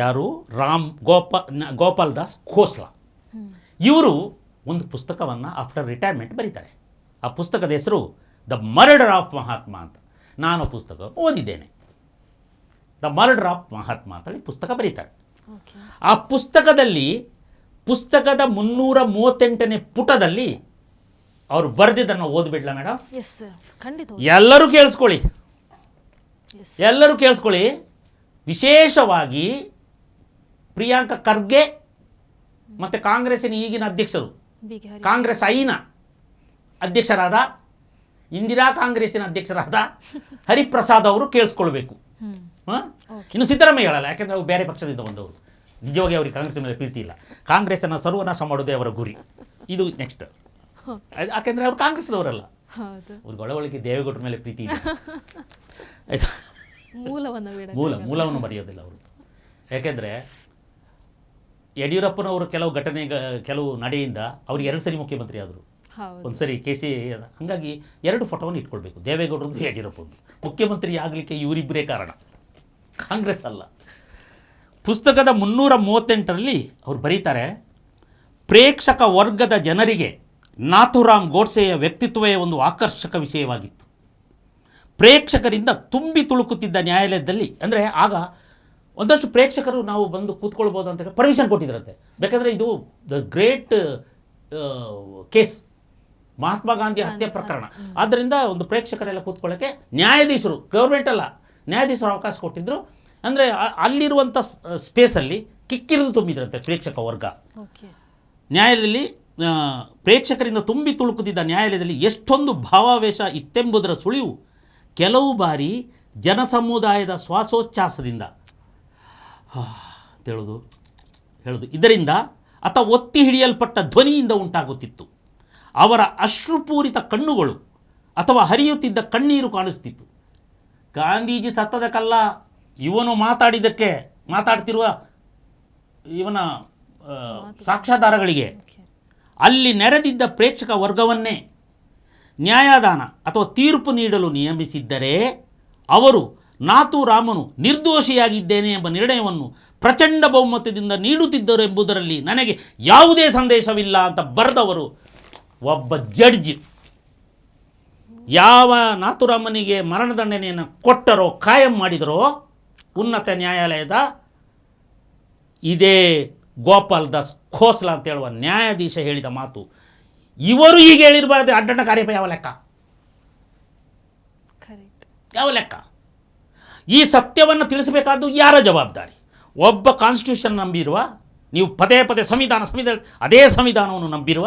[SPEAKER 2] ಯಾರು? ಗೋಪಾಲ್ ದಾಸ್ ಖೋಸ್ಲಾ. ಇವರು ಒಂದು ಪುಸ್ತಕವನ್ನು ಆಫ್ಟರ್ ರಿಟೈರ್ಮೆಂಟ್ ಬರೀತಾರೆ. ಆ ಪುಸ್ತಕದ ಹೆಸರು ದ ಮರ್ಡರ್ ಆಫ್ ಮಹಾತ್ಮ ಅಂತ. ನಾನು ಪುಸ್ತಕ ಓದಿದ್ದೇನೆ. ದ ಮರ್ಡರ್ ಆಫ್ ಮಹಾತ್ಮ ಅಂತೇಳಿ ಪುಸ್ತಕ ಬರೀತಾರೆ. ಆ ಪುಸ್ತಕದಲ್ಲಿ ಪುಸ್ತಕದ 338ನೇ ಪುಟದಲ್ಲಿ ಅವರು ಬರೆದಿದ್ದನ್ನು ಓದ್ಬಿಡ್ಲಾ ಮೇಡಮ್? ಎಲ್ಲರೂ ಕೇಳಿಸ್ಕೊಳ್ಳಿ. ವಿಶೇಷವಾಗಿ ಪ್ರಿಯಾಂಕಾ ಖರ್ಗೆ ಮತ್ತು ಕಾಂಗ್ರೆಸ್ಸಿನ ಈಗಿನ ಅಧ್ಯಕ್ಷರು, ಕಾಂಗ್ರೆಸ್ ಐನ ಅಧ್ಯಕ್ಷರಾದ, ಇಂದಿರಾ ಕಾಂಗ್ರೆಸ್ಸಿನ ಅಧ್ಯಕ್ಷರಾದ ಹರಿಪ್ರಸಾದ್ ಅವರು ಕೇಳಿಸ್ಕೊಳ್ಬೇಕು. ಇನ್ನು ಸಿದ್ದರಾಮಯ್ಯ ಹೇಳಲ್ಲ, ಯಾಕೆಂದರೆ ಅವರು ಬೇರೆ ಪಕ್ಷದಿಂದ ಬಂದವರು. ನಿಜವಾಗಿ ಅವ್ರಿಗೆ ಕಾಂಗ್ರೆಸ್ ಮೇಲೆ ಪ್ರೀತಿ ಇಲ್ಲ. ಕಾಂಗ್ರೆಸ್ಸನ್ನು ಸರ್ವನಾಶ ಮಾಡೋದೇ ಅವರ ಗುರಿ. ಇದು ನೆಕ್ಸ್ಟ್. ಯಾಕೆಂದರೆ ಅವರು ಕಾಂಗ್ರೆಸ್ನವರಲ್ಲ, ಅವ್ರಿಗೆ ಒಳಗೆ ದೇವೇಗೌಡರ ಮೇಲೆ ಪ್ರೀತಿ ಇದೆ. ಮೂಲವನ್ನು ಬರೆಯೋದಿಲ್ಲ ಅವರು. ಯಾಕೆಂದರೆ ಯಡಿಯೂರಪ್ಪನವರು ಕೆಲವು ನಡೆಯಿಂದ ಅವ್ರಿಗೆ 2 ಸರಿ ಮುಖ್ಯಮಂತ್ರಿ ಆದರು, ಒಂದು ಸರಿ KC. ಹಾಗಾಗಿ 2 ಫೋಟೋವನ್ನು ಇಟ್ಕೊಳ್ಬೇಕು, ದೇವೇಗೌಡರದ್ದು ಯಡಿಯೂರಪ್ಪಂದು. ಮುಖ್ಯಮಂತ್ರಿ ಆಗಲಿಕ್ಕೆ ಇವರಿಬ್ಬರೇ ಕಾರಣ, ಕಾಂಗ್ರೆಸ್ ಅಲ್ಲ. ಪುಸ್ತಕದ 338ರಲ್ಲಿ ಅವ್ರು ಬರೀತಾರೆ, ಪ್ರೇಕ್ಷಕ ವರ್ಗದ ಜನರಿಗೆ ನಾಥೂರಾಮ್ ಗೋಡ್ಸೆಯ ವ್ಯಕ್ತಿತ್ವವೇ ಒಂದು ಆಕರ್ಷಕ ವಿಷಯವಾಗಿತ್ತು. ಪ್ರೇಕ್ಷಕರಿಂದ ತುಂಬಿ ತುಳುಕುತ್ತಿದ್ದ ನ್ಯಾಯಾಲಯದಲ್ಲಿ, ಅಂದರೆ ಆಗ ಒಂದಷ್ಟು ಪ್ರೇಕ್ಷಕರು ನಾವು ಬಂದು ಕೂತ್ಕೊಳ್ಬೋದು ಅಂತ ಪರ್ಮಿಷನ್ ಕೊಟ್ಟಿದ್ರಂತೆ. ಬೇಕಾದರೆ ಇದು the great case, Mahatma Gandhi ಹತ್ಯೆ ಪ್ರಕರಣ. ಆದ್ದರಿಂದ ಒಂದು ಪ್ರೇಕ್ಷಕರೆಲ್ಲ ಕೂತ್ಕೊಳ್ಳೋಕ್ಕೆ ನ್ಯಾಯಾಧೀಶರು, ಗೌರ್ಮೆಂಟ್ ಅಲ್ಲ, ನ್ಯಾಯಾಧೀಶರು ಅವಕಾಶ ಕೊಟ್ಟಿದ್ದರು. ಅಂದರೆ ಅಲ್ಲಿರುವಂಥ ಸ್ಪೇಸಲ್ಲಿ ಕಿಕ್ಕಿರಿದು ತುಂಬಿದ್ರಂತೆ ಪ್ರೇಕ್ಷಕ ವರ್ಗ. ನ್ಯಾಯಾಲಯದಲ್ಲಿ ಪ್ರೇಕ್ಷಕರಿಂದ ತುಂಬಿ ತುಳುಕುತ್ತಿದ್ದ ನ್ಯಾಯಾಲಯದಲ್ಲಿ ಎಷ್ಟೊಂದು ಭಾವಾವೇಶ ಇತ್ತೆಂಬುದರ ಸುಳಿವು ಕೆಲವು ಬಾರಿ ಜನಸಮುದಾಯದ ಶ್ವಾಸೋಚ್ಛ್ವಾಸದಿಂದ ಹೇಳೋದು ಇದರಿಂದ ಅಥವಾ ಒತ್ತಿ ಹಿಡಿಯಲ್ಪಟ್ಟ ಧ್ವನಿಯಿಂದ ಉಂಟಾಗುತ್ತಿತ್ತು. ಅವರ ಅಶ್ರುಪೂರಿತ ಕಣ್ಣುಗಳು ಅಥವಾ ಹರಿಯುತ್ತಿದ್ದ ಕಣ್ಣೀರು ಕಾಣಿಸ್ತಿತ್ತು. ಗಾಂಧೀಜಿ ಸತ್ತದಕ್ಕಲ್ಲ, ಇವನು ಮಾತಾಡ್ತಿರುವ ಇವನ ಸಾಕ್ಷ್ಯಾಧಾರಗಳಿಗೆ. ಅಲ್ಲಿ ನೆರೆದಿದ್ದ ಪ್ರೇಕ್ಷಕ ವರ್ಗವನ್ನೇ ನ್ಯಾಯದಾನ ಅಥವಾ ತೀರ್ಪು ನೀಡಲು ನಿಯಮಿಸಿದ್ದರೆ ಅವರು ನಾಥೂರಾಮನು ನಿರ್ದೋಷಿಯಾಗಿದ್ದೇನೆ ಎಂಬ ನಿರ್ಣಯವನ್ನು ಪ್ರಚಂಡ ಬಹುಮತದಿಂದ ನೀಡುತ್ತಿದ್ದರು ಎಂಬುದರಲ್ಲಿ ನನಗೆ ಯಾವುದೇ ಸಂದೇಹವಿಲ್ಲ ಅಂತ ಬರೆದವರು ಒಬ್ಬ ಜಡ್ಜ್. ಯಾವ ನಾಥೂರಾಮನಿಗೆ ಮರಣದಂಡನೆಯನ್ನು ಕೊಟ್ಟರೋ, ಕಾಯಂ ಮಾಡಿದರೋ ಉನ್ನತ ನ್ಯಾಯಾಲಯದ ಇದೇ ಗೋಪಾಲ್ ದಾಸ್ ಖೋಸ್ಲಾ ಅಂತ ಹೇಳುವ ನ್ಯಾಯಾಧೀಶ ಹೇಳಿದ ಮಾತು. ಇವರು ಈಗ ಹೇಳಿರಬಾರ್ದು ಅಡ್ಡಂಡ ಕಾರ್ಯಪ ಯಾವ ಲೆಕ್ಕ? ಯಾವ ಲೆಕ್ಕ? ಈ ಸತ್ಯವನ್ನು ತಿಳಿಸಬೇಕಾದ್ದು ಯಾರ ಜವಾಬ್ದಾರಿ? ಒಬ್ಬ ಕಾನ್ಸ್ಟಿಟ್ಯೂಷನ್ ನಂಬಿರುವ, ನೀವು ಪದೇ ಪದೇ ಸಂವಿಧಾನ ಅದೇ ಸಂವಿಧಾನವನ್ನು ನಂಬಿರುವ,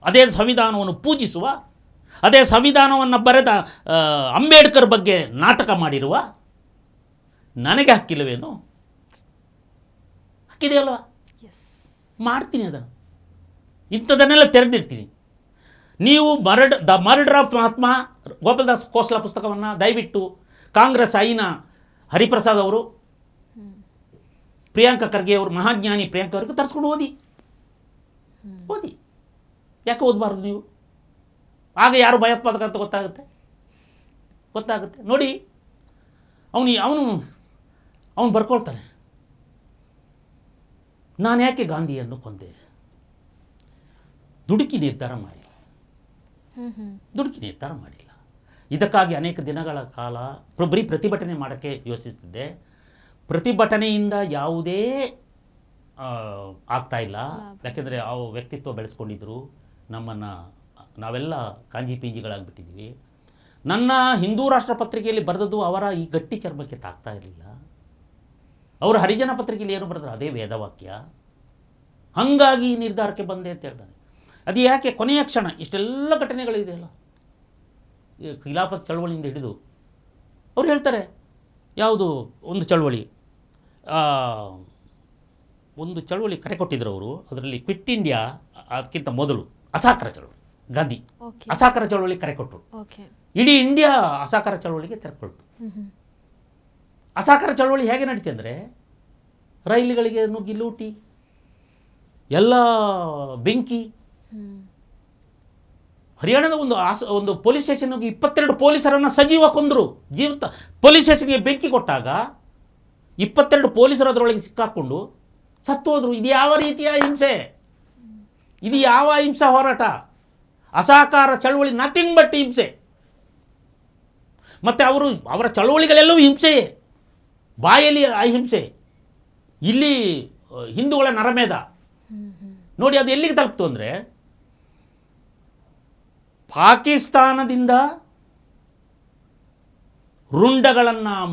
[SPEAKER 2] ಅದೇ ಸಂವಿಧಾನವನ್ನು ಪೂಜಿಸುವ, ಅದೇ ಸಂವಿಧಾನವನ್ನು ಬರೆದ ಅಂಬೇಡ್ಕರ್ ಬಗ್ಗೆ ನಾಟಕ ಮಾಡಿರುವ ನನಗೆ ಹಕ್ಕಿಲ್ಲವೇನು? ಹಕ್ಕಿದೆಯಲ್ವ? ಮಾಡ್ತೀನಿ ಅದನ್ನು, ಇಂಥದನ್ನೆಲ್ಲ ತೆರೆದಿರ್ತೀನಿ. ನೀವು the murder of Mahatma Gopal Das Khosla ಪುಸ್ತಕವನ್ನು ದಯವಿಟ್ಟು ಕಾಂಗ್ರೆಸ್ ಐನ ಹರಿಪ್ರಸಾದ್ ಅವರು, ಪ್ರಿಯಾಂಕ ಖರ್ಗೆ ಅವರು, ಮಹಾಜ್ಞಾನಿ ಪ್ರಿಯಾಂಕ ಅವ್ರಿಗೆ ತರಿಸ್ಕೊಂಡು ಓದಿ. ಯಾಕೆ ಓದಬಾರ್ದು ನೀವು? ಆಗ ಯಾರು ಭಯೋತ್ಪಾದಕ ಅಂತ ಗೊತ್ತಾಗುತ್ತೆ. ನೋಡಿ, ಅವನು ಬರ್ಕೊಳ್ತಾನೆ, ನಾನು ಯಾಕೆ ಗಾಂಧಿಯನ್ನು ಕೊಂದೆ? ದುಡುಕಿ ನಿರ್ಧಾರ ಮಾಡಿಲ್ಲ. ಇದಕ್ಕಾಗಿ ಅನೇಕ ದಿನಗಳ ಕಾಲ ಬರೀ ಪ್ರತಿಭಟನೆ ಮಾಡೋಕ್ಕೆ ಯೋಚಿಸಿದ್ದೆ. ಪ್ರತಿಭಟನೆಯಿಂದ ಯಾವುದೇ ಆಗ್ತಾ ಇಲ್ಲ. ಯಾಕೆಂದರೆ ಆ ವ್ಯಕ್ತಿತ್ವ ಬೆಳೆಸ್ಕೊಂಡಿದ್ರು, ನಾವೆಲ್ಲ ಕಾಂಜಿ ಪೀಂಜಿಗಳಾಗಿಬಿಟ್ಟಿದ್ವಿ. ನನ್ನ ಹಿಂದೂ ರಾಷ್ಟ್ರ ಪತ್ರಿಕೆಯಲ್ಲಿ ಬರೆದದ್ದು ಅವರ ಈ ಗಟ್ಟಿ ಚರ್ಮಕ್ಕೆ ತಾಗ್ತಾ ಇರಲಿಲ್ಲ. ಅವರು ಹರಿಜನ ಪತ್ರಿಕೆಯಲ್ಲಿ ಏನು ಬರೆದ್ರು ಅದೇ ವೇದವಾಕ್ಯ. ಹಾಗಾಗಿ ಈ ನಿರ್ಧಾರಕ್ಕೆ ಬಂದೆ ಅಂತ ಹೇಳ್ತಾನೆ. ಅದು ಯಾಕೆ? ಕೊನೆಯ ಕ್ಷಣ ಇಷ್ಟೆಲ್ಲ ಘಟನೆಗಳಿದೆಯಲ್ಲ, ಖಿಲಾಫತ್ ಚಳವಳಿಯಿಂದ ಹಿಡಿದು ಅವ್ರು ಹೇಳ್ತಾರೆ, ಯಾವುದು ಒಂದು ಚಳವಳಿ ಕರೆ ಕೊಟ್ಟಿದ್ರು ಅವರು. ಅದರಲ್ಲಿ ಕ್ವಿಟ್ ಇಂಡಿಯಾ, ಅದಕ್ಕಿಂತ ಮೊದಲು ಅಸಹಕಾರ ಚಳವಳಿ, ಗಾಂಧಿ ಅಸಹಕಾರ ಚಳವಳಿ ಕರೆ ಕೊಟ್ಟರು. ಇಡೀ ಇಂಡಿಯಾ ಅಸಹಕಾರ ಚಳವಳಿಗೆ ತೆರಕೊಳ್ತು. ಅಸಹಕಾರ ಚಳವಳಿ ಹೇಗೆ ನಡೀತಿ ಅಂದರೆ, ರೈಲುಗಳಿಗೆ ನುಗ್ಗಿ ಲೂಟಿ, ಎಲ್ಲ ಬೆಂಕಿ. ಹರಿಯಾಣದ ಒಂದು ಪೊಲೀಸ್ ಸ್ಟೇಷನ್ಗೆ 22 ಪೊಲೀಸರನ್ನು ಸಜೀವ ಕೊಂದರು. ಜೀವಿತ ಪೊಲೀಸ್ ಸ್ಟೇಷನ್ಗೆ ಬೆಂಕಿ ಕೊಟ್ಟಾಗ 22 ಪೊಲೀಸರು ಅದರೊಳಗೆ ಸಿಕ್ಕಾಕೊಂಡು ಸತ್ತು ಹೋದರು. ಇದು ಯಾವ ರೀತಿಯ ಹಿಂಸೆ? ಇದು ಯಾವ ಹಿಂಸಾ ಹೋರಾಟ? ಅಸಹಕಾರ ಚಳವಳಿ ನಥಿಂಗ್ ಬಟ್ ಹಿಂಸೆ. ಮತ್ತು ಅವರ ಚಳವಳಿಗಳೆಲ್ಲವೂ ಹಿಂಸೆಯೇ. ಬಾಯಲ್ಲಿ ಅಹಿಂಸೆ, ಇಲ್ಲಿ ಹಿಂದೂಗಳ ನರಮೇಧ. ನೋಡಿ ಅದು ಎಲ್ಲಿಗೆ ತಲುಪ್ತು ಅಂದರೆ, ಪಾಕಿಸ್ತಾನದಿಂದ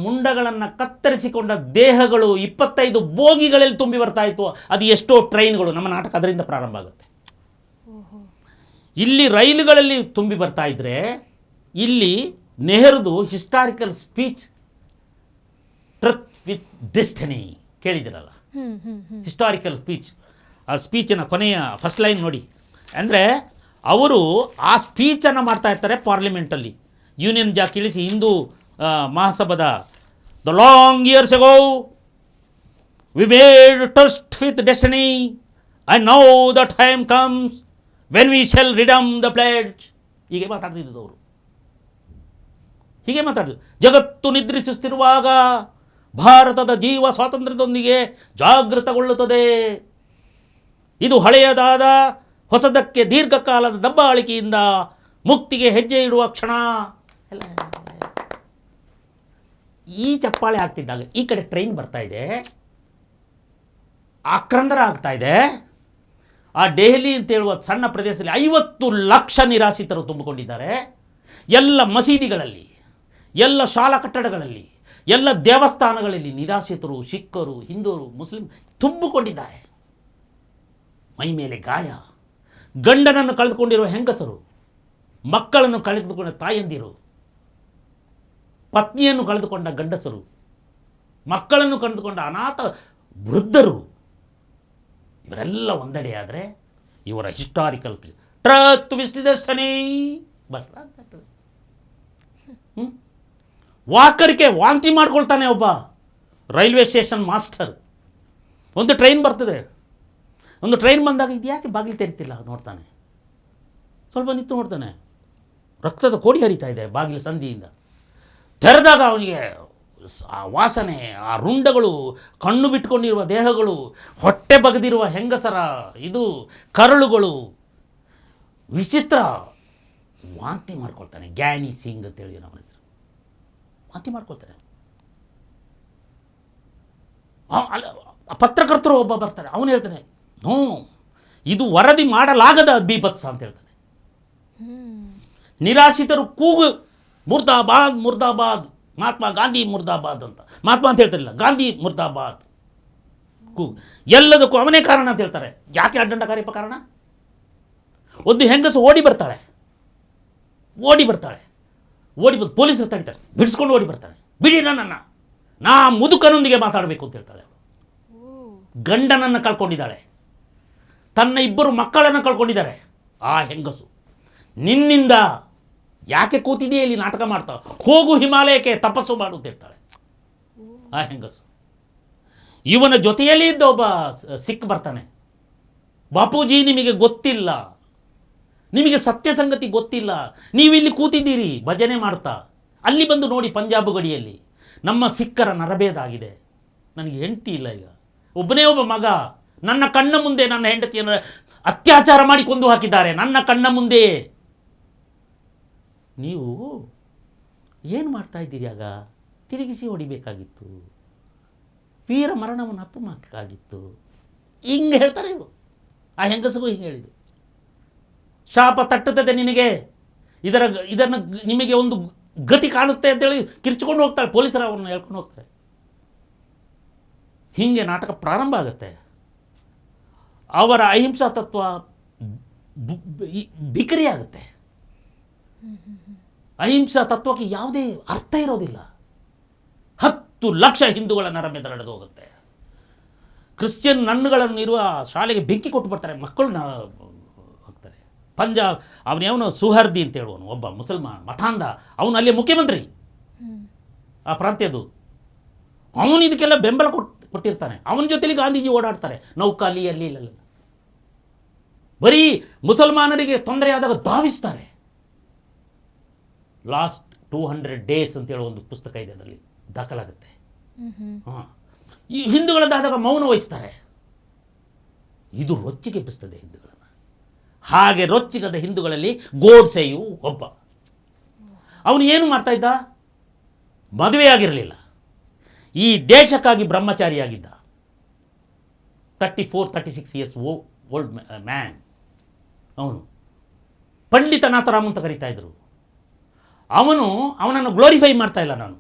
[SPEAKER 2] ಮುಂಡಗಳನ್ನು ಕತ್ತರಿಸಿಕೊಂಡ ದೇಹಗಳು 25 ಬೋಗಿಗಳಲ್ಲಿ ತುಂಬಿ ಬರ್ತಾ ಇತ್ತು. ಅದು ಎಷ್ಟೋ ಟ್ರೈನ್ಗಳು, ನಮ್ಮ ನಾಟಕ ಅದರಿಂದ ಪ್ರಾರಂಭ ಆಗುತ್ತೆ. ಇಲ್ಲಿ ರೈಲುಗಳಲ್ಲಿ ತುಂಬಿ ಬರ್ತಾ ಇದ್ರೆ, ಇಲ್ಲಿ ನೆಹರುದು historical speech tryst with destiny ಕೇಳಿದಿರಲ್ಲ, ಹಿಸ್ಟಾರಿಕಲ್ ಸ್ಪೀಚ್. ಆ ಸ್ಪೀಚಿನ ಕೊನೆಯ ಫಸ್ಟ್ ಲೈನ್ ನೋಡಿ. ಅಂದರೆ ಅವರು ಆ ಸ್ಪೀಚನ್ನು ಮಾಡ್ತಾ ಇರ್ತಾರೆ ಪಾರ್ಲಿಮೆಂಟಲ್ಲಿ, ಯೂನಿಯನ್ ಜಾಕ್ ಇಳಿಸಿ ಹಿಂದೂ ಮಹಾಸಭಾದ the long years ago we made tryst with destiny and now the time comes when we shall redeem the pledge. ಹೀಗೆ ಮಾತಾಡ್ತಿದ್ದು ಅವರು. ಜಗತ್ತು ನಿದ್ರಿಸುತ್ತಿರುವಾಗ ಭಾರತದ ಜೀವ ಸ್ವಾತಂತ್ರ್ಯದೊಂದಿಗೆ ಜಾಗೃತಗೊಳ್ಳುತ್ತದೆ. ಇದು ಹಳೆಯದಾದ ಹೊಸದಕ್ಕೆ ದೀರ್ಘಕಾಲದ ದಬ್ಬಾಳಿಕೆಯಿಂದ ಮುಕ್ತಿಗೆ ಹೆಜ್ಜೆ ಇಡುವ ಕ್ಷಣ. ಎಲ್ಲ ಈ ಚಪ್ಪಾಳೆ ಆಗ್ತಿದ್ದಾಗ ಈ ಕಡೆ ಟ್ರೈನ್ ಬರ್ತಾ ಇದೆ, ಆಕ್ರಂದರ ಆಗ್ತಾ ಇದೆ. ಆ ದೆಹಲಿ ಅಂತ ಹೇಳುವ ಸಣ್ಣ ಪ್ರದೇಶದಲ್ಲಿ 50 ಲಕ್ಷ ನಿರಾಶ್ರಿತರು ತುಂಬಿಕೊಂಡಿದ್ದಾರೆ. ಎಲ್ಲ ಮಸೀದಿಗಳಲ್ಲಿ, ಎಲ್ಲ ಶಾಲಾ ಕಟ್ಟಡಗಳಲ್ಲಿ, ಎಲ್ಲ ದೇವಸ್ಥಾನಗಳಲ್ಲಿ ನಿರಾಶ್ರಿತರು, ಸಿಖ್ಖರು, ಹಿಂದೂರು, ಮುಸ್ಲಿಂ ತುಂಬಿಕೊಂಡಿದ್ದಾರೆ. ಮೈ ಮೇಲೆ ಗಾಯ, ಗಂಡನನ್ನು ಕಳೆದುಕೊಂಡಿರುವ ಹೆಂಗಸರು, ಮಕ್ಕಳನ್ನು ಕಳೆದುಕೊಂಡ ತಾಯಂದಿರು, ಪತ್ನಿಯನ್ನು ಕಳೆದುಕೊಂಡ ಗಂಡಸರು, ಮಕ್ಕಳನ್ನು ಕಳೆದುಕೊಂಡ ಅನಾಥ ವೃದ್ಧರು, ಇವರೆಲ್ಲ ಒಂದೆಡೆಯಾದರೆ ಇವರ historical truck wrist destiny bus ಆಗ್ತದೆ. ವಾಕರಿಕೆ ವಾಂತಿ ಮಾಡ್ಕೊಳ್ತಾನೆ ಒಬ್ಬ ರೈಲ್ವೆ ಸ್ಟೇಷನ್ ಮಾಸ್ಟರ್. ಒಂದು ಟ್ರೈನ್ ಬರ್ತದೆ, ಒಂದು ಟ್ರೈನ್ ಬಂದಾಗ ಇದು ಯಾಕೆ ಬಾಗಿಲು ತೆರಿತಿಲ್ಲ ನೋಡ್ತಾನೆ, ಸ್ವಲ್ಪ ನಿಂತು ನೋಡ್ತಾನೆ, ರಕ್ತದ ಕೋಡಿ ಹರಿತಾ ಇದೆ ಬಾಗಿಲು ಸಂಧಿಯಿಂದ. ತೆರೆದಾಗ ಅವನಿಗೆ ಆ ವಾಸನೆ, ಆ ರುಂಡಗಳು, ಕಣ್ಣು ಬಿಟ್ಕೊಂಡಿರುವ ದೇಹಗಳು, ಹೊಟ್ಟೆ ಬಗೆದಿರುವ ಹೆಂಗಸರ ಇದು ಕರಳುಗಳು, ವಿಚಿತ್ರ. ವಾಂತಿ ಮಾಡ್ಕೊಳ್ತಾನೆ. ಗ್ಯಾನಿ ಸಿಂಗ್ ಅಂತೇಳಿ ನಮ್ಮ ಹೆಸರು. ವಾಂತಿ ಮಾಡ್ಕೊಳ್ತಾನೆ. ಪತ್ರಕರ್ತರು ಒಬ್ಬ ಬರ್ತಾರೆ, ಅವನು ಹೇಳ್ತಾನೆ, ನೋ, ಇದು ವರದಿ ಮಾಡಲಾಗದ ಬೀಭತ್ಸ ಅಂತ ಹೇಳ್ತಾನೆ. ನಿರಾಶ್ರಿತರು ಕೂಗು, ಮುರ್ದಾಬಾದ್ ಮುರ್ದಾಬಾದ್, ಮಹಾತ್ಮ ಗಾಂಧಿ ಮುರ್ದಾಬಾದ್ ಅಂತ. ಮಹಾತ್ಮ ಅಂತ ಹೇಳ್ತಾರಿಲ್ಲ, ಗಾಂಧಿ ಮುರ್ದಾಬಾದ್ ಕೂಗು. ಎಲ್ಲದಕ್ಕೂ ಅವನೇ ಕಾರಣ ಅಂತ ಹೇಳ್ತಾರೆ. ಯಾಕೆ ಅಡ್ಡಂಡಕಾರಿಪ ಕಾರಣ? ಒಂದು ಹೆಂಗಸು ಓಡಿ ಬರ್ತಾಳೆ, ಓಡಿ ಬಂದು ಪೊಲೀಸರು ತಡಿತಾರೆ, ಬಿಡಿಸ್ಕೊಂಡು ಓಡಿ ಬರ್ತಾಳೆ. ಬಿಡಿ ನನ್ನನ್ನು, ನಾ ಮುದುಕನೊಂದಿಗೆ ಮಾತಾಡಬೇಕು ಅಂತ ಹೇಳ್ತಾಳೆ. ಗಂಡನನ್ನು ಕಳ್ಕೊಂಡಿದ್ದಾಳೆ, ತನ್ನ 2 ಮಕ್ಕಳನ್ನು ಕಳ್ಕೊಂಡಿದ್ದಾರೆ ಆ ಹೆಂಗಸು. ನಿನ್ನಿಂದ ಯಾಕೆ ಕೂತಿದೆಯೇ ಇಲ್ಲಿ ನಾಟಕ ಮಾಡ್ತಾ, ಹೋಗು ಹಿಮಾಲಯಕ್ಕೆ ತಪಸ್ಸು ಮಾಡು ಅಂತ ಹೇಳ್ತಾಳೆ ಆ ಹೆಂಗಸು. ಇವನ ಜೊತೆಯಲ್ಲಿ ಇದ್ದ ಒಬ್ಬ ಸಿಖ್ ಬರ್ತಾನೆ, ಬಾಪೂಜಿ ನಿಮಗೆ ಗೊತ್ತಿಲ್ಲ, ನಿಮಗೆ ಸತ್ಯ ಸಂಗತಿ ಗೊತ್ತಿಲ್ಲ, ನೀವಿಲ್ಲಿ ಕೂತಿದ್ದೀರಿ ಭಜನೆ ಮಾಡ್ತಾ, ಅಲ್ಲಿ ಬಂದು ನೋಡಿ ಪಂಜಾಬ್ ಗಡಿಯಲ್ಲಿ ನಮ್ಮ ಸಿಖ್ಖರ ನರಭೇದ ಆಗಿದೆ, ನನಗೆ ಹೆಂಡತಿ ಇಲ್ಲ, ಈಗ ಒಬ್ಬನೇ ಒಬ್ಬ ಮಗ, ನನ್ನ ಕಣ್ಣ ಮುಂದೆ ನನ್ನ ಹೆಂಡತಿಯನ್ನು ಅತ್ಯಾಚಾರ ಮಾಡಿ ಕೊಂದು ಹಾಕಿದ್ದಾರೆ, ನನ್ನ ಕಣ್ಣ ಮುಂದೆಯೇ. ನೀವು ಏನು ಮಾಡ್ತಾ ಇದ್ದೀರಿ? ಆಗ ತಿರುಗಿಸಿ ಹೊಡಿಬೇಕಾಗಿತ್ತು, ವೀರ ಮರಣವನ್ನು ಅಪ್ಪಬೇಕಾಗಿತ್ತು. ಹಿಂಗೆ ಹೇಳ್ತಾರೆ ಇವು. ಆ ಹೆಂಗಸಿಗೂ ಹಿಂಗೆ ಹೇಳಿದ್ದು, ಶಾಪ ತಟ್ಟುತ್ತದೆ ನಿನಗೆ, ಇದನ್ನು ನಿಮಗೆ ಒಂದು ಗತಿ ಕಾಣುತ್ತೆ ಅಂತೇಳಿ ಕಿರ್ಚಿಕೊಂಡು ಹೋಗ್ತಾರೆ ಪೊಲೀಸರು, ಅವ್ರನ್ನ ಹೇಳ್ಕೊಂಡು ಹೋಗ್ತಾರೆ. ಹೀಗೆ ನಾಟಕ ಪ್ರಾರಂಭ ಆಗುತ್ತೆ. ಅವರ ಅಹಿಂಸಾ ತತ್ವ ಬಿಕರಿ ಆಗುತ್ತೆ. ಅಹಿಂಸಾ ತತ್ವಕ್ಕೆ ಯಾವುದೇ ಅರ್ಥ ಇರೋದಿಲ್ಲ. 10 ಲಕ್ಷ ಹಿಂದೂಗಳ ನರಮೇಧ ನಡೆದು ಹೋಗುತ್ತೆ. ಕ್ರಿಶ್ಚಿಯನ್ ನನ್ನುಗಳನ್ನು ಇರುವ ಶಾಲೆಗೆ ಬೆಂಕಿ ಕೊಟ್ಟು ಬರ್ತಾರೆ, ಮಕ್ಕಳನ್ನ ಹೋಗ್ತಾರೆ. ಪಂಜಾಬ್ ಅವನು ಸುಹರ್ದಿ ಅಂತ ಹೇಳುವನು, ಒಬ್ಬ ಮುಸಲ್ಮಾನ್ ಮತಾಂಧ, ಅವನು ಅಲ್ಲಿಯ ಮುಖ್ಯಮಂತ್ರಿ ಆ ಪ್ರಾಂತ್ಯದ್ದು. ಅವನು ಇದಕ್ಕೆಲ್ಲ ಬೆಂಬಲ ಕೊಟ್ಟಿರ್ತಾನೆ. ಅವನ ಜೊತೆಲಿ ಗಾಂಧೀಜಿ ಓಡಾಡ್ತಾರೆ ನೌಕಾಲಿ ಅಲ್ಲಿ ಇಲ್ಲೆಲ್ಲ. ಬರೀ ಮುಸಲ್ಮಾನರಿಗೆ ತೊಂದರೆ ಆದಾಗ ಧಾವಿಸ್ತಾರೆ. ಲಾಸ್ಟ್ 200 ಡೇಸ್ ಅಂತೇಳಿ ಒಂದು ಪುಸ್ತಕ ಇದೆ, ಅದರಲ್ಲಿ ದಾಖಲಾಗುತ್ತೆ. ಈ ಹಿಂದೂಗಳದ್ದಾದಾಗ ಮೌನ ವಹಿಸ್ತಾರೆ. ಇದು ರೊಚ್ಚಿಗೆಬ್ಬಿಸ್ತದೆ ಹಿಂದೂಗಳನ್ನು. ಹಾಗೆ ರೊಚ್ಚಿಗದ ಹಿಂದೂಗಳಲ್ಲಿ ಗೋಡ್ಸೆಯು ಒಬ್ಬ. ಅವನು ಏನು ಮಾಡ್ತಾ ಇದ್ದ? ಮದುವೆಯಾಗಿರಲಿಲ್ಲ, ಈ ದೇಶಕ್ಕಾಗಿ ಬ್ರಹ್ಮಚಾರಿಯಾಗಿದ್ದ. 34-36 ಇಯರ್ಸ್ ಓಲ್ಡ್ ಮ್ಯಾನ್. ಅವನು ಪಂಡಿತ ನಾಥರಾಮ್ ಅಂತ ಕರೀತಾ ಇದ್ರು. ಅವನನ್ನು ಗ್ಲೋರಿಫೈ ಮಾಡ್ತಾ ಇಲ್ಲ, ನಾನು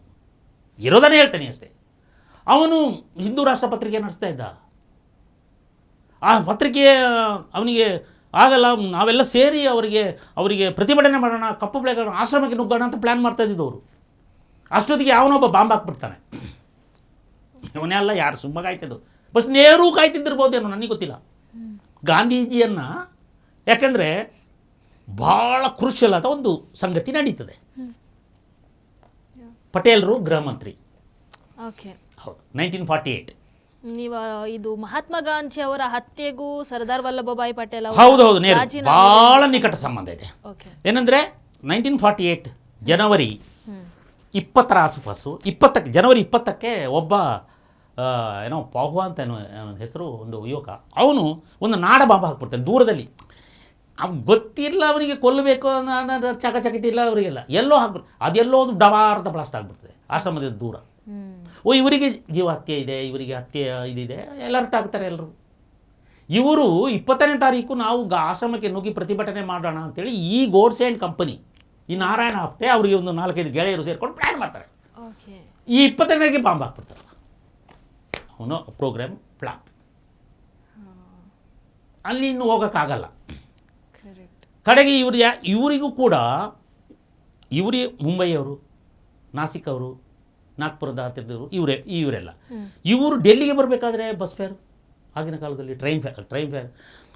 [SPEAKER 2] ಇರೋದನ್ನೇ ಹೇಳ್ತೇನೆ ಅಷ್ಟೇ. ಅವನು ಹಿಂದೂ ರಾಷ್ಟ್ರ ಪತ್ರಿಕೆ ನಡೆಸ್ತಾ ಇದ್ದ. ಆ ಪತ್ರಿಕೆ ಅವನಿಗೆ ಆಗಲ್ಲ, ನಾವೆಲ್ಲ ಸೇರಿ ಅವರಿಗೆ ಪ್ರತಿಭಟನೆ ಮಾಡೋಣ, ಕಪ್ಪು ಬೆಳೆಗೋಣ, ಆಶ್ರಮಕ್ಕೆ ನುಗ್ಗೋಣ ಅಂತ ಪ್ಲ್ಯಾನ್ ಮಾಡ್ತಾ ಇದ್ದಿದ್ದವರು. ಅಷ್ಟೊತ್ತಿಗೆ ಅವನೊಬ್ಬ ಬಾಂಬ್ ಹಾಕ್ಬಿಡ್ತಾನೆ. ಇವನ್ನೆಲ್ಲ ಯಾರು ಸುಮ್ಮ ಕಾಯ್ತಿದ್ದು? ಫಸ್ಟ್ ನೆಹರು ಕಾಯ್ತಿದ್ದಿರ್ಬೋದೇನೋ, ನನಗೆ ಗೊತ್ತಿಲ್ಲ. ಗಾಂಧೀಜಿಯನ್ನು, ಯಾಕೆಂದರೆ ಭಾಳ ಕ್ರೂಷಿಯಲ್ ಆದ ಒಂದು ಸಂಗತಿ ನಡೀತದೆ. ಪಟೇಲರು ಗೃಹ ಮಂತ್ರಿ.
[SPEAKER 1] ಓಕೆ,
[SPEAKER 2] ಹೌದು, 1948.
[SPEAKER 1] ನೀವು ಇದು ಮಹಾತ್ಮ ಗಾಂಧಿ ಅವರ ಹತ್ಯೆಗೂ ಸರ್ದಾರ್ ವಲ್ಲಭಭಾಯಿ ಪಟೇಲ್
[SPEAKER 2] ಹೌದು ನೆಹರು ಭಾಳ ನಿಕಟ ಸಂಬಂಧ ಇದೆ. ಏನಂದರೆ 1948 ಜನವರಿ 20ರ ಆಸುಪಾಸು, ಜನವರಿ 20ಕ್ಕೆ ಒಬ್ಬ ಪಾಹ್ವಾ ಅಂತ ಹೆಸರು ಒಂದು ಯುವಕ, ಅವನು ಒಂದು ನಾಡ ಬಾಂಬ್ ಹಾಕ್ಬಿಡ್ತಾನೆ ದೂರದಲ್ಲಿ. ಗೊತ್ತಿಲ್ಲ ಅವನಿಗೆ ಕೊಲ್ಲಬೇಕು ಅನ್ನೋ ಚಕಚಕಿತಿಲ್ಲ ಅವರಿಗೆಲ್ಲ ಎಲ್ಲೋ ಹಾಕ್ಬಿಟ್ಟು ಅದೆಲ್ಲೋ ಒಂದು ಡಬಾರ್ದ ಬ್ಲಾಸ್ಟ್ ಆಗಿಬಿಡ್ತದೆ ಆಶ್ರಮದಿಂದ ದೂರ. ಓ ಇವರಿಗೆ ಜೀವ ಹತ್ಯೆ ಇದೆ, ಇವರಿಗೆ ಹತ್ಯೆ ಇದಿದೆ, ಅಲರ್ಟ್ ಆಗ್ತಾರೆ ಎಲ್ಲರೂ. ಇವರು 20ನೇ ತಾರೀಕು ನಾವು ಆಶ್ರಮಕ್ಕೆ ನುಗ್ಗಿ ಪ್ರತಿಭಟನೆ ಮಾಡೋಣ ಅಂತೇಳಿ ಈ ಗೋಡ್ಸೆ ಆ್ಯಂಡ್ ಕಂಪನಿ, ಈ ನಾರಾಯಣ ಆಪ್ಟೆ ಅವರಿಗೆ ಒಂದು 4-5 ಗೆಳೆಯರು ಸೇರ್ಕೊಂಡು ಪ್ಲ್ಯಾನ್ ಮಾಡ್ತಾರೆ. ಈ 20ನೇ ಬಾಂಬ್ ಹಾಕ್ಬಿಡ್ತಾರಲ್ಲ, ಅವನು ಪ್ರೋಗ್ರಾಮ್ ಫ್ಲಾಪ್. ಅಲ್ಲಿ ಇನ್ನು ಹೋಗೋಕ್ಕಾಗಲ್ಲ. ಕಡೆಗೆ ಇವರಿಗೂ ಕೂಡ ಇವರೇ ಮುಂಬೈಯವರು, ನಾಸಿಕ್ ಅವರು, ನಾಗ್ಪುರದ ಹತ್ತಿರದವರು ಇವರೆಲ್ಲ ಇವರು ಡೆಲ್ಲಿಗೆ ಬರಬೇಕಾದ್ರೆ ಬಸ್ ಫೇರ್, ಆಗಿನ ಕಾಲದಲ್ಲಿ ಟ್ರೈನ್ ಫೇರ್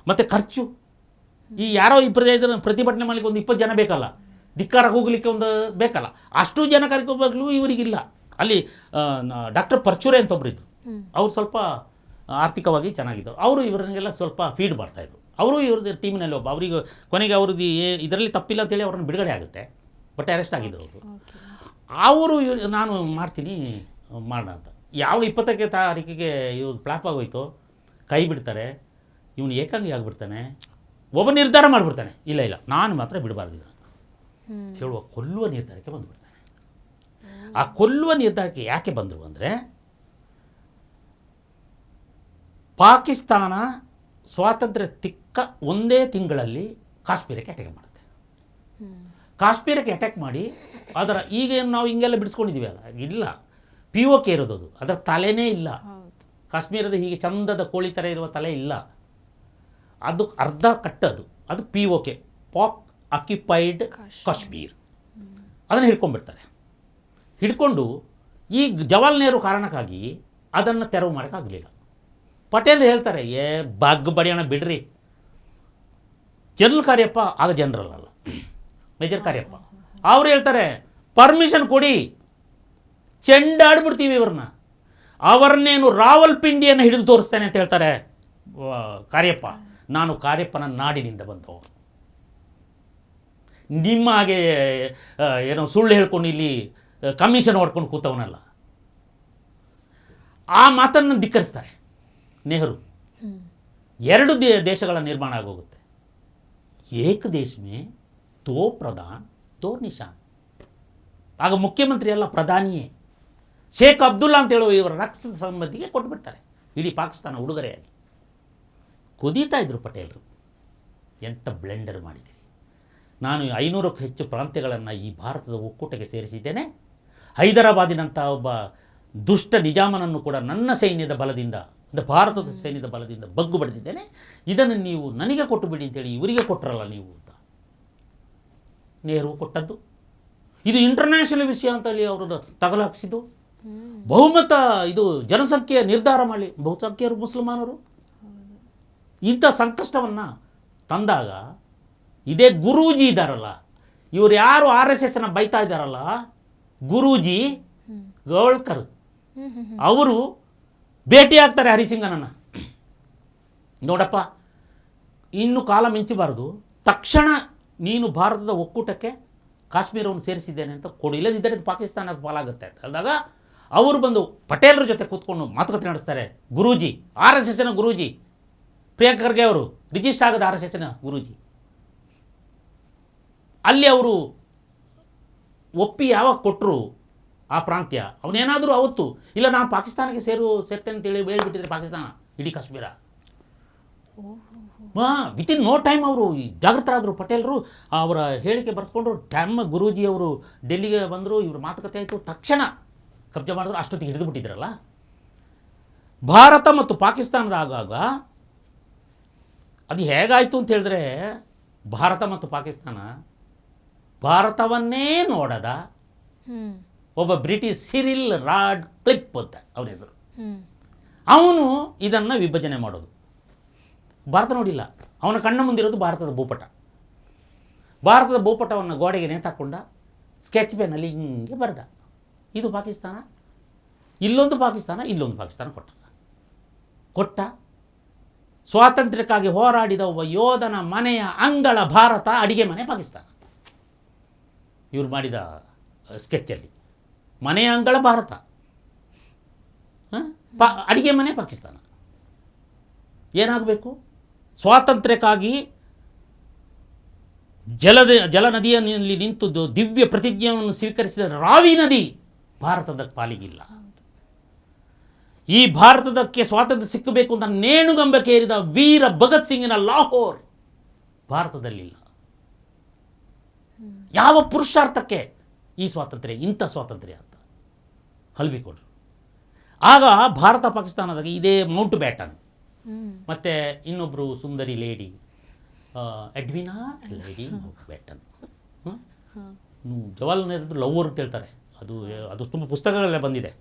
[SPEAKER 2] ಮತ್ತು ಖರ್ಚು. ಈ ಯಾರೋ ಪ್ರತಿಭಟನೆ ಮಾಡಲಿಕ್ಕೆ ಒಂದು 20 ಜನ ಬೇಕಲ್ಲ, ಧಿಕ್ಕಾರ ಹೋಗಲಿಕ್ಕೆ ಒಂದು ಬೇಕಲ್ಲ, ಅಷ್ಟು ಜನ ಕರ್ಕೋಬೇಕು ಇವರಿಗಿಲ್ಲ. ಅಲ್ಲಿ ಡಾಕ್ಟರ್ ಪರ್ಚುರೆ ಅಂತ ಒಬ್ಬರಿದ್ರು, ಅವ್ರು ಸ್ವಲ್ಪ ಆರ್ಥಿಕವಾಗಿ ಚೆನ್ನಾಗಿದ್ದರು. ಅವರು ಇವರನ್ನೆಲ್ಲ ಸ್ವಲ್ಪ ಫೀಡ್ ಮಾಡ್ತಾಯಿದ್ರು. ಅವರು ಇವ್ರದ್ದು ಟೀಮಿನಲ್ಲಿ ಒಬ್ಬ, ಅವರಿಗೆ ಕೊನೆಗೆ ಅವ್ರದ್ದು ಇದರಲ್ಲಿ ತಪ್ಪಿಲ್ಲ ಅಂತೇಳಿ ಅವ್ರನ್ನ ಬಿಡುಗಡೆ ಆಗುತ್ತೆ, ಬಟ್ ಅರೆಸ್ಟ್ ಆಗಿದ್ದರು ಅವರು. ನಾನು ಮಾಡ್ತೀನಿ ಮಾಡೋಣ ಅಂತ ಯಾವ 20ನೇ ತಾರೀಕಿಗೆ ಇವ್ರು ಫ್ಲಾಪ್ ಆಗೋಯ್ತು, ಕೈ ಬಿಡ್ತಾರೆ. ಇವನು ಏಕಾಂಗಿ ಆಗಿಬಿಡ್ತಾನೆ, ಒಬ್ಬ ನಿರ್ಧಾರ ಮಾಡಿಬಿಡ್ತಾನೆ, ಇಲ್ಲ ನಾನು ಮಾತ್ರ ಬಿಡಬಾರ್ದು ಹೇಳುವ ಕೊಲ್ಲುವ ನಿರ್ಧಾರಕ್ಕೆ ಬಂದುಬಿಡ್ತಾನೆ. ಆ ಕೊಲ್ಲುವ ನಿರ್ಧಾರಕ್ಕೆ ಯಾಕೆ ಬಂದರು ಅಂದರೆ, ಪಾಕಿಸ್ತಾನ ಸ್ವಾತಂತ್ರ್ಯ ತಿಕ್ಕ ಒಂದೇ ತಿಂಗಳಲ್ಲಿ ಕಾಶ್ಮೀರಕ್ಕೆ ಅಟ್ಯಾಕ್ ಮಾಡುತ್ತೆ. ಕಾಶ್ಮೀರಕ್ಕೆ ಅಟ್ಯಾಕ್ ಮಾಡಿ ಅದರ ಈಗೇನು ನಾವು ಹಿಂಗೆಲ್ಲ ಬಿಡಿಸ್ಕೊಂಡಿದ್ದೀವಿ ಅಲ್ಲ, ಇಲ್ಲ, POK ಇರೋದು ಅದು, ಅದರ ತಲೆನೇ ಇಲ್ಲ. ಕಾಶ್ಮೀರದ ಹೀಗೆ ಚಂದದ ಕೋಳಿ ಥರ ಇರುವ ತಲೆ ಇಲ್ಲ, ಅದು ಅರ್ಧ ಕಟ್ಟದು, ಅದು POK, ಪಾಕ್ ಆಕ್ಯುಪೈಡ್ ಕಾಶ್ಮೀರ್. ಅದನ್ನು ಹಿಡ್ಕೊಂಡ್ಬಿಡ್ತಾರೆ. ಹಿಡ್ಕೊಂಡು ಈ ಜವಾಹರ್ಲಾಲ್ ನೆಹರು ಕಾರಣಕ್ಕಾಗಿ ಅದನ್ನು ತೆರವು ಮಾಡೋಕ್ಕಾಗಲಿಲ್ಲ. ಪಟೇಲ್ ಹೇಳ್ತಾರೆ, ಬಗ್ ಬಡಿಯೋಣ ಬಿಡ್ರಿ. ಜನರಲ್ ಕಾರ್ಯಪ್ಪ, ಆಗ ಜನರಲ್ ಅಲ್ಲ, ಮೇಜರ್ ಕಾರ್ಯಪ್ಪ, ಅವ್ರು ಹೇಳ್ತಾರೆ ಪರ್ಮಿಷನ್ ಕೊಡಿ, ಚೆಂಡಾಡ್ಬಿಡ್ತೀವಿ ಇವ್ರನ್ನ, ಅವರನ್ನೇನು ರಾವಲ್ಪಿಂಡಿಯನ್ನು ಹಿಡಿದು ತೋರಿಸ್ತೇನೆ ಅಂತ ಹೇಳ್ತಾರೆ ಕಾರ್ಯಪ್ಪ. ನಾನು ಕಾರ್ಯಪ್ಪನ ನಾಡಿನಿಂದ ಬಂದವರು, ನಿಮ್ಮ ಹಾಗೆ ಏನೋ ಸುಳ್ಳು ಹೇಳ್ಕೊಂಡು ಇಲ್ಲಿ ಕಮಿಷನ್ ಹೊಡ್ಕೊಂಡು ಕೂತವನಲ್ಲ. ಆ ಮಾತನ್ನು ಧಿಕ್ಕರಿಸ್ತಾರೆ ನೆಹರು. 2 ದೇಶಗಳ ನಿರ್ಮಾಣ ಆಗೋಗುತ್ತೆ. ಏಕ ದೇಶ ಮೇ ದೋ ಪ್ರಧಾನ್ ದೋ ನಿಶಾನ್. ಆಗ ಮುಖ್ಯಮಂತ್ರಿ ಎಲ್ಲ ಪ್ರಧಾನಿಯೇ. ಶೇಖ್ ಅಬ್ದುಲ್ಲಾ ಅಂತ ಹೇಳುವ ಇವರ ರಕ್ತ ಸಂಬಂಧಿಗೆ ಕೊಟ್ಟುಬಿಡ್ತಾರೆ ಇಡೀ ಪಾಕಿಸ್ತಾನ ಉಡುಗೊರೆಯಾಗಿ. ಕುದೀತಾ ಇದ್ರು ಪಟೇಲರು. ಎಂಥ ಬ್ಲೆಂಡರ್ ಮಾಡಿದ್ದೀರಿ. ನಾನು 500ಕ್ಕೂ ಹೆಚ್ಚು ಪ್ರಾಂತ್ಯಗಳನ್ನು ಈ ಭಾರತದ ಒಕ್ಕೂಟಕ್ಕೆ ಸೇರಿಸಿದ್ದೇನೆ. ಹೈದರಾಬಾದಿನಂಥ ಒಬ್ಬ ದುಷ್ಟ ನಿಜಾಮನನ್ನು ಕೂಡ ನನ್ನ ಸೈನ್ಯದ ಬಲದಿಂದ, ಭಾರತದ ಸೈನ್ಯದ ಬಲದಿಂದ ಬಗ್ಗು ಬಡಿದಿದ್ದೇನೆ. ಇದನ್ನು ನೀವು ನನಗೆ ಕೊಟ್ಟು ಬಿಡಿ ಅಂತೇಳಿ ಇವರಿಗೆ ಕೊಟ್ಟರಲ್ಲ ನೀವು ಅಂತ ನೆಹರು ಕೊಟ್ಟದ್ದು. ಇದು ಇಂಟರ್ನ್ಯಾಷನಲ್ ವಿಷಯ ಅಂತೇಳಿ ಅವರು ತಗಲಾಕಿಸಿದ್ದು. ಬಹುಮತ, ಇದು ಜನಸಂಖ್ಯೆಯ ನಿರ್ಧಾರ ಮಾಡಿ, ಬಹುಸಂಖ್ಯೆಯರು ಮುಸಲ್ಮಾನರು. ಇಂಥ ಸಂಕಷ್ಟವನ್ನು ತಂದಾಗ ಇದೇ ಗುರೂಜಿ ಇದ್ದಾರಲ್ಲ, ಇವರು ಯಾರು RSSನ ಬೈತಾ ಇದ್ದಾರಲ್ಲ, ಗುರೂಜಿ ಗೋಳ್ಕರ್, ಅವರು ಭೇಟಿ ಆಗ್ತಾರೆ ಹರಿಸಿಂಗನನ್ನು. ನೋಡಪ್ಪ, ಇನ್ನು ಕಾಲ ಮಿಂಚಬಾರ್ದು, ತಕ್ಷಣ ನೀನು ಭಾರತದ ಒಕ್ಕೂಟಕ್ಕೆ ಕಾಶ್ಮೀರವನ್ನು ಸೇರಿಸಿದ್ದೇನೆ ಅಂತ ಕೊಡು, ಇಲ್ಲದಿದ್ದರೆ ಪಾಕಿಸ್ತಾನದ ಪಾಲಾಗುತ್ತೆ ಅಂತ ಹೇಳಿದಾಗ ಅವರು ಬಂದು ಪಟೇಲರ ಜೊತೆ ಕೂತ್ಕೊಂಡು ಮಾತುಕತೆ ನಡೆಸ್ತಾರೆ. ಗುರೂಜಿ, RSSನ ಗುರೂಜಿ, ಪ್ರಿಯಾಂಕ್ ಖರ್ಗೆ ಅವರು ರಿಜಿಸ್ಟರ್ ಆಗದ RSSನ ಗುರೂಜಿ. ಅಲ್ಲಿ ಅವರು ಒಪ್ಪಿ ಯಾವಾಗ ಕೊಟ್ಟರು ಆ ಪ್ರಾಂತ್ಯ, ಅವನೇನಾದರೂ ಅವತ್ತು ಇಲ್ಲ ನಾನು ಪಾಕಿಸ್ತಾನಕ್ಕೆ ಸೇರ್ತೇನೆ ಅಂತೇಳಿ ಹೇಳ್ಬಿಟ್ಟಿದ್ರೆ ಪಾಕಿಸ್ತಾನ ಇಡೀ ಕಾಶ್ಮೀರ, ವಿತಿನ್ ನೋ ಟೈಮ್ ಅವರು ಜಾಗೃತರಾದರು ಪಟೇಲರು. ಅವರ ಹೇಳಿಕೆ ಬರೆಸ್ಕೊಂಡ್ರು. ಗುರೂಜಿ ಅವರು ಡೆಲ್ಲಿಗೆ ಬಂದರು, ಇವರು ಮಾತುಕತೆ ಆಯಿತು, ತಕ್ಷಣ ಕಬ್ಜಾ ಮಾಡಿದ್ರು. ಅಷ್ಟೊತ್ತಿಗೆ ಹಿಡಿದು ಬಿಟ್ಟಿದ್ರಲ್ಲ. ಭಾರತ ಮತ್ತು ಪಾಕಿಸ್ತಾನದ ಆಗಾಗ ಅದು ಹೇಗಾಯಿತು ಅಂತ ಹೇಳಿದ್ರೆ, ಭಾರತ ಮತ್ತು ಪಾಕಿಸ್ತಾನ ಭಾರತವನ್ನೇ ನೋಡದ ಒಬ್ಬ ಬ್ರಿಟಿಷ್ ಸಿರಿಲ್ ರಾಡ್ ಕ್ಲಿಪ್ ಅಂತ ಅವನ ಹೆಸರು, ಅವನು ಇದನ್ನು ವಿಭಜನೆ ಮಾಡೋದು. ಭಾರತ ನೋಡಿಲ್ಲ, ಅವನ ಕಣ್ಣ ಮುಂದಿರೋದು ಭಾರತದ ಭೂಪಟ. ಭಾರತದ ಭೂಪಟವನ್ನು ಗೋಡೆಗೆ ನೇತಾಕೊಂಡ, ಸ್ಕೆಚ್ ಪೆನ್ನಲ್ಲಿ ಹಿಂಗೆ ಬರೆದ, ಇದು ಪಾಕಿಸ್ತಾನ, ಇಲ್ಲೊಂದು ಪಾಕಿಸ್ತಾನ, ಇಲ್ಲೊಂದು ಪಾಕಿಸ್ತಾನ ಕೊಟ್ಟ. ಸ್ವಾತಂತ್ರ್ಯಕ್ಕಾಗಿ ಹೋರಾಡಿದ ಒಬ್ಬ ಯೋಧನ ಮನೆಯ ಅಂಗಳ ಭಾರತ, ಅಡಿಗೆ ಮನೆ ಪಾಕಿಸ್ತಾನ. ಇವರು ಮಾಡಿದ ಸ್ಕೆಚ್ಚಲ್ಲಿ ಮನೆಯ ಅಂಗಳ ಭಾರತ, ಅಡಿಗೆ ಮನೆ ಪಾಕಿಸ್ತಾನ. ಏನಾಗಬೇಕು? ಸ್ವಾತಂತ್ರ್ಯಕ್ಕಾಗಿ ಜಲನದಿಯಲ್ಲಿ ನಿಂತು ದಿವ್ಯ ಪ್ರತಿಜ್ಞೆಯನ್ನು ಸ್ವೀಕರಿಸಿದ ರಾವಿ ನದಿ ಭಾರತದ ಪಾಲಿಗಿಲ್ಲ. ಈ ಭಾರತದಕ್ಕೆ ಸ್ವಾತಂತ್ರ್ಯ ಸಿಕ್ಕಬೇಕು ಅಂತ ನೇಣುಗಂಬಕ್ಕೆ ಏರಿದ ವೀರ ಭಗತ್ ಸಿಂಗಿನ ಲಾಹೋರ್ ಭಾರತದಲ್ಲಿಲ್ಲ. ಯಾವ ಪುರುಷಾರ್ಥಕ್ಕೆ ಈ ಸ್ವಾತಂತ್ರ್ಯ, ಇಂಥ ಸ್ವಾತಂತ್ರ್ಯ ಅಂತ ಹಲ್ಬಿಕೊಡ್ರು. ಆಗ ಭಾರತ ಪಾಕಿಸ್ತಾನದಾಗ ಇದೇ ಮೌಂಟ್ ಬ್ಯಾಟನ್ ಮತ್ತು ಇನ್ನೊಬ್ಬರು ಸುಂದರಿ lady Edwina lady Mountbatten, Jawaharlal Nehru lover ಅಂತ ಹೇಳ್ತಾರೆ. ಅದು ತುಂಬ ಪುಸ್ತಕಗಳಲ್ಲೇ ಬಂದಿದೆ,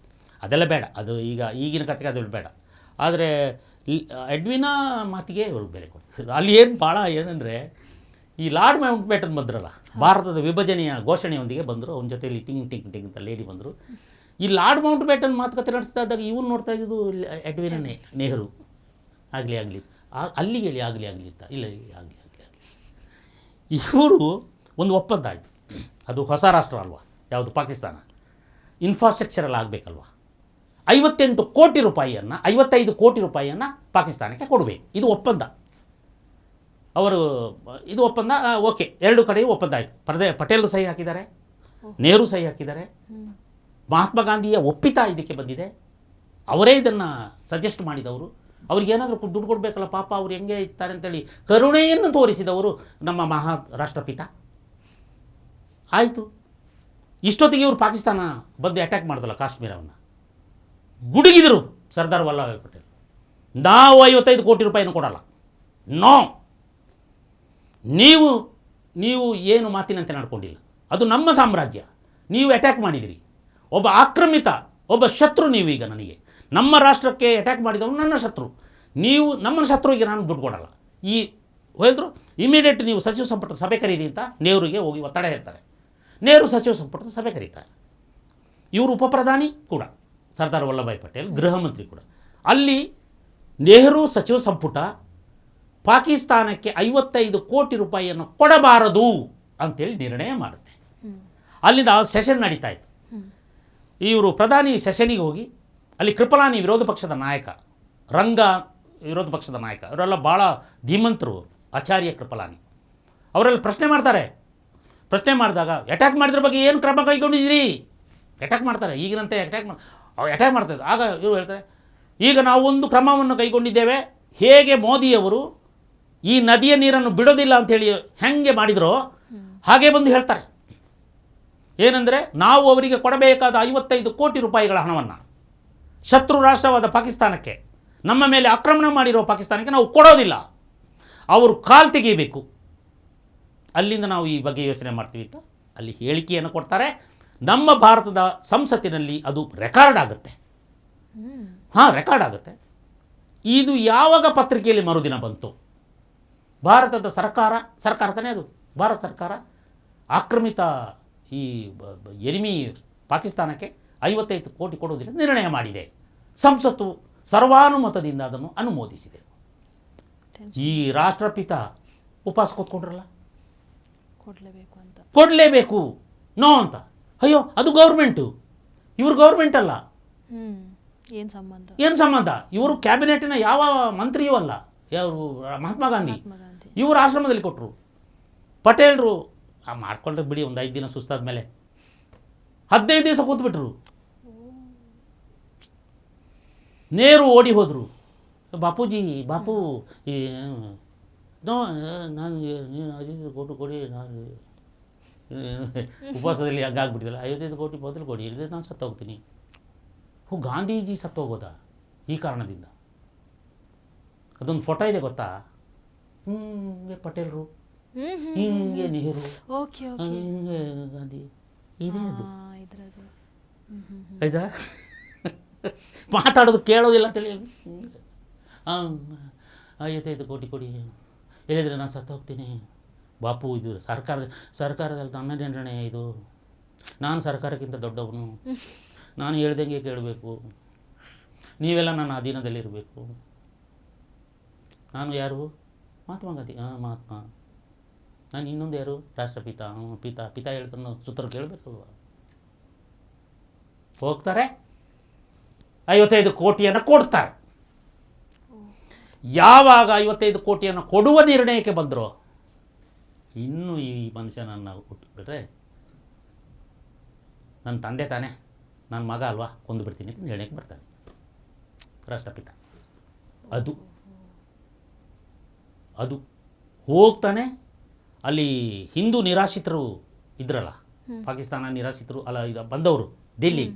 [SPEAKER 2] ಅದೆಲ್ಲ ಬೇಡ, ಅದು ಈಗಿನ ಕಥೆಗೆ ಅದು ಬೇಡ. ಆದರೆ ಎಡ್ವಿನಾ ಮಾತಿಗೆ ಇವರು ಬೆಲೆ ಕೊಡ್ತಾರೆ. ಅಲ್ಲಿ ಏನು ಭಾಳ ಏನಂದರೆ, ಈ ಲಾರ್ಡ್ ಮೌಂಟ್ ಬ್ಯಾಟನ್ ಬಂದ್ರಲ್ಲ, ಭಾರತದ ವಿಭಜನೆಯ ಘೋಷಣೆಯೊಂದಿಗೆ ಬಂದರು. ಅವನ ಜೊತೆಯಲ್ಲಿ ಟಿಂಗ್ ಟಿಂಗ್ ಟಿಂಗ್ ಅಂತ ಲೇಡಿ ಬಂದರು. ಈ ಲಾರ್ಡ್ ಮೌಂಟ್ ಬ್ಯಾಟನ್ ಮಾತುಕತೆ ನಡೆಸ್ತಾ ಇದ್ದಾಗ ಇವನು ನೋಡ್ತಾ ಇದ್ದು ಎಡ್ವಿನಾ ನೆಹರು ಆಗಲಿ ಅಲ್ಲಿಗೆ ಹೇಳಿ ಆಗಲಿ ಅಂತ, ಇಲ್ಲ ಆಗಲಿ ಇವರು ಒಂದು ಒಪ್ಪಂದ ಆಯಿತು. ಅದು ಹೊಸ ರಾಷ್ಟ್ರ ಅಲ್ವಾ ಯಾವುದು ಪಾಕಿಸ್ತಾನ, ಇನ್ಫ್ರಾಸ್ಟ್ರಕ್ಚರಲ್ಲಿ ಆಗಬೇಕಲ್ವ. 58 ಕೋಟಿ ರೂಪಾಯಿಯನ್ನು 55 ಕೋಟಿ ರೂಪಾಯಿಯನ್ನು ಪಾಕಿಸ್ತಾನಕ್ಕೆ ಕೊಡಬೇಕು, ಇದು ಒಪ್ಪಂದ. ಅವರು ಇದು ಒಪ್ಪಂದ ಓಕೆ, ಎರಡು ಕಡೆಯೂ ಒಪ್ಪಂದ ಆಯಿತು. ಪಟೇಲ್ ಸಹಿ ಹಾಕಿದ್ದಾರೆ, ನೆಹರು ಸಹಿ ಹಾಕಿದ್ದಾರೆ, ಮಹಾತ್ಮ ಗಾಂಧಿಯ ಒಪ್ಪಿತ ಇದಕ್ಕೆ ಬಂದಿದೆ. ಅವರೇ ಇದನ್ನು ಸಜೆಸ್ಟ್ ಮಾಡಿದವರು. ಅವ್ರಿಗೇನಾದರೂ ದುಡ್ಡು ಕೊಡಬೇಕಲ್ಲ, ಪಾಪ ಅವ್ರು ಹೆಂಗೆ ಇರ್ತಾರೆ ಅಂತೇಳಿ ಕರುಣೆಯನ್ನು ತೋರಿಸಿದವರು ನಮ್ಮ ರಾಷ್ಟ್ರಪಿತ. ಆಯಿತು, ಇಷ್ಟೊತ್ತಿಗೆ ಇವರು ಪಾಕಿಸ್ತಾನ ಬಂದು ಅಟ್ಯಾಕ್ ಮಾಡಿದಲ್ಲ ಕಾಶ್ಮೀರವನ್ನು, ಗುಡುಗಿದರು ಸರ್ದಾರ್ ವಲ್ಲಭಾಯ್ ಪಟೇಲ್. ನಾವು 55 ಕೋಟಿ ರೂಪಾಯಿನೂ ಕೊಡಲ್ಲ, ನೋ, ನೀವು ಏನು ಮಾತಿನಂತೆ ನಡ್ಕೊಂಡಿಲ್ಲ, ಅದು ನಮ್ಮ ಸಾಮ್ರಾಜ್ಯ, ನೀವು ಅಟ್ಯಾಕ್ ಮಾಡಿದಿರಿ, ಒಬ್ಬ ಆಕ್ರಮಿತ, ಒಬ್ಬ ಶತ್ರು ನೀವು. ಈಗ ನನಗೆ ನಮ್ಮ ರಾಷ್ಟ್ರಕ್ಕೆ ಅಟ್ಯಾಕ್ ಮಾಡಿದವರು ನನ್ನ ಶತ್ರು, ನೀವು ನಮ್ಮ ಶತ್ರುವಿಗೆ ನಾನು ದುಡ್ಡು ಕೊಡಲ್ಲ. ಈ ಹೇಳಿದ್ರು ಇಮಿಡಿಯೇಟ್ ನೀವು ಸಚಿವ ಸಂಪುಟದ ಸಭೆ ಕರೀರಿ ಅಂತ ನೆಹರುಗೆ ಹೋಗಿ ಒತ್ತಡ ಹೇಳ್ತಾರೆ. ನೆಹರು ಸಚಿವ ಸಂಪುಟದ ಸಭೆ ಕರೀತಾರೆ. ಇವರು ಉಪಪ್ರಧಾನಿ ಕೂಡ, ಸರ್ದಾರ್ ವಲ್ಲಭಾಯ್ ಪಟೇಲ್ ಗೃಹ ಮಂತ್ರಿ ಕೂಡ. ಅಲ್ಲಿ ನೆಹರು ಸಚಿವ ಸಂಪುಟ ಪಾಕಿಸ್ತಾನಕ್ಕೆ 55 ಕೋಟಿ ರೂಪಾಯಿಯನ್ನು ಕೊಡಬಾರದು ಅಂತೇಳಿ ನಿರ್ಣಯ ಮಾಡುತ್ತೆ. ಅಲ್ಲಿಂದ ಸೆಷನ್ ನಡೀತಾ ಇತ್ತು. ಇವರು ಪ್ರಧಾನಿ ಸೆಷನಿಗೆ ಹೋಗಿ ಅಲ್ಲಿ ಕೃಪಲಾನಿ ವಿರೋಧ ಪಕ್ಷದ ನಾಯಕ, ರಂಗ ವಿರೋಧ ಪಕ್ಷದ ನಾಯಕ, ಅವರೆಲ್ಲ ಭಾಳ ಧೀಮಂತರು, ಆಚಾರ್ಯ ಕೃಪಲಾನಿ, ಅವರೆಲ್ಲ ಪ್ರಶ್ನೆ ಮಾಡ್ತಾರೆ. ಪ್ರಶ್ನೆ ಮಾಡಿದಾಗ ಅಟ್ಯಾಕ್ ಮಾಡಿದ್ರ ಬಗ್ಗೆ ಏನು ಕ್ರಮ ಕೈಗೊಂಡಿದ್ದೀರಿ? ಅಟ್ಯಾಕ್ ಮಾಡ್ತಾರೆ, ಈಗಿನಂತೆ ಅಟ್ಯಾಕ್ ಮಾಡ್ತಾರೆ. ಆಗ ಇವರು ಹೇಳ್ತಾರೆ, ಈಗ ನಾವು ಒಂದು ಕ್ರಮವನ್ನು ಕೈಗೊಂಡಿದ್ದೇವೆ, ಹೇಗೆ ಮೋದಿಯವರು ಈ ನದಿಯ ನೀರನ್ನು ಬಿಡೋದಿಲ್ಲ ಅಂಥೇಳಿ ಹೆಂಗೆ ಮಾಡಿದರೋ ಹಾಗೆ ಬಂದು ಹೇಳ್ತಾರೆ. ಏನಂದರೆ, ನಾವು ಅವರಿಗೆ ಕೊಡಬೇಕಾದ 55 ಕೋಟಿ ರೂಪಾಯಿಗಳ ಹಣವನ್ನು ಶತ್ರು ರಾಷ್ಟ್ರವಾದ ಪಾಕಿಸ್ತಾನಕ್ಕೆ, ನಮ್ಮ ಮೇಲೆ ಆಕ್ರಮಣ ಮಾಡಿರೋ ಪಾಕಿಸ್ತಾನಕ್ಕೆ ನಾವು ಕೊಡೋದಿಲ್ಲ, ಅವರು ಕಾಲು ತೆಗೀಬೇಕು, ಅಲ್ಲಿಂದ ನಾವು ಈ ಬಗ್ಗೆ ಯೋಚನೆ ಮಾಡ್ತೀವಿ ಅಂತ ಅಲ್ಲಿ ಹೇಳಿಕೆಯನ್ನು ಕೊಡ್ತಾರೆ. ನಮ್ಮ ಭಾರತದ ಸಂಸತ್ತಿನಲ್ಲಿ ಅದು ರೆಕಾರ್ಡ್ ಆಗುತ್ತೆ. ರೆಕಾರ್ಡ್ ಆಗುತ್ತೆ. ಇದು ಯಾವಾಗ ಪತ್ರಿಕೆಯಲ್ಲಿ ಮರುದಿನ ಬಂತು? ಭಾರತದ ಸರ್ಕಾರ ತಾನೇ ಅದು, ಭಾರತ ಸರ್ಕಾರ ಆಕ್ರಮಿತ ಈ ಎನಿಮಿ ಪಾಕಿಸ್ತಾನಕ್ಕೆ 55 ಕೋಟಿ ಕೊಡುವುದಿಲ್ಲ ನಿರ್ಣಯ ಮಾಡಿದೆ. ಸಂಸತ್ತು ಸರ್ವಾನುಮತದಿಂದ ಅದನ್ನು ಅನುಮೋದಿಸಿದೆ. ಈ ರಾಷ್ಟ್ರಪಿತ ಉಪವಾಸ ಕೂತ್ಕೊಂಡ್ರಲ್ಲ, ಕೊಡಲೇಬೇಕು ನೋ ಅಂತ. ಅಯ್ಯೋ, ಅದು ಗೌರ್ಮೆಂಟು, ಇವರು ಗೌರ್ಮೆಂಟ್ ಅಲ್ಲ, ಏನು ಸಂಬಂಧ? ಇವರು ಕ್ಯಾಬಿನೆಟ್ನ ಯಾವ ಮಂತ್ರಿಯೂ ಅಲ್ಲ, ಯಾರು ಮಹಾತ್ಮ ಗಾಂಧಿ, ಇವರು ಆಶ್ರಮದಲ್ಲಿ ಕೊಟ್ಟರು. ಪಟೇಲ್ರು ಮಾಡ್ಕೊಂಡ್ರೆ ಬಿಡಿ, ಒಂದು 5 ದಿನ ಸುಸ್ತಾದ ಮೇಲೆ 15 ದಿವಸ ಕೂತ್ಬಿಟ್ರು. ನೆಹರು ಓಡಿ ಹೋದರು. ಬಾಪೂಜಿ, ಬಾಪು ನಾನು ಕೊಡಿ, ನಾನು ಉಪವಾಸದಲ್ಲಿ ಹಂಗಾಗ್ಬಿಟ್ಟಿದ್ದಲ್ಲ, 55 ಕೋಟಿ ಮೊದಲು ಕೊಡಿ, ಇಲ್ಲದೆ ನಾನು ಸತ್ತೋಗ್ತೀನಿ. ಗಾಂಧೀಜಿ ಸತ್ತೋಗೋದ ಈ ಕಾರಣದಿಂದ? ಅದೊಂದು ಫೋಟೋ ಇದೆ ಗೊತ್ತಾ? ಹಿಂಗೆ ಪಟೇಲ್ರು, ಹಿಂಗೆ ನೆಹರು, ಹಿಂಗೆ ಗಾಂಧಿ, ಇದೇ ಅದು. ಆಯ್ತಾ? ಮಾತಾಡೋದು ಕೇಳೋದಿಲ್ಲ ಅಂತೇಳಿ 55 ಕೋಟಿ ಕೊಡಿ, ಹೇಳಿದರೆ ನಾನು ಸತ್ತು ಹೋಗ್ತೀನಿ. ಬಾಪು, ಇದು ಸರ್ಕಾರದಲ್ಲಿ ನನ್ನ ನಿರ್ಣಯ, ಇದು ನಾನು ಸರ್ಕಾರಕ್ಕಿಂತ ದೊಡ್ಡವನು, ನಾನು ಹೇಳ್ದಂಗೆ ಕೇಳಬೇಕು, ನೀವೆಲ್ಲ ನನ್ನ ಅಧೀನದಲ್ಲಿರಬೇಕು. ನಾನು ಯಾರು? ಮಹಾತ್ಮ ಗಾಂಧಿ. ಮಹಾತ್ಮ. ನಾನು ಇನ್ನೊಂದು ಯಾರು? ರಾಷ್ಟ್ರಪಿತ. ಪಿತ ಹೇಳ್ತಾನೆ, ಸುತ್ತರು ಕೇಳಬೇಕಲ್ವ. ಹೋಗ್ತಾರೆ, 55 ಕೋಟಿಯನ್ನು ಕೊಡ್ತಾರೆ. ಯಾವಾಗ 55 ಕೋಟಿಯನ್ನು ಕೊಡುವ ನಿರ್ಣಯಕ್ಕೆ ಬಂದರೋ ಇನ್ನೂ ಈ ಮನುಷ್ಯನನ್ನು ಹುಟ್ಟುಬಿಟ್ರೆ ನನ್ನ ತಂದೆ ತಾನೇ, ನನ್ನ ಮಗ ಅಲ್ವಾ, ಕೊಂದು ಬಿಡ್ತೀನಿ ಅಂತ ಹೇಳಕ್ಕೆ ಬರ್ತಾನೆ ರಾಷ್ಟ್ರಪಿತ. ಅದು ಹೋಗ್ತಾನೆ. ಅಲ್ಲಿ ಹಿಂದೂ ನಿರಾಶ್ರಿತರು ಇದ್ರಲ್ಲ, ಪಾಕಿಸ್ತಾನ ನಿರಾಶ್ರಿತರು ಅಲ್ಲ, ಇದು ಬಂದವರು ಡೆಲ್ಲಿ,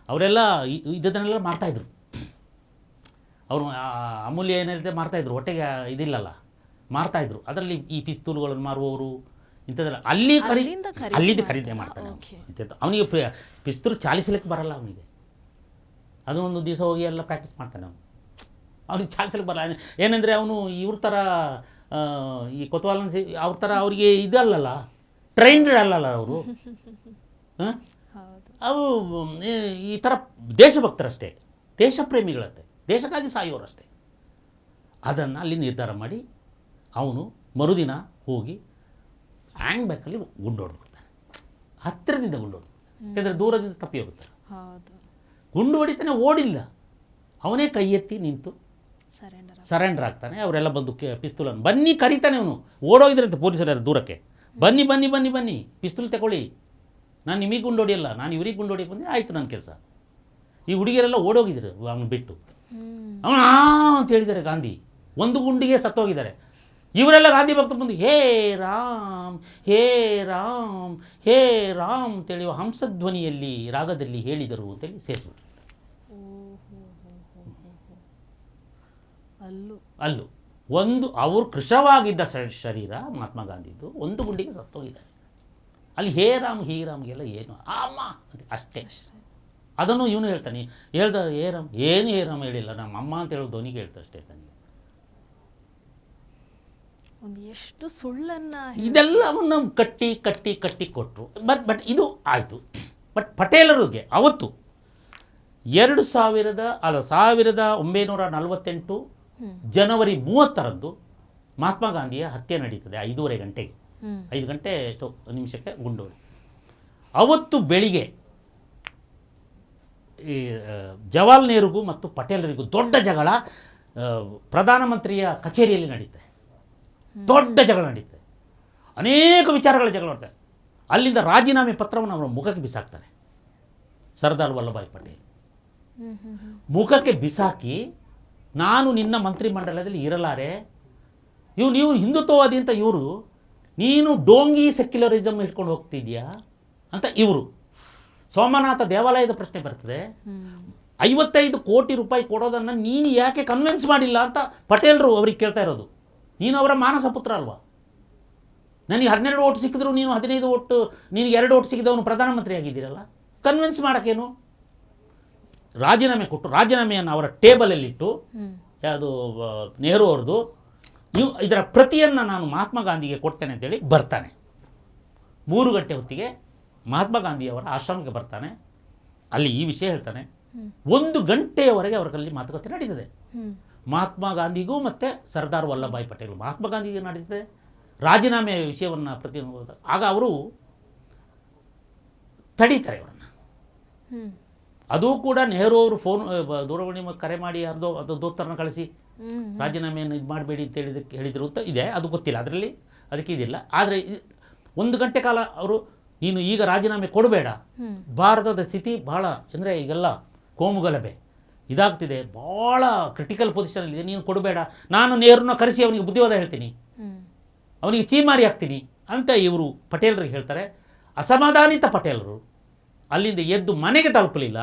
[SPEAKER 2] ಅವರೆಲ್ಲ ಇದನ್ನೆಲ್ಲ ಮಾಡ್ತಾಯಿದ್ರು. ಅವರು ಅಮೂಲ್ಯ ಏನಿರುತ್ತೆ ಮಾಡ್ತಾಯಿದ್ರು, ಹೊಟ್ಟೆಗೆ ಇದಿಲ್ಲಲ್ಲ ಮಾಡ್ತಾಯಿದ್ರು. ಅದರಲ್ಲಿ ಈ ಪಿಸ್ತೂಲ್ಗಳನ್ನು ಮಾರುವವರು ಇಂಥದ್ದೆಲ್ಲ ಅಲ್ಲಿಂದ ಖರೀದಿ ಮಾಡ್ತಾನೆ. ಅವನಿಗೆ ಪಿಸ್ತೂಲ್ ಚಾಲಿಸಲಿಕ್ಕೆ ಬರಲ್ಲ ಅವನಿಗೆ. ಅದು ಒಂದು ದಿವಸ ಹೋಗಿ ಎಲ್ಲ ಪ್ರಾಕ್ಟೀಸ್ ಮಾಡ್ತಾನೆ ಅವ್ನಿಗೆ ಚಾಲಿಸಲಿಕ್ಕೆ ಬರಲ್ಲ. ಏನಂದರೆ ಅವನು ಇವ್ರ ಥರ ಈ ಕೊತ್ವಾಲನ್ ಅವ್ರ ಥರ ಅವರಿಗೆ ಇದಲ್ಲಲ್ಲ, ಟ್ರೈನ್ಡ್ ಅಲ್ಲಲ್ಲ ಅವರು. ಅವು ಈ ಥರ ದೇಶಭಕ್ತರಷ್ಟೇ, ದೇಶಪ್ರೇಮಿಗಳಷ್ಟೇ, ದೇಶಕ್ಕಾಗಿ ಸಾಯೋರಷ್ಟೇ. ಅದನ್ನು ಅಲ್ಲಿ ನಿರ್ಧಾರ ಮಾಡಿ ಅವನು ಮರುದಿನ ಹೋಗಿ ಹ್ಯಾಂಗ್ ಬ್ಯಾಕಲ್ಲಿ ಗುಂಡು ಹೊಡೆದು ಬಿಡ್ತಾನೆ. ಹತ್ತಿರದಿಂದ ಗುಂಡು ಹೊಡೆದು ಬಿಡ್ತಾನೆ, ಯಾಕಂದರೆ ದೂರದಿಂದ ತಪ್ಪಿ ಹೋಗುತ್ತಾರೆ. ಗುಂಡು ಹೊಡಿತಾನೆ, ಓಡಿಲ್ಲ, ಅವನೇ ಕೈ ಎತ್ತಿ ನಿಂತು ಸರೆಂಡರ್ ಆಗ್ತಾನೆ. ಅವರೆಲ್ಲ ಬಂದು ಪಿಸ್ತೂಲನ್ನು ಬನ್ನಿ ಕರೀತಾನೆ. ಅವನು ಓಡೋಗಿದ್ರಂತೆ ಪೊಲೀಸರ ದೂರಕ್ಕೆ, ಬನ್ನಿ ಬನ್ನಿ ಬನ್ನಿ ಬನ್ನಿ ಪಿಸ್ತೂಲ್ ತಗೊಳ್ಳಿ, ನಾನು ನಿಮಗೆ ಗುಂಡು ಹೊಡಿಯಲ್ಲ, ನಾನು ಇವ್ರಿಗೆ ಗುಂಡು ಹೊಡಿಯಕ್ಕೆ ಬಂದೆ, ಆಯಿತು ನನ್ನ ಕೆಲಸ. ಈ ಹುಡುಗಿಯರೆಲ್ಲ ಓಡೋಗಿದ್ರು ಅವನು ಬಿಟ್ಟು. ಅವನು ಅಂತ ಹೇಳಿದ್ದಾರೆ ಗಾಂಧಿ, ಒಂದು ಗುಂಡಿಗೆ ಸತ್ತೋಗಿದ್ದಾರೆ. ಇವರೆಲ್ಲ ಗಾಂಧಿ ಭಕ್ತ ಬಂದು ಹೇ ರಾಮ್ ಹೇ ರಾಮ್ ಹೇ ರಾಮ್ ಅಂತೇಳಿ ಹಂಸಧ್ವನಿಯಲ್ಲಿ ರಾಗದಲ್ಲಿ ಹೇಳಿದರು ಅಂತೇಳಿ ಸೇರಿಸ್ಬಿಟ್ರು. ಅಲ್ಲೂ ಒಂದು ಅವರು ಕೃಶವಾಗಿದ್ದ ಶರೀರ ಮಹಾತ್ಮ ಗಾಂಧಿದು ಒಂದು ಗುಂಡಿಗೆ ಸತ್ತೋಗಿದ್ದಾರೆ. ಅಲ್ಲಿ ಹೇ ರಾಮ್ಗೆಲ್ಲ ಏನು ಅಮ್ಮ ಅಂತ ಅಷ್ಟೇ. ಅದನ್ನು ಇವನು ಹೇಳ್ತಾನೆ, ಹೇಳ್ದ ಹೇ ರಾಮ್ ಹೇಳಿಲ್ಲ, ನಮ್ಮ ಅಮ್ಮ ಅಂತ ಹೇಳೋ ಧ್ವನಿಗೆ ಹೇಳ್ತಾ ಅಷ್ಟೇ. ನನಗೆ
[SPEAKER 1] ಎಷ್ಟು ಸುಳ್ಳನ್ನ
[SPEAKER 2] ಇದೆಲ್ಲವನ್ನು ಕಟ್ಟಿ ಕೊಟ್ಟರು. ಬಟ್ ಇದು ಆಯಿತು. ಬಟ್ ಪಟೇಲರಿಗೆ ಅವತ್ತು 1948 ಜನವರಿ 30ರಂದು ಮಹಾತ್ಮ ಗಾಂಧಿಯ ಹತ್ಯೆ ನಡೀತದೆ. 5:30 ಗಂಟೆಗೆ, 5 ಗಂಟೆ ಎಷ್ಟೋ ನಿಮಿಷಕ್ಕೆ ಗುಂಡು. ಅವತ್ತು ಬೆಳಿಗ್ಗೆ ಈ ಜವಾಹರ್ಲಾಲ್ ನೆಹರುಗೂ ಮತ್ತು ಪಟೇಲರಿಗೂ ದೊಡ್ಡ ಜಗಳ ಪ್ರಧಾನಮಂತ್ರಿಯ ಕಚೇರಿಯಲ್ಲಿ ನಡೀತದೆ. ದೊಡ್ಡ ಜಗಳ ನಡೀತದೆ, ಅನೇಕ ವಿಚಾರಗಳ ಜಗಳ ಮಾಡ್ತಾರೆ. ಅಲ್ಲಿಂದ ರಾಜೀನಾಮೆ ಪತ್ರವನ್ನು ಅವರ ಮುಖಕ್ಕೆ ಬಿಸಾಕ್ತಾರೆ. ಸರ್ದಾರ್ ವಲ್ಲಭಾಯ್ ಪಟೇಲ್ ಮುಖಕ್ಕೆ ಬಿಸಾಕಿ, ನಾನು ನಿನ್ನ ಮಂತ್ರಿಮಂಡಲದಲ್ಲಿ ಇರಲಾರೆ, ನೀವು ಹಿಂದುತ್ವವಾದಿ ಅಂತ ಇವರು, ನೀನು ಡೋಂಗಿ ಸೆಕ್ಯುಲರಿಸಮ್ ಇಟ್ಕೊಂಡು ಹೋಗ್ತಿದ್ಯಾ ಅಂತ ಇವರು. ಸೋಮನಾಥ ದೇವಾಲಯದ ಪ್ರಶ್ನೆ ಬರ್ತದೆ, 55 ಕೋಟಿ ರೂಪಾಯಿ ಕೊಡೋದನ್ನು ನೀನು ಯಾಕೆ ಕನ್ವಿನ್ಸ್ ಮಾಡಿಲ್ಲ ಅಂತ ಪಟೇಲರು ಅವ್ರಿಗೆ ಕೇಳ್ತಾ ಇರೋದು. ನೀನು ಅವರ ಮಾನಸ ಪುತ್ರ ಅಲ್ವಾ, ನನಗೆ 12 ಓಟ್ ಸಿಕ್ಕಿದ್ರು ನೀನು 15 ಓಟ್, ನಿನಗೆ 2 ಓಟ್ ಸಿಕ್ಕಿದವನು ಪ್ರಧಾನಮಂತ್ರಿ ಆಗಿದ್ದೀರಲ್ಲ, ಕನ್ವಿನ್ಸ್ ಮಾಡೋಕ್ಕೇನು? ರಾಜೀನಾಮೆ ಕೊಟ್ಟು, ರಾಜೀನಾಮೆಯನ್ನು ಅವರ ಟೇಬಲಲ್ಲಿಟ್ಟು, ಯಾವುದು ನೆಹರು ಅವ್ರದ್ದು, ಇದರ ಪ್ರತಿಯನ್ನು ನಾನು ಮಹಾತ್ಮ ಗಾಂಧಿಗೆ ಕೊಡ್ತೇನೆ ಅಂತೇಳಿ ಬರ್ತಾನೆ. 3 ಗಂಟೆ ಹೊತ್ತಿಗೆ ಮಹಾತ್ಮ ಗಾಂಧಿಯವರ ಆಶ್ರಮಕ್ಕೆ ಬರ್ತಾನೆ. ಅಲ್ಲಿ ಈ ವಿಷಯ ಹೇಳ್ತಾನೆ. 1 ಗಂಟೆಯವರೆಗೆ ಅವರಲ್ಲಿ ಮಾತುಕತೆ ನಡೀತದೆ. ಮಹಾತ್ಮ ಗಾಂಧಿಗೂ ಮತ್ತು ಸರ್ದಾರ್ ವಲ್ಲಭಾಯ್ ಪಟೇಲ್. ಮಹಾತ್ಮ ಗಾಂಧಿಗೆ ನಡೀತದೆ ರಾಜೀನಾಮೆ ವಿಷಯವನ್ನು ಆಗ ಅವರು ತಡೀತಾರೆ ಅವರನ್ನು. ಅದು ಕೂಡ ನೆಹರು ಅವರು ದೂರವಾಣಿ ಕರೆ ಮಾಡಿ ಯಾರ್ದೋ ಅದು ದೂತರನ್ನ ಕಳಿಸಿ ರಾಜೀನಾಮೆಯನ್ನು ಇದು ಮಾಡಬೇಡಿ ಅಂತ ಹೇಳಿದರು ಅಂತ ಇದೆ. ಅದು ಗೊತ್ತಿಲ್ಲ, ಅದರಲ್ಲಿ ಅದಕ್ಕೆ ಇದಿಲ್ಲ. ಆದರೆ 1 ಗಂಟೆ ಕಾಲ ಅವರು, ನೀನು ಈಗ ರಾಜೀನಾಮೆ ಕೊಡಬೇಡ, ಭಾರತದ ಸ್ಥಿತಿ ಭಾಳ ಅಂದರೆ ಈಗೆಲ್ಲ ಕೋಮುಗಲಭೆ ಇದಾಗ್ತಿದೆ, ಭಾಳ ಕ್ರಿಟಿಕಲ್ ಪೊಸಿಷನಲ್ಲಿದೆ, ನೀನು ಕೊಡಬೇಡ, ನಾನು ನೆಹರನ್ನ ಕರೆಸಿ ಅವನಿಗೆ ಬುದ್ಧಿವಾದ ಹೇಳ್ತೀನಿ, ಅವನಿಗೆ ಚೀಮಾರಿ ಹಾಕ್ತೀನಿ ಅಂತ ಇವರು ಪಟೇಲರಿಗೆ ಹೇಳ್ತಾರೆ. ಅಸಮಾಧಾನಿತ ಪಟೇಲರು ಅಲ್ಲಿಂದ ಎದ್ದು ಮನೆಗೆ ತಲುಪಲಿಲ್ಲ.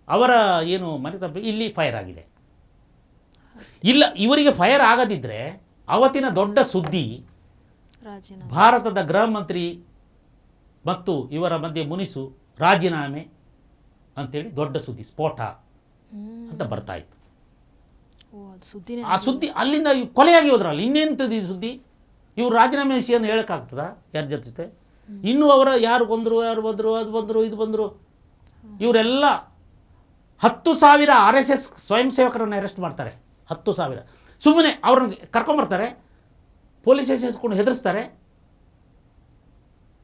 [SPEAKER 2] ಅವರ ಏನು ಮನೆ ತಲುಪಲಿ, ಇಲ್ಲಿ ಫೈರ್ ಆಗಿದೆ. ಇಲ್ಲ, ಇವರಿಗೆ ಫೈರ್ ಆಗದಿದ್ದರೆ ಅವತ್ತಿನ ದೊಡ್ಡ ಸುದ್ದಿ ಭಾರತದ ಗೃಹ ಮಂತ್ರಿ ಮತ್ತು ಇವರ ಮಧ್ಯೆ ಮುನಿಸು ರಾಜೀನಾಮೆ ಅಂಥೇಳಿ ದೊಡ್ಡ ಸುದ್ದಿ, ಸ್ಫೋಟ ಅಂತ ಬರ್ತಾಯಿತ್ತು. ಆ ಸುದ್ದಿ ಅಲ್ಲಿಂದ ಕೊಲೆಯಾಗಿ ಹೋದ್ರಲ್ಲ, ಇನ್ನೇಂಥದ್ದು ಈ ಸುದ್ದಿ? ಇವರು ರಾಜೀನಾಮೆ ವಿಷಯನ ಹೇಳೋಕ್ಕಾಗ್ತದಾ ಯಾರ ಜೊತೆ? ಇನ್ನೂ ಅವರ ಯಾರು ಬಂದರು, ಯಾರು ಬಂದರು, ಅದು ಬಂದರು, ಇದು ಬಂದರು, ಇವರೆಲ್ಲ 10,000 RSS ಸ್ವಯಂ ಸೇವಕರನ್ನು ಅರೆಸ್ಟ್ ಮಾಡ್ತಾರೆ. 10,000 ಸುಮ್ಮನೆ ಅವ್ರನ್ನ ಕರ್ಕೊಂಬರ್ತಾರೆ, ಪೊಲೀಸ್ ಸ್ಟೇಷನ್ ಇಟ್ಕೊಂಡು ಹೆದರಿಸ್ತಾರೆ,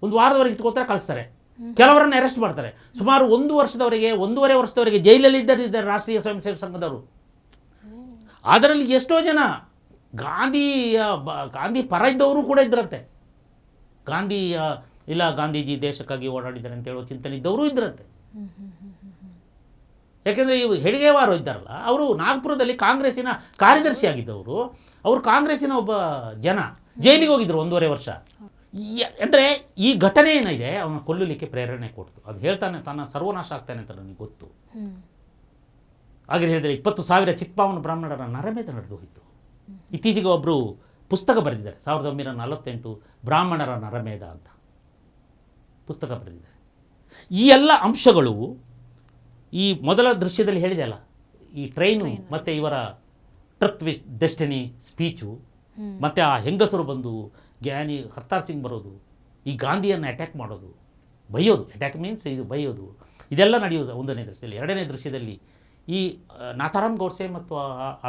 [SPEAKER 2] 1 ವಾರದವರೆಗೆ ಇಟ್ಕೊಳ್ತಾರೆ, ಕಳಿಸ್ತಾರೆ. ಕೆಲವರನ್ನು ಅರೆಸ್ಟ್ ಮಾಡ್ತಾರೆ. ಸುಮಾರು 1 ವರ್ಷದವರೆಗೆ ಜೈಲಲ್ಲಿ ಇದ್ದಾರೆ ರಾಷ್ಟ್ರೀಯ ಸ್ವಯಂ ಸೇವಕ ಸಂಘದವರು. ಅದರಲ್ಲಿ ಎಷ್ಟೋ ಜನ ಗಾಂಧಿ ಪರ ಇದ್ದವರು ಕೂಡ ಇದ್ದರಂತೆ. ಗಾಂಧಿಯ ಇಲ್ಲ ಗಾಂಧೀಜಿ ದೇಶಕ್ಕಾಗಿ ಓಡಾಡಿದ್ದಾರೆ ಅಂತ ಹೇಳೋ ಚಿಂತನೆ ಇದ್ದವರು ಇದ್ರಂತೆ. ಯಾಕೆಂದರೆ ಇವು ಹೆಡ್ಗೇವಾರ್ ಇದ್ದಾರಲ್ಲ, ಅವರು ನಾಗ್ಪುರದಲ್ಲಿ ಕಾಂಗ್ರೆಸ್ಸಿನ ಕಾರ್ಯದರ್ಶಿ ಆಗಿದ್ದವರು. ಅವರು ಕಾಂಗ್ರೆಸ್ಸಿನ ಒಬ್ಬ ಜನ ಜೈಲಿಗೆ ಹೋಗಿದ್ರು 1.5 ವರ್ಷ. ಅಂದರೆ ಈ ಘಟನೆ ಏನಿದೆ ಅವನ ಕೊಲ್ಲಲಿಕ್ಕೆ ಪ್ರೇರಣೆ ಕೊಡ್ತು. ಅದು ಹೇಳ್ತಾನೆ ತನ್ನ ಸರ್ವನಾಶ ಆಗ್ತಾನೆ ಅಂತ ನನಗೆ ಗೊತ್ತು. ಹಾಗೆ ಹೇಳಿದರೆ 20,000 ಚಿತ್ಪಾವನ ಬ್ರಾಹ್ಮಣರ ನರಮೇಧ ನಡೆದು ಹೋಯಿತು. ಇತ್ತೀಚೆಗೆ ಒಬ್ಬರು ಪುಸ್ತಕ ಬರೆದಿದ್ದಾರೆ, 1948 ಬ್ರಾಹ್ಮಣರ ನರಮೇಧ ಅಂತ ಪುಸ್ತಕ ಬರೆದಿದ್ದಾರೆ. ಈ ಎಲ್ಲ ಅಂಶಗಳು ಈ ಮೊದಲ ದೃಶ್ಯದಲ್ಲಿ ಹೇಳಿದೆ ಅಲ್ಲ, ಈ ಟ್ರೈನು ಮತ್ತು ಇವರ ಟ್ರತ್ ಡೆಸ್ಟಿನಿ ಸ್ಪೀಚು, ಮತ್ತು ಆ ಹೆಂಗಸರು ಬಂದು ಜ್ಞಾನಿ ಕರ್ತಾರ್ ಸಿಂಗ್ ಬರೋದು, ಈ ಗಾಂಧಿಯನ್ನು ಅಟ್ಯಾಕ್ ಮಾಡೋದು, ಬೈಯೋದು, ಅಟ್ಯಾಕ್ ಮೀನ್ಸ್ ಇದು ಬೈಯೋದು, ಇದೆಲ್ಲ ನಡೆಯೋದು 1ನೇ ದೃಶ್ಯದಲ್ಲಿ. 2ನೇ ದೃಶ್ಯದಲ್ಲಿ ಈ ನಾಥಾರಾಮ್ ಗೋಡ್ಸೆ ಮತ್ತು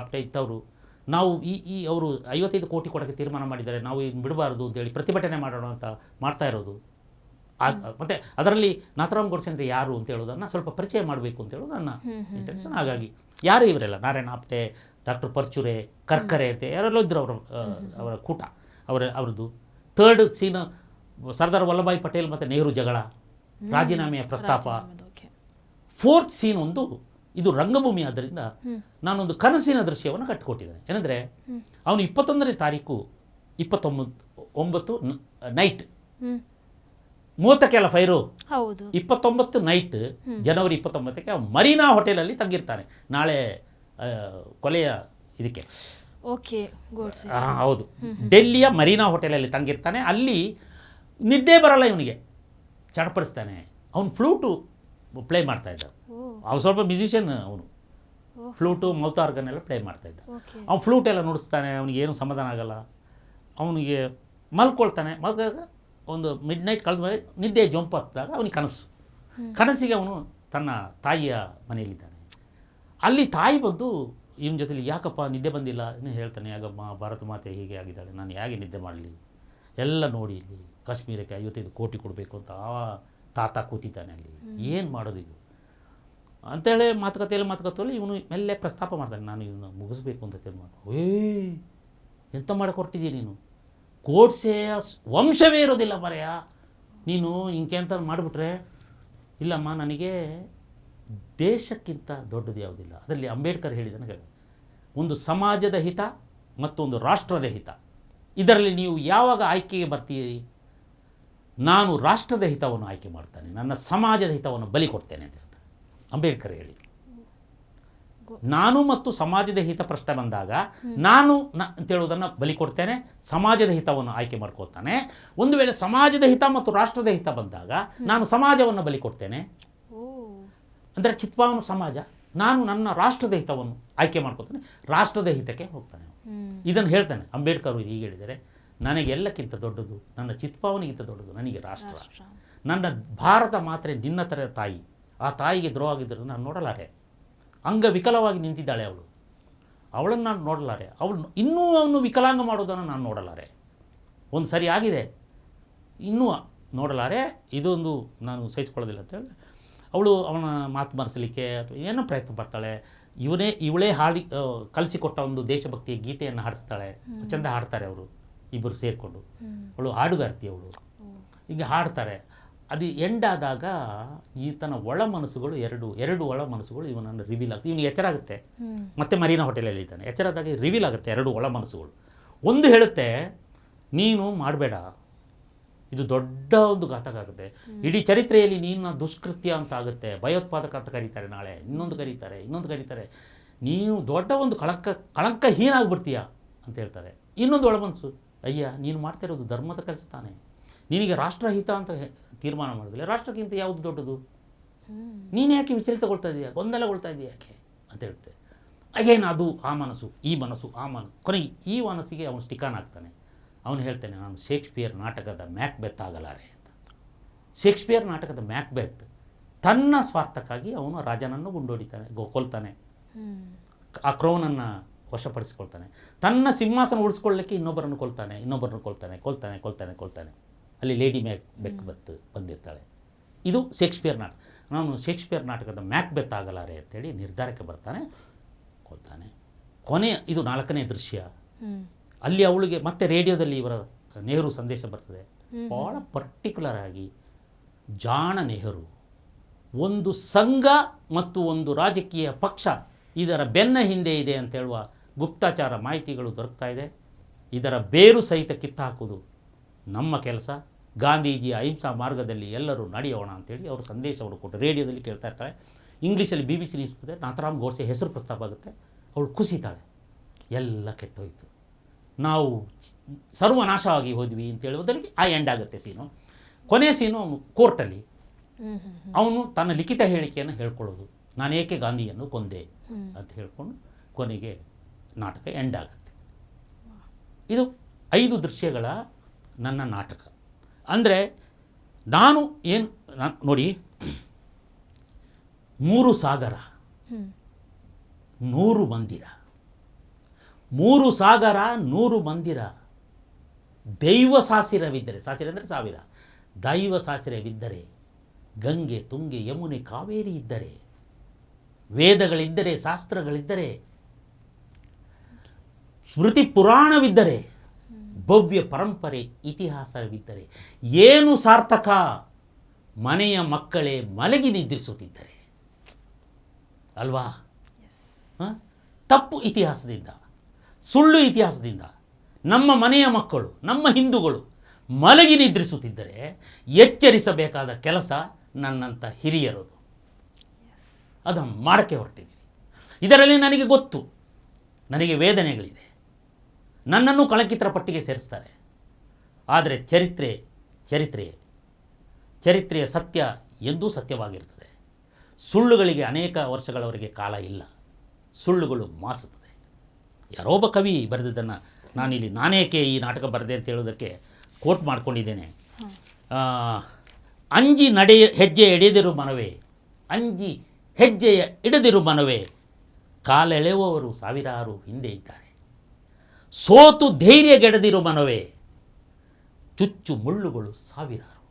[SPEAKER 2] ಆಪ್ಟೆ ಇದ್ದವರು ನಾವು ಈ ಅವರು 55 ಕೋಟಿ ಕೊಡೋಕ್ಕೆ ತೀರ್ಮಾನ ಮಾಡಿದ್ದಾರೆ, ನಾವು ಇದನ್ನು ಬಿಡಬಾರ್ದು ಅಂತೇಳಿ ಪ್ರತಿಭಟನೆ ಮಾಡೋಣ ಅಂತ ಮಾಡ್ತಾ ಇರೋದು. ಮತ್ತು ಅದರಲ್ಲಿ ನಾಥಾರಾಮ್ ಗೋಡ್ಸೆ ಅಂದರೆ ಯಾರು ಅಂತ ಹೇಳೋದನ್ನು ಸ್ವಲ್ಪ ಪರಿಚಯ ಮಾಡಬೇಕು ಅಂತ ಹೇಳೋದು ನನ್ನ ಇಂಟೆನ್ಷನ್. ಹಾಗಾಗಿ ಯಾರು ಇವರೆಲ್ಲ ನಾರಾಯಣ ಆಪ್ಟೆ, ಡಾಕ್ಟರ್ ಪರ್ಚುರೆ, ಕರ್ಕರೆ ಅಂತ ಯಾರೆಲ್ಲೋ ಇದ್ದರು ಅವರ ಕೂಟ ಅವರದ್ದು. 3rd ಸೀನ್ ಸರ್ದಾರ್ ವಲ್ಲಭಾಯ್ ಪಟೇಲ್ ಮತ್ತು ನೆಹರು ಜಗಳ, ರಾಜೀನಾಮೆಯ ಪ್ರಸ್ತಾಪ. 4th ಸೀನ್ ಒಂದು ಇದು ರಂಗಭೂಮಿ ಆದ್ದರಿಂದ ನಾನೊಂದು ಕನಸಿನ ದೃಶ್ಯವನ್ನು ಕಟ್ಟಿಕೊಟ್ಟಿದ್ದೇನೆ. ಏನಂದರೆ ಅವನು 21ನೇ ತಾರೀಕು 29 ನೈಟ್ 30ಕ್ಕೆಲ್ಲ ಫೈರು, 29 ನೈಟ್ ಜನವರಿ 29ಕ್ಕೆ ಅವನು ಮರೀನಾ ಹೋಟೆಲಲ್ಲಿ ತಂಗಿರ್ತಾನೆ. ನಾಳೆ ಕೊಲೆಯ ಇದಕ್ಕೆ ಹೌದು, ಡೆಲ್ಲಿಯ ಮರೀನಾ ಹೋಟೆಲಲ್ಲಿ ತಂಗಿರ್ತಾನೆ. ಅಲ್ಲಿ ನಿದ್ದೆ ಬರಲ್ಲ ಇವನಿಗೆ, ಚಡಪಡಿಸ್ತಾನೆ. ಅವನು ಫ್ಲೂಟು ಪ್ಲೇ ಮಾಡ್ತಾಯಿದ್ದ, ಅವನು ಸ್ವಲ್ಪ ಮ್ಯೂಸಿಷಿಯನ್, ಅವನು ಫ್ಲೂಟು ಮೌತ್ ಆರ್ಗನ್ ಎಲ್ಲ ಪ್ಲೇ ಮಾಡ್ತಾಯಿದ್ದ. ಅವ್ನು ಫ್ಲೂಟ್ ಎಲ್ಲ ನುಡಿಸ್ತಾನೆ, ಅವನಿಗೆ ಏನೂ ಸಮಾಧಾನ ಆಗಲ್ಲ. ಅವನಿಗೆ ಮಲ್ಕೊಳ್ತಾನೆ. ಮಲ್ಕಾಗ ಒಂದು ಮಿಡ್ ನೈಟ್ ಕಳೆದ ಮೇಲೆ ನಿದ್ದೆ ಜಂಪ್ ಹತ್ತಿದಾಗ ಅವನಿಗೆ ಕನಸಿಗೆ ಅವನು ತನ್ನ ತಾಯಿಯ ಮನೆಯಲ್ಲಿದ್ದಾನೆ. ಅಲ್ಲಿ ತಾಯಿ ಬಂದು ಇವನ ಜೊತೆಲಿ ಯಾಕಪ್ಪ ನಿದ್ದೆ ಬಂದಿಲ್ಲ ಇನ್ನೂ ಹೇಳ್ತಾನೆ. ಯಾಕಮ್ಮ ಭಾರತ ಮಾತೆ ಹೀಗೆ ಆಗಿದ್ದಾಳೆ, ನಾನು ಹೇಗೆ ನಿದ್ದೆ ಮಾಡಲಿ, ಎಲ್ಲ ನೋಡಿ ಇಲ್ಲಿ ಕಾಶ್ಮೀರಕ್ಕೆ 55 ಕೋಟಿ ಕೊಡಬೇಕು ಅಂತ ಆ ತಾತ ಕೂತಿದ್ದಾನೆ ಅಲ್ಲಿ, ಏನು ಮಾಡೋದು ಇದು ಅಂತೇಳಿ ಮಾತುಕತೆಯಲ್ಲಿ ಇವನು ಮೆಲ್ಲೆ ಪ್ರಸ್ತಾಪ ಮಾಡ್ತಾನೆ, ನಾನು ಇವನು ಮುಗಿಸ್ಬೇಕು ಅಂತ ತೀರ್ಮಾನ. ಎಂತ ಮಾಡಕ್ಕೆ ಹೊರಟಿದ್ದೀಯ ನೀನು, ಗೋಡ್ಸೆಯ ವಂಶವೇ ಇರೋದಿಲ್ಲ ಮರೆಯ ನೀನು, ಹಿಂಗೆ ಅಂತ ಮಾಡಿಬಿಟ್ರೆ. ಇಲ್ಲಮ್ಮ, ನನಗೆ ದೇಶಕ್ಕಿಂತ ದೊಡ್ಡದು ಯಾವುದಿಲ್ಲ. ಅದರಲ್ಲಿ ಅಂಬೇಡ್ಕರ್ ಹೇಳಿದನು, ಒಂದು ಸಮಾಜದ ಹಿತ ಮತ್ತೊಂದು ರಾಷ್ಟ್ರದ ಹಿತ, ಇದರಲ್ಲಿ ನೀವು ಯಾವಾಗ ಆಯ್ಕೆಗೆ ಬರ್ತೀರಿ? ನಾನು ರಾಷ್ಟ್ರದ ಹಿತವನ್ನು ಆಯ್ಕೆ ಮಾಡ್ತಾನೆ, ನನ್ನ ಸಮಾಜದ ಹಿತವನ್ನು ಬಲಿ ಕೊಡ್ತೇನೆ ಅಂತ ಹೇಳ್ತಾನೆ ಅಂಬೇಡ್ಕರ್ ಹೇಳಿದರು. ನಾನು ಮತ್ತು ಸಮಾಜದ ಹಿತ ಪ್ರಶ್ನೆ ಬಂದಾಗ ನಾನು ಅಂತೇಳೋದನ್ನು ಬಲಿ ಕೊಡ್ತೇನೆ, ಸಮಾಜದ ಹಿತವನ್ನು ಆಯ್ಕೆ ಮಾಡ್ಕೊಳ್ತಾನೆ. ಒಂದು ವೇಳೆ ಸಮಾಜದ ಹಿತ ಮತ್ತು ರಾಷ್ಟ್ರದ ಹಿತ ಬಂದಾಗ ನಾನು ಸಮಾಜವನ್ನು ಬಲಿ ಕೊಡ್ತೇನೆ. ಅಂದರೆ ಚಿತ್ಪಾವನ ಸಮಾಜ, ನಾನು ನನ್ನ ರಾಷ್ಟ್ರದ ಹಿತವನ್ನು ಆಯ್ಕೆ ಮಾಡ್ಕೊತಾನೆ, ರಾಷ್ಟ್ರದ ಹಿತಕ್ಕೆ ಹೋಗ್ತಾನೆ. ಇದನ್ನು ಹೇಳ್ತಾನೆ ಅಂಬೇಡ್ಕರ್. ಹೀಗೆ ಹೇಳಿದರೆ, ನನಗೆಲ್ಲಕ್ಕಿಂತ ದೊಡ್ಡದು ನನ್ನ ಚಿತ್ಪಾವನಿಗಿಂತ ದೊಡ್ಡದು ನನಗೆ ರಾಷ್ಟ್ರ. ನನ್ನ ಭಾರತ ಮಾತ್ರೆ ನಿನ್ನ ಥರ ತಾಯಿ, ಆ ತಾಯಿಗೆ ದ್ರೋಹ ಆಗಿದ್ದರೂ ನಾನು ನೋಡಲಾರೆ. ಅಂಗವಿಕಲವಾಗಿ ನಿಂತಿದ್ದಾಳೆ ಅವಳು, ಅವಳನ್ನು ನಾನು ನೋಡಲಾರೆ. ಇನ್ನೂ ಅವನು ವಿಕಲಾಂಗ ಮಾಡೋದನ್ನು ನಾನು ನೋಡಲಾರೆ. ಒಂದು ಸರಿ ಆಗಿದೆ, ಇನ್ನೂ ನೋಡಲಾರೆ, ಇದೊಂದು ನಾನು ಸಹಿಸ್ಕೊಳ್ಳೋದಿಲ್ಲ ಅಂತೇಳಿ ಅವನ ಮಾತು ಮರೆಸಲಿಕ್ಕೆ ಅಥವಾ ಏನೋ ಪ್ರಯತ್ನ ಪಡ್ತಾಳೆ. ಇವಳೇ ಕಲಿಸಿಕೊಟ್ಟ ಒಂದು ದೇಶಭಕ್ತಿಯ ಗೀತೆಯನ್ನು ಹಾಡಿಸ್ತಾಳೆ. ಚೆಂದ ಹಾಡ್ತಾರೆ ಅವರು ಇಬ್ಬರು ಸೇರಿಕೊಂಡು. ಅವಳು ಹಾಡುಗಾರ್ತಿ, ಅವಳು ಹೀಗೆ ಹಾಡ್ತಾರೆ. ಅದು ಎಂಡ್ ಆದಾಗ ಈತನ ಒಳ ಮನಸ್ಸುಗಳು ಎರಡು ಒಳ ಮನಸ್ಸುಗಳು ಇವನನ್ನು ರಿವೀಲ್ ಆಗುತ್ತೆ. ಇವನಿಗೆ ಎಚ್ಚರ ಆಗುತ್ತೆ, ಮತ್ತೆ ಮರೀನಾ ಹೋಟೆಲಲ್ಲಿ ಇದ್ದಾನೆ. ಎಚ್ಚರ ಆದಾಗ ರಿವೀಲ್ ಆಗುತ್ತೆ 2 ಒಳ ಮನಸ್ಸುಗಳು. ಒಂದು ಹೇಳುತ್ತೆ, ನೀನು ಮಾಡಬೇಡ, ಇದು ದೊಡ್ಡ ಒಂದು ಘಾತಕ ಆಗುತ್ತೆ, ಇಡೀ ಚರಿತ್ರೆಯಲ್ಲಿ ನೀನು ದುಷ್ಕೃತ್ಯ ಅಂತ ಆಗುತ್ತೆ, ಭಯೋತ್ಪಾದಕ ಅಂತ ಕರೀತಾರೆ, ನಾಳೆ ಇನ್ನೊಂದು ಕರೀತಾರೆ, ನೀನು ದೊಡ್ಡ ಒಂದು ಕಳಂಕಹೀನ ಆಗಿಬಿಡ್ತೀಯ ಅಂತ ಹೇಳ್ತಾರೆ. ಇನ್ನೊಂದು ಒಳಮನಸ್ಸು, ಅಯ್ಯ ನೀನು ಮಾಡ್ತಿರೋದು ಧರ್ಮದ ಕೆಲಸ ತಾನೆ, ನಿನಗೆ ರಾಷ್ಟ್ರಹಿತ ಅಂತ ತೀರ್ಮಾನ ಮಾಡಿದ್ರೆ ರಾಷ್ಟ್ರಕ್ಕಿಂತ ಯಾವುದು ದೊಡ್ಡದು, ನೀನು ಯಾಕೆ ವಿಚಲಿತಗೊಳ್ತಾ ಇದೆಯಾ, ಗೊಂದಲಗೊಳ್ತಾ ಇದೆಯಾ ಯಾಕೆ ಅಂತ ಹೇಳುತ್ತೆ. ಅಗೇನು ಅದು ಆ ಮನಸ್ಸು ಈ ಮನಸ್ಸು ಆ ಮನಸ್ಸು, ಕೊನೆಗೆ ಈ ಮನಸ್ಸಿಗೆ ಅವನು ಸ್ಟಿಕಾನ್ ಆಗ್ತಾನೆ. ಅವನು ಹೇಳ್ತಾನೆ, ನಾನು ಶೇಕ್ಸ್ಪಿಯರ್ ನಾಟಕದ ಮ್ಯಾಕ್ಬೆತ್ ಆಗಲಾರೆ ಅಂತ. ಶೇಕ್ಸ್ಪಿಯರ್ ನಾಟಕದ ಮ್ಯಾಕ್ಬೆತ್ ತನ್ನ ಸ್ವಾರ್ಥಕ್ಕಾಗಿ ಅವನು ರಾಜನನ್ನು ಗುಂಡೊಡಿತಾನೆ, ಕೊಲ್ತಾನೆ, ಆ ಕ್ರೌನನ್ನು ವಶಪಡಿಸಿಕೊಳ್ತಾನೆ. ತನ್ನ ಸಿಂಹಾಸನ ಉಳಿಸ್ಕೊಳ್ಳಲಿಕ್ಕೆ ಇನ್ನೊಬ್ಬರನ್ನು ಕೊಲ್ತಾನೆ. ಅಲ್ಲಿ ಲೇಡಿ ಮ್ಯಾಕ್ಬೆತ್ ಬಂದಿರ್ತಾಳೆ. ಇದು ಶೇಕ್ಸ್ಪಿಯರ್ ನಾಟಕ. ನಾನು ಶೇಕ್ಸ್ಪಿಯರ್ ನಾಟಕದ ಮ್ಯಾಕ್ಬೆತ್ ಆಗಲಾರೆ ಅಂತೇಳಿ ನಿರ್ಧಾರಕ್ಕೆ ಬರ್ತಾನೆ, ಕೊಲ್ತಾನೆ. ಇದು 4ನೇ ದೃಶ್ಯ. ಅಲ್ಲಿ ಅವಳಿಗೆ ಮತ್ತೆ ರೇಡಿಯೋದಲ್ಲಿ ಇವರ ನೆಹರು ಸಂದೇಶ ಬರ್ತದೆ, ಭಾಳ ಪರ್ಟಿಕ್ಯುಲರ್ ಆಗಿ ಜಾಣ ನೆಹರು ಒಂದು ಸಂಘ ಮತ್ತು ಒಂದು ರಾಜಕೀಯ ಪಕ್ಷ ಇದರ ಬೆನ್ನ ಹಿಂದೆ ಇದೆ ಅಂತ ಹೇಳುವ ಗುಪ್ತಚಾರ ಮಾಹಿತಿಗಳು ದೊರಕ್ತಾ ಇದೆ. ಇದರ ಬೇರು ಸಹಿತ ಕಿತ್ತಾಕುವುದು ನಮ್ಮ ಕೆಲಸ. ಗಾಂಧೀಜಿಯ ಅಹಿಂಸಾ ಮಾರ್ಗದಲ್ಲಿ ಎಲ್ಲರೂ ನಡೆಯೋಣ ಅಂತೇಳಿ ಅವರು ಸಂದೇಶವನ್ನು ಕೊಟ್ಟು ರೇಡಿಯೋದಲ್ಲಿ ಕೇಳ್ತಾ ಇರ್ತಾರೆ. ಇಂಗ್ಲೀಷಲ್ಲಿ BBC ನ್ಯೂಸ್ ಬರುತ್ತೆ, ನಾಥರಾಮ್ ಗೋಡ್ಸೆ ಹೆಸರು ಪ್ರಸ್ತಾಪ ಆಗುತ್ತೆ. ಅವಳು ಕುಸಿತಾಳೆ, ಎಲ್ಲ ಕೆಟ್ಟೋಯ್ತು, ನಾವು ಸರ್ವನಾಶವಾಗಿ ಹೋದ್ವಿ ಅಂತ ಹೇಳುವುದರಲ್ಲಿ ಆ ಎಂಡ್ ಆಗುತ್ತೆ ಸೀನು. ಕೊನೆಯ ಸೀನು ಕೋರ್ಟಲ್ಲಿ ಅವನು ತನ್ನ ಲಿಖಿತ ಹೇಳಿಕೆಯನ್ನು ಹೇಳ್ಕೊಳ್ಳೋದು, ನಾನು ಏಕೆ ಗಾಂಧಿಯನ್ನು ಕೊಂದೆ ಅಂತ ಹೇಳ್ಕೊಂಡು ಕೊನೆಗೆ ನಾಟಕ ಎಂಡ್ ಆಗುತ್ತೆ. ಇದು 5 ದೃಶ್ಯಗಳ ನನ್ನ ನಾಟಕ. ಅಂದರೆ ನಾನು ಏನು ನೋಡಿ, 3 ಸಾಗರ, 100 ಮಂದಿರ, 3 ಸಾಗರ 100 ಮಂದಿರ, ದೈವ ಸಾಸಿರವಿದ್ದರೆ, ಸಾಸಿರ ಅಂದರೆ ಸಾವಿರ, ದೈವ ಸಾಸಿರವಿದ್ದರೆ, ಗಂಗೆ ತುಂಗೆ ಯಮುನೆ ಕಾವೇರಿ ಇದ್ದರೆ, ವೇದಗಳಿದ್ದರೆ, ಶಾಸ್ತ್ರಗಳಿದ್ದರೆ, ಸ್ಮೃತಿ ಪುರಾಣವಿದ್ದರೆ, ಭವ್ಯ ಪರಂಪರೆ ಇತಿಹಾಸವಿದ್ದರೆ, ಏನು ಸಾರ್ಥಕ? ಮನೆಯ ಮಕ್ಕಳೇ ಮಲಗಿ ನಿದ್ರಿಸುತ್ತಿದ್ದರೆ ಅಲ್ವಾ? ತಪ್ಪು ಇತಿಹಾಸದಿಂದ, ಸುಳ್ಳು ಇತಿಹಾಸದಿಂದ ನಮ್ಮ ಮನೆಯ ಮಕ್ಕಳು, ನಮ್ಮ ಹಿಂದೂಗಳು ಮಲಗಿ ನಿದ್ರಿಸುತ್ತಿದ್ದರೆ ಎಚ್ಚರಿಸಬೇಕಾದ ಕೆಲಸ ನನ್ನಂಥ ಹಿರಿಯರದು. ಅದನ್ನು ಮಾಡೋಕ್ಕೆ ಹೊರಟಿದ್ದೀನಿ. ಇದರಲ್ಲಿ ನನಗೆ ಗೊತ್ತು, ನನಗೆ ವೇದನೆಗಳಿದೆ, ನನ್ನನ್ನು ಕಳಂಕಿತರ ಪಟ್ಟಿಗೆ ಸೇರಿಸ್ತಾರೆ. ಆದರೆ ಚರಿತ್ರೆಯ ಸತ್ಯ ಎಂದೂ ಸತ್ಯವಾಗಿರ್ತದೆ. ಸುಳ್ಳುಗಳಿಗೆ ಅನೇಕ ವರ್ಷಗಳವರೆಗೆ ಕಾಲ ಇಲ್ಲ, ಸುಳ್ಳುಗಳು ಮಾಸುತ್ತದೆ. ಯಾರೋ ಒಬ್ಬ ಕವಿ ಬರೆದಿದ್ದನ್ನು ನಾನಿಲ್ಲಿ ನಾನೇಕೆ ಈ ನಾಟಕ ಬರೆದೆ ಅಂತ ಹೇಳೋದಕ್ಕೆ ಕೋಟ್ ಮಾಡ್ಕೊಂಡಿದ್ದೇನೆ. ಅಂಜಿ ಹೆಜ್ಜೆ ಎಡೆದಿರು ಮನವೇ, ಅಂಜಿ ಹೆಜ್ಜೆಯ ಇಡದಿರು ಮನವೇ, ಕಾಲೆಳೆಯುವವರು ಸಾವಿರಾರು ಹಿಂದೆ ಇದ್ದಾರೆ. ಸೋತು ಧೈರ್ಯಗೆಡದಿರು ಮನವೇ, ಚುಚ್ಚು ಮುಳ್ಳುಗಳು ಸಾವಿರಾರು.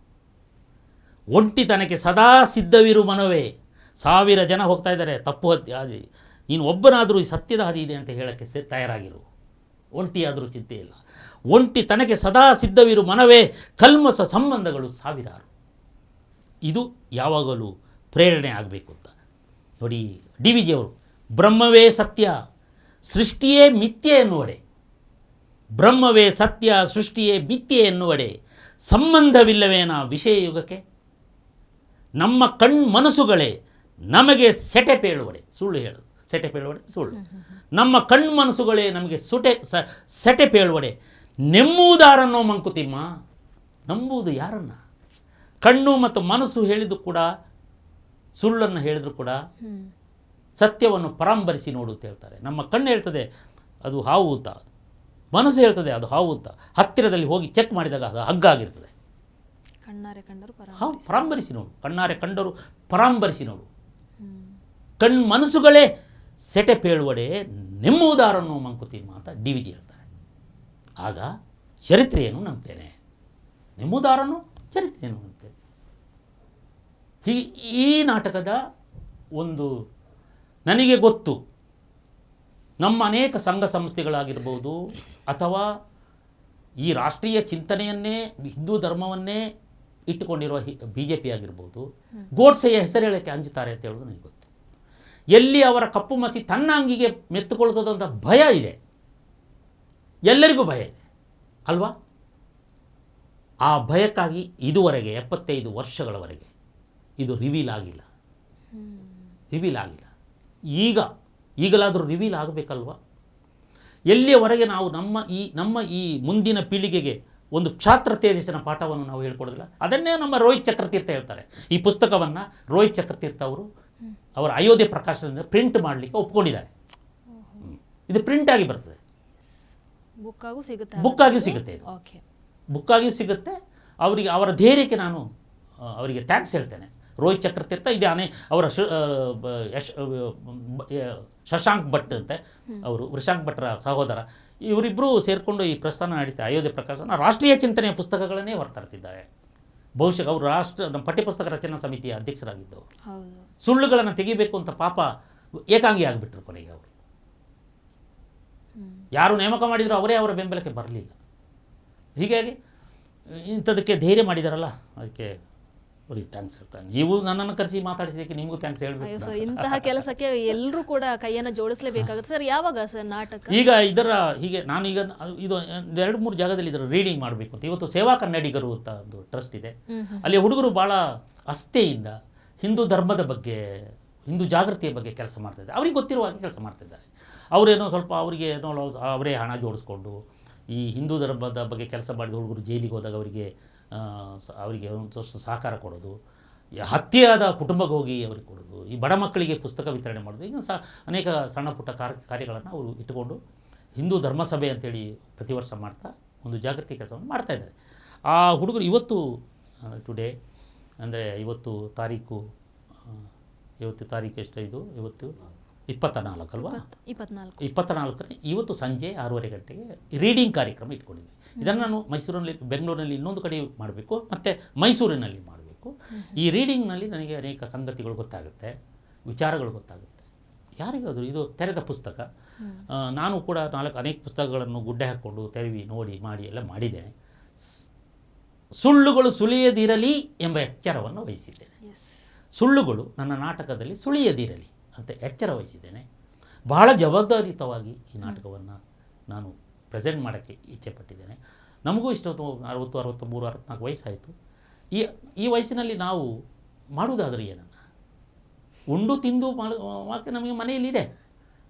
[SPEAKER 2] ಒಂಟಿತನಕ್ಕೆ ಸದಾ ಸಿದ್ಧವಿರು ಮನವೇ, 1000 ಜನ ಹೋಗ್ತಾ ಇದ್ದಾರೆ ತಪ್ಪು ಹಾದಿ, ನೀನು ಒಬ್ಬನಾದರೂ ಈ ಸತ್ಯದ ಹಾದಿ ಇದೆ ಅಂತ ಹೇಳೋಕ್ಕೆ ತಯಾರಾಗಿರು. ಒಂಟಿಯಾದರೂ ಚಿಂತೆ ಇಲ್ಲ. ಒಂಟಿತನಕ್ಕೆ ಸದಾ ಸಿದ್ಧವಿರು ಮನವೇ, ಕಲ್ಮಸ ಸಂಬಂಧಗಳು ಸಾವಿರಾರು. ಇದು ಯಾವಾಗಲೂ ಪ್ರೇರಣೆ ಆಗಬೇಕು ಅಂತ ನೋಡಿ. DVG ಅವರು ಬ್ರಹ್ಮವೇ ಸತ್ಯ, ಸೃಷ್ಟಿಯೇ ಮಿಥ್ಯೆ ಎನ್ನುವಡೆ, ಬ್ರಹ್ಮವೇ ಸತ್ಯ, ಸೃಷ್ಟಿಯೇ ಮಿಥ್ಯೆ ಎನ್ನುವಡೆ, ಸಂಬಂಧವಿಲ್ಲವೇನ ವಿಷಯ ಯುಗಕ್ಕೆ, ನಮ್ಮ ಮನಸ್ಸುಗಳೇ ನಮಗೆ ಸೆಟೆಪೇಳುವಡೆ, ಸುಳ್ಳು ಹೇಳೋದು, ಸೆಟೆಪೇಳುವಡೆ ಸುಳ್ಳು, ನಮ್ಮ ಮನಸ್ಸುಗಳೇ ನಮಗೆ ಸೆಟೆಪೇಳುವಡೆ, ನೆಮ್ಮುವುದಾರನ್ನೋ ಮಂಕುತಿಮ್ಮ, ನಂಬುವುದು ಯಾರನ್ನ? ಕಣ್ಣು ಮತ್ತು ಮನಸ್ಸು ಹೇಳಿದ್ದು ಕೂಡ, ಸುಳ್ಳನ್ನು ಹೇಳಿದ್ರು ಕೂಡ ಸತ್ಯವನ್ನು ಪರಾಂಬರಿಸಿ ನೋಡು ಅಂತ ಹೇಳ್ತಾರೆ. ನಮ್ಮ ಕಣ್ಣು ಹೇಳ್ತದೆ ಅದು ಹಾವು ಅಂತ, ಮನಸ್ಸು ಹೇಳ್ತದೆ ಅದು ಹಾವು ಅಂತ. ಹತ್ತಿರದಲ್ಲಿ ಹೋಗಿ ಚೆಕ್ ಮಾಡಿದಾಗ ಅದು ಹಗ್ಗಾಗಿರ್ತದೆ. ಹಾವು ಪರಾಂಬರಿಸಿ ನೋಡು, ಕಣ್ಣಾರೆ ಕಂಡರು ಪರಾಂಬರಿಸಿ ನೋಡು. ಮನಸ್ಸುಗಳೇ ಸೆಟೆಪೇಳುವಡೆ, ನೆಮ್ಮುವುದಾರನ್ನು ಮಂಕುತಿಮ್ಮ ಅಂತ DVG ಹೇಳ್ತಾರೆ. ಆಗ ಚರಿತ್ರೆಯನ್ನು ನಂಬ್ತೇನೆ, ನೆಮ್ಮುವುದಾರನ್ನು ಚರಿತ್ರೆಯನ್ನು ನಂಬ್ತೇನೆ. ಈ ನಾಟಕದ ಒಂದು ನನಗೆ ಗೊತ್ತು, ನಮ್ಮ ಅನೇಕ ಸಂಘ ಸಂಸ್ಥೆಗಳಾಗಿರ್ಬೋದು ಅಥವಾ ಈ ರಾಷ್ಟ್ರೀಯ ಚಿಂತನೆಯನ್ನೇ, ಹಿಂದೂ ಧರ್ಮವನ್ನೇ ಇಟ್ಟುಕೊಂಡಿರುವ BJP ಆಗಿರ್ಬೋದು, ಗೋಡ್ಸೆಯ ಹೆಸರು ಹೇಳೋಕ್ಕೆ ಅಂಜುತ್ತಾರೆ ಅಂತ ಹೇಳೋದು ನನಗೆ ಗೊತ್ತು. ಎಲ್ಲಿ ಅವರ ಕಪ್ಪು ಮಸಿ ತನ್ನ ಅಂಗಿಗೆ ಮೆತ್ತುಕೊಳ್ತದಂಥ ಭಯ ಇದೆ, ಎಲ್ಲರಿಗೂ ಭಯ ಇದೆ ಅಲ್ವಾ? ಆ ಭಯಕ್ಕಾಗಿ ಇದುವರೆಗೆ 75 ವರ್ಷಗಳವರೆಗೆ ಇದು ರಿವೀಲ್ ಆಗಿಲ್ಲ. ಈಗಲಾದರೂ ರಿವೀಲ್ ಆಗಬೇಕಲ್ವ? ಎಲ್ಲಿಯವರೆಗೆ ನಾವು ನಮ್ಮ ಈ ಮುಂದಿನ ಪೀಳಿಗೆಗೆ ಒಂದು ಕ್ಷಾತ್ರ ತೇಜಸ್ಸಿನ ಪಾಠವನ್ನು ನಾವು ಹೇಳ್ಕೊಡೋದಿಲ್ಲ. ಅದನ್ನೇ ನಮ್ಮ ರೋಹಿತ್ ಚಕ್ರತೀರ್ಥ ಹೇಳ್ತಾರೆ. ಈ ಪುಸ್ತಕವನ್ನು ರೋಹಿತ್ ಚಕ್ರತೀರ್ಥ ಅವರು ಅವರ ಅಯೋಧ್ಯೆ ಪ್ರಕಾಶನದಿಂದ ಪ್ರಿಂಟ್ ಮಾಡಲಿಕ್ಕೆ ಒಪ್ಕೊಂಡಿದ್ದಾರೆ. ಇದು ಪ್ರಿಂಟ್ ಆಗಿ ಬರ್ತದೆ, ಬುಕ್ಕಾಗಿಯೂ ಸಿಗುತ್ತೆ, ಇದು ಬುಕ್ಕಾಗಿಯೂ ಸಿಗುತ್ತೆ. ಅವರ ಧೈರ್ಯಕ್ಕೆ ನಾನು ಅವರಿಗೆ ಥ್ಯಾಂಕ್ಸ್ ಹೇಳ್ತೇನೆ. ರೋಹಿತ್ ಚಕ್ರತೀರ್ಥ ಇದೆ ಅವರ ಶಶಾಂಕ್ ಭಟ್ ಅಂತೆ, ಅವರು ವೃಷಾಂಕ್ ಭಟ್ರ ಸಹೋದರ. ಇವರಿಬ್ಬರು ಸೇರಿಕೊಂಡು ಈ ಪ್ರಸ್ಥಾನ ನಡೀತಾ ಅಯೋಧ್ಯೆ ಪ್ರಕಾಶನ ರಾಷ್ಟ್ರೀಯ ಚಿಂತನೆಯ ಪುಸ್ತಕಗಳನ್ನೇ ಹೊರತರ್ತಿದ್ದಾರೆ. ಬಹುಶಃ ಅವರು ನಮ್ಮ ಪಠ್ಯಪುಸ್ತಕ ರಚನಾ ಸಮಿತಿಯ ಅಧ್ಯಕ್ಷರಾಗಿದ್ದವರು. ಸುಳ್ಳುಗಳನ್ನು ತೆಗಿಬೇಕು ಅಂತ ಪಾಪ ಏಕಾಂಗಿ ಆಗಿಬಿಟ್ರು ಕೊನೆಗೆ. ಅವರು ಯಾರು ನೇಮಕ ಮಾಡಿದ್ರು ಅವರೇ ಅವರ ಬೆಂಬಲಕ್ಕೆ ಬರಲಿಲ್ಲ. ಹೀಗಾಗಿ ಇಂಥದಕ್ಕೆ ಧೈರ್ಯ ಮಾಡಿದಾರಲ್ಲ, ಅದಕ್ಕೆ ಅವ್ರಿಗೆ ಥ್ಯಾಂಕ್ಸ್ ಹೇಳ್ತಾನೆ. ನೀವು ನನ್ನನ್ನು ಕರೆಸಿ ಮಾತಾಡಿಸಿದ್ದಕ್ಕೆ ನಿಮಗೂ ಥ್ಯಾಂಕ್ಸ್
[SPEAKER 1] ಅಯ್ಯೋ
[SPEAKER 2] ಹೇಳಬೇಕು.
[SPEAKER 1] ಸರ್, ಇಂತಹ ಕೆಲಸಕ್ಕೆ ಎಲ್ಲರೂ ಕೂಡ ಕೈಯನ್ನು ಜೋಡಿಸಲೇಬೇಕಾಗುತ್ತೆ ಸರ್. ಯಾವಾಗ ಸರ್ ನಾಟಕ?
[SPEAKER 2] ಈಗ ಇದರ ಹೀಗೆ ನಾನು ಈಗ ಇದು 2-3 ಜಾಗದಲ್ಲಿ ಇದರ ರೀಡಿಂಗ್ ಮಾಡಬೇಕು ಅಂತ. ಇವತ್ತು ಸೇವಾ ಕನ್ನಡಿಗರು ಅಂತ ಒಂದು ಟ್ರಸ್ಟ್ ಇದೆ. ಅಲ್ಲಿ ಹುಡುಗರು ಭಾಳ ಅಸ್ಥೆಯಿಂದ ಹಿಂದೂ ಧರ್ಮದ ಬಗ್ಗೆ, ಹಿಂದೂ ಜಾಗೃತಿಯ ಬಗ್ಗೆ ಕೆಲಸ ಮಾಡ್ತಾಯಿದ್ದಾರೆ. ಅವ್ರಿಗೆ ಗೊತ್ತಿರುವ ಹಾಗೆ ಕೆಲಸ ಮಾಡ್ತಿದ್ದಾರೆ. ಅವರೇನೋ ಸ್ವಲ್ಪ ಅವರಿಗೆ ಏನೋ ಅವರೇ ಹಣ ಜೋಡಿಸ್ಕೊಂಡು ಈ ಹಿಂದೂ ಧರ್ಮದ ಬಗ್ಗೆ ಕೆಲಸ ಮಾಡಿದ ಹುಡುಗರು ಜೈಲಿಗೆ ಹೋದಾಗ ಅವರಿಗೆ ಒಂದಷ್ಟು ಸಹಕಾರ ಕೊಡೋದು, ಹತ್ಯೆಯಾದ ಕುಟುಂಬಕ್ಕೆ ಹೋಗಿ ಅವರಿಗೆ ಕೊಡೋದು, ಈ ಬಡ ಮಕ್ಕಳಿಗೆ ಪುಸ್ತಕ ವಿತರಣೆ ಮಾಡೋದು, ಈಗ ಅನೇಕ ಸಣ್ಣ ಪುಟ್ಟ ಕಾರ್ಯಗಳನ್ನು ಅವರು ಇಟ್ಟುಕೊಂಡು ಹಿಂದೂ ಧರ್ಮಸಭೆ ಅಂತೇಳಿ ಪ್ರತಿ ವರ್ಷ ಮಾಡ್ತಾ ಒಂದು ಜಾಗೃತಿ ಕೆಲಸವನ್ನು ಮಾಡ್ತಾಯಿದ್ದಾರೆ. ಆ ಹುಡುಗರು ಇವತ್ತು ಟುಡೇ ಅಂದರೆ ಇವತ್ತು ತಾರೀಕು ಎಷ್ಟಾಯಿತು? ಇವತ್ತು 24 ಅಲ್ವಾ? 24ನೇ ಇವತ್ತು ಸಂಜೆ 6:30 ಗಂಟೆಗೆ ರೀಡಿಂಗ್ ಕಾರ್ಯಕ್ರಮ ಇಟ್ಕೊಂಡಿದ್ವಿ. ಇದನ್ನು ನಾನು ಬೆಂಗಳೂರಿನಲ್ಲಿ ಇನ್ನೊಂದು ಕಡೆ ಮಾಡಬೇಕು, ಮತ್ತು ಮೈಸೂರಿನಲ್ಲಿ ಮಾಡಬೇಕು. ಈ ರೀಡಿಂಗ್ನಲ್ಲಿ ನನಗೆ ಅನೇಕ ಸಂಗತಿಗಳು ಗೊತ್ತಾಗುತ್ತೆ, ವಿಚಾರಗಳು ಗೊತ್ತಾಗುತ್ತೆ. ಯಾರಿಗಾದರೂ ಇದು ತೆರೆದ ಪುಸ್ತಕ. ನಾನು ಕೂಡ ಅನೇಕ ಪುಸ್ತಕಗಳನ್ನು ಗುಡ್ಡೆ ಹಾಕ್ಕೊಂಡು ತೆರವಿ ನೋಡಿ ಮಾಡಿ ಎಲ್ಲ ಮಾಡಿದ್ದೇನೆ. ಸುಳ್ಳುಗಳು ಸುಳಿಯದಿರಲಿ ಎಂಬ ಎಚ್ಚರವನ್ನು ವಹಿಸಿದ್ದೇನೆ. ಸುಳ್ಳುಗಳು ನನ್ನ ನಾಟಕದಲ್ಲಿ ಸುಳಿಯದಿರಲಿ ಅಂತ ಎಚ್ಚರ ವಹಿಸಿದ್ದೇನೆ. ಬಹಳ ಜವಾಬ್ದಾರಿಯುತವಾಗಿ ಈ ನಾಟಕವನ್ನು ನಾನು ಪ್ರೆಸೆಂಟ್ ಮಾಡೋಕ್ಕೆ ಇಚ್ಛೆಪಟ್ಟಿದ್ದೇನೆ. ನಮಗೂ ಇಷ್ಟೊತ್ತು 60, 63, 64 ವಯಸ್ಸಾಯಿತು. ಈ ವಯಸ್ಸಿನಲ್ಲಿ ನಾವು ಮಾಡುವುದಾದರೆ ಏನನ್ನು ಉಂಡು ತಿಂದು ಮಾಡೋಕ್ಕೆ ನಮಗೆ ಮನೆಯಲ್ಲಿದೆ.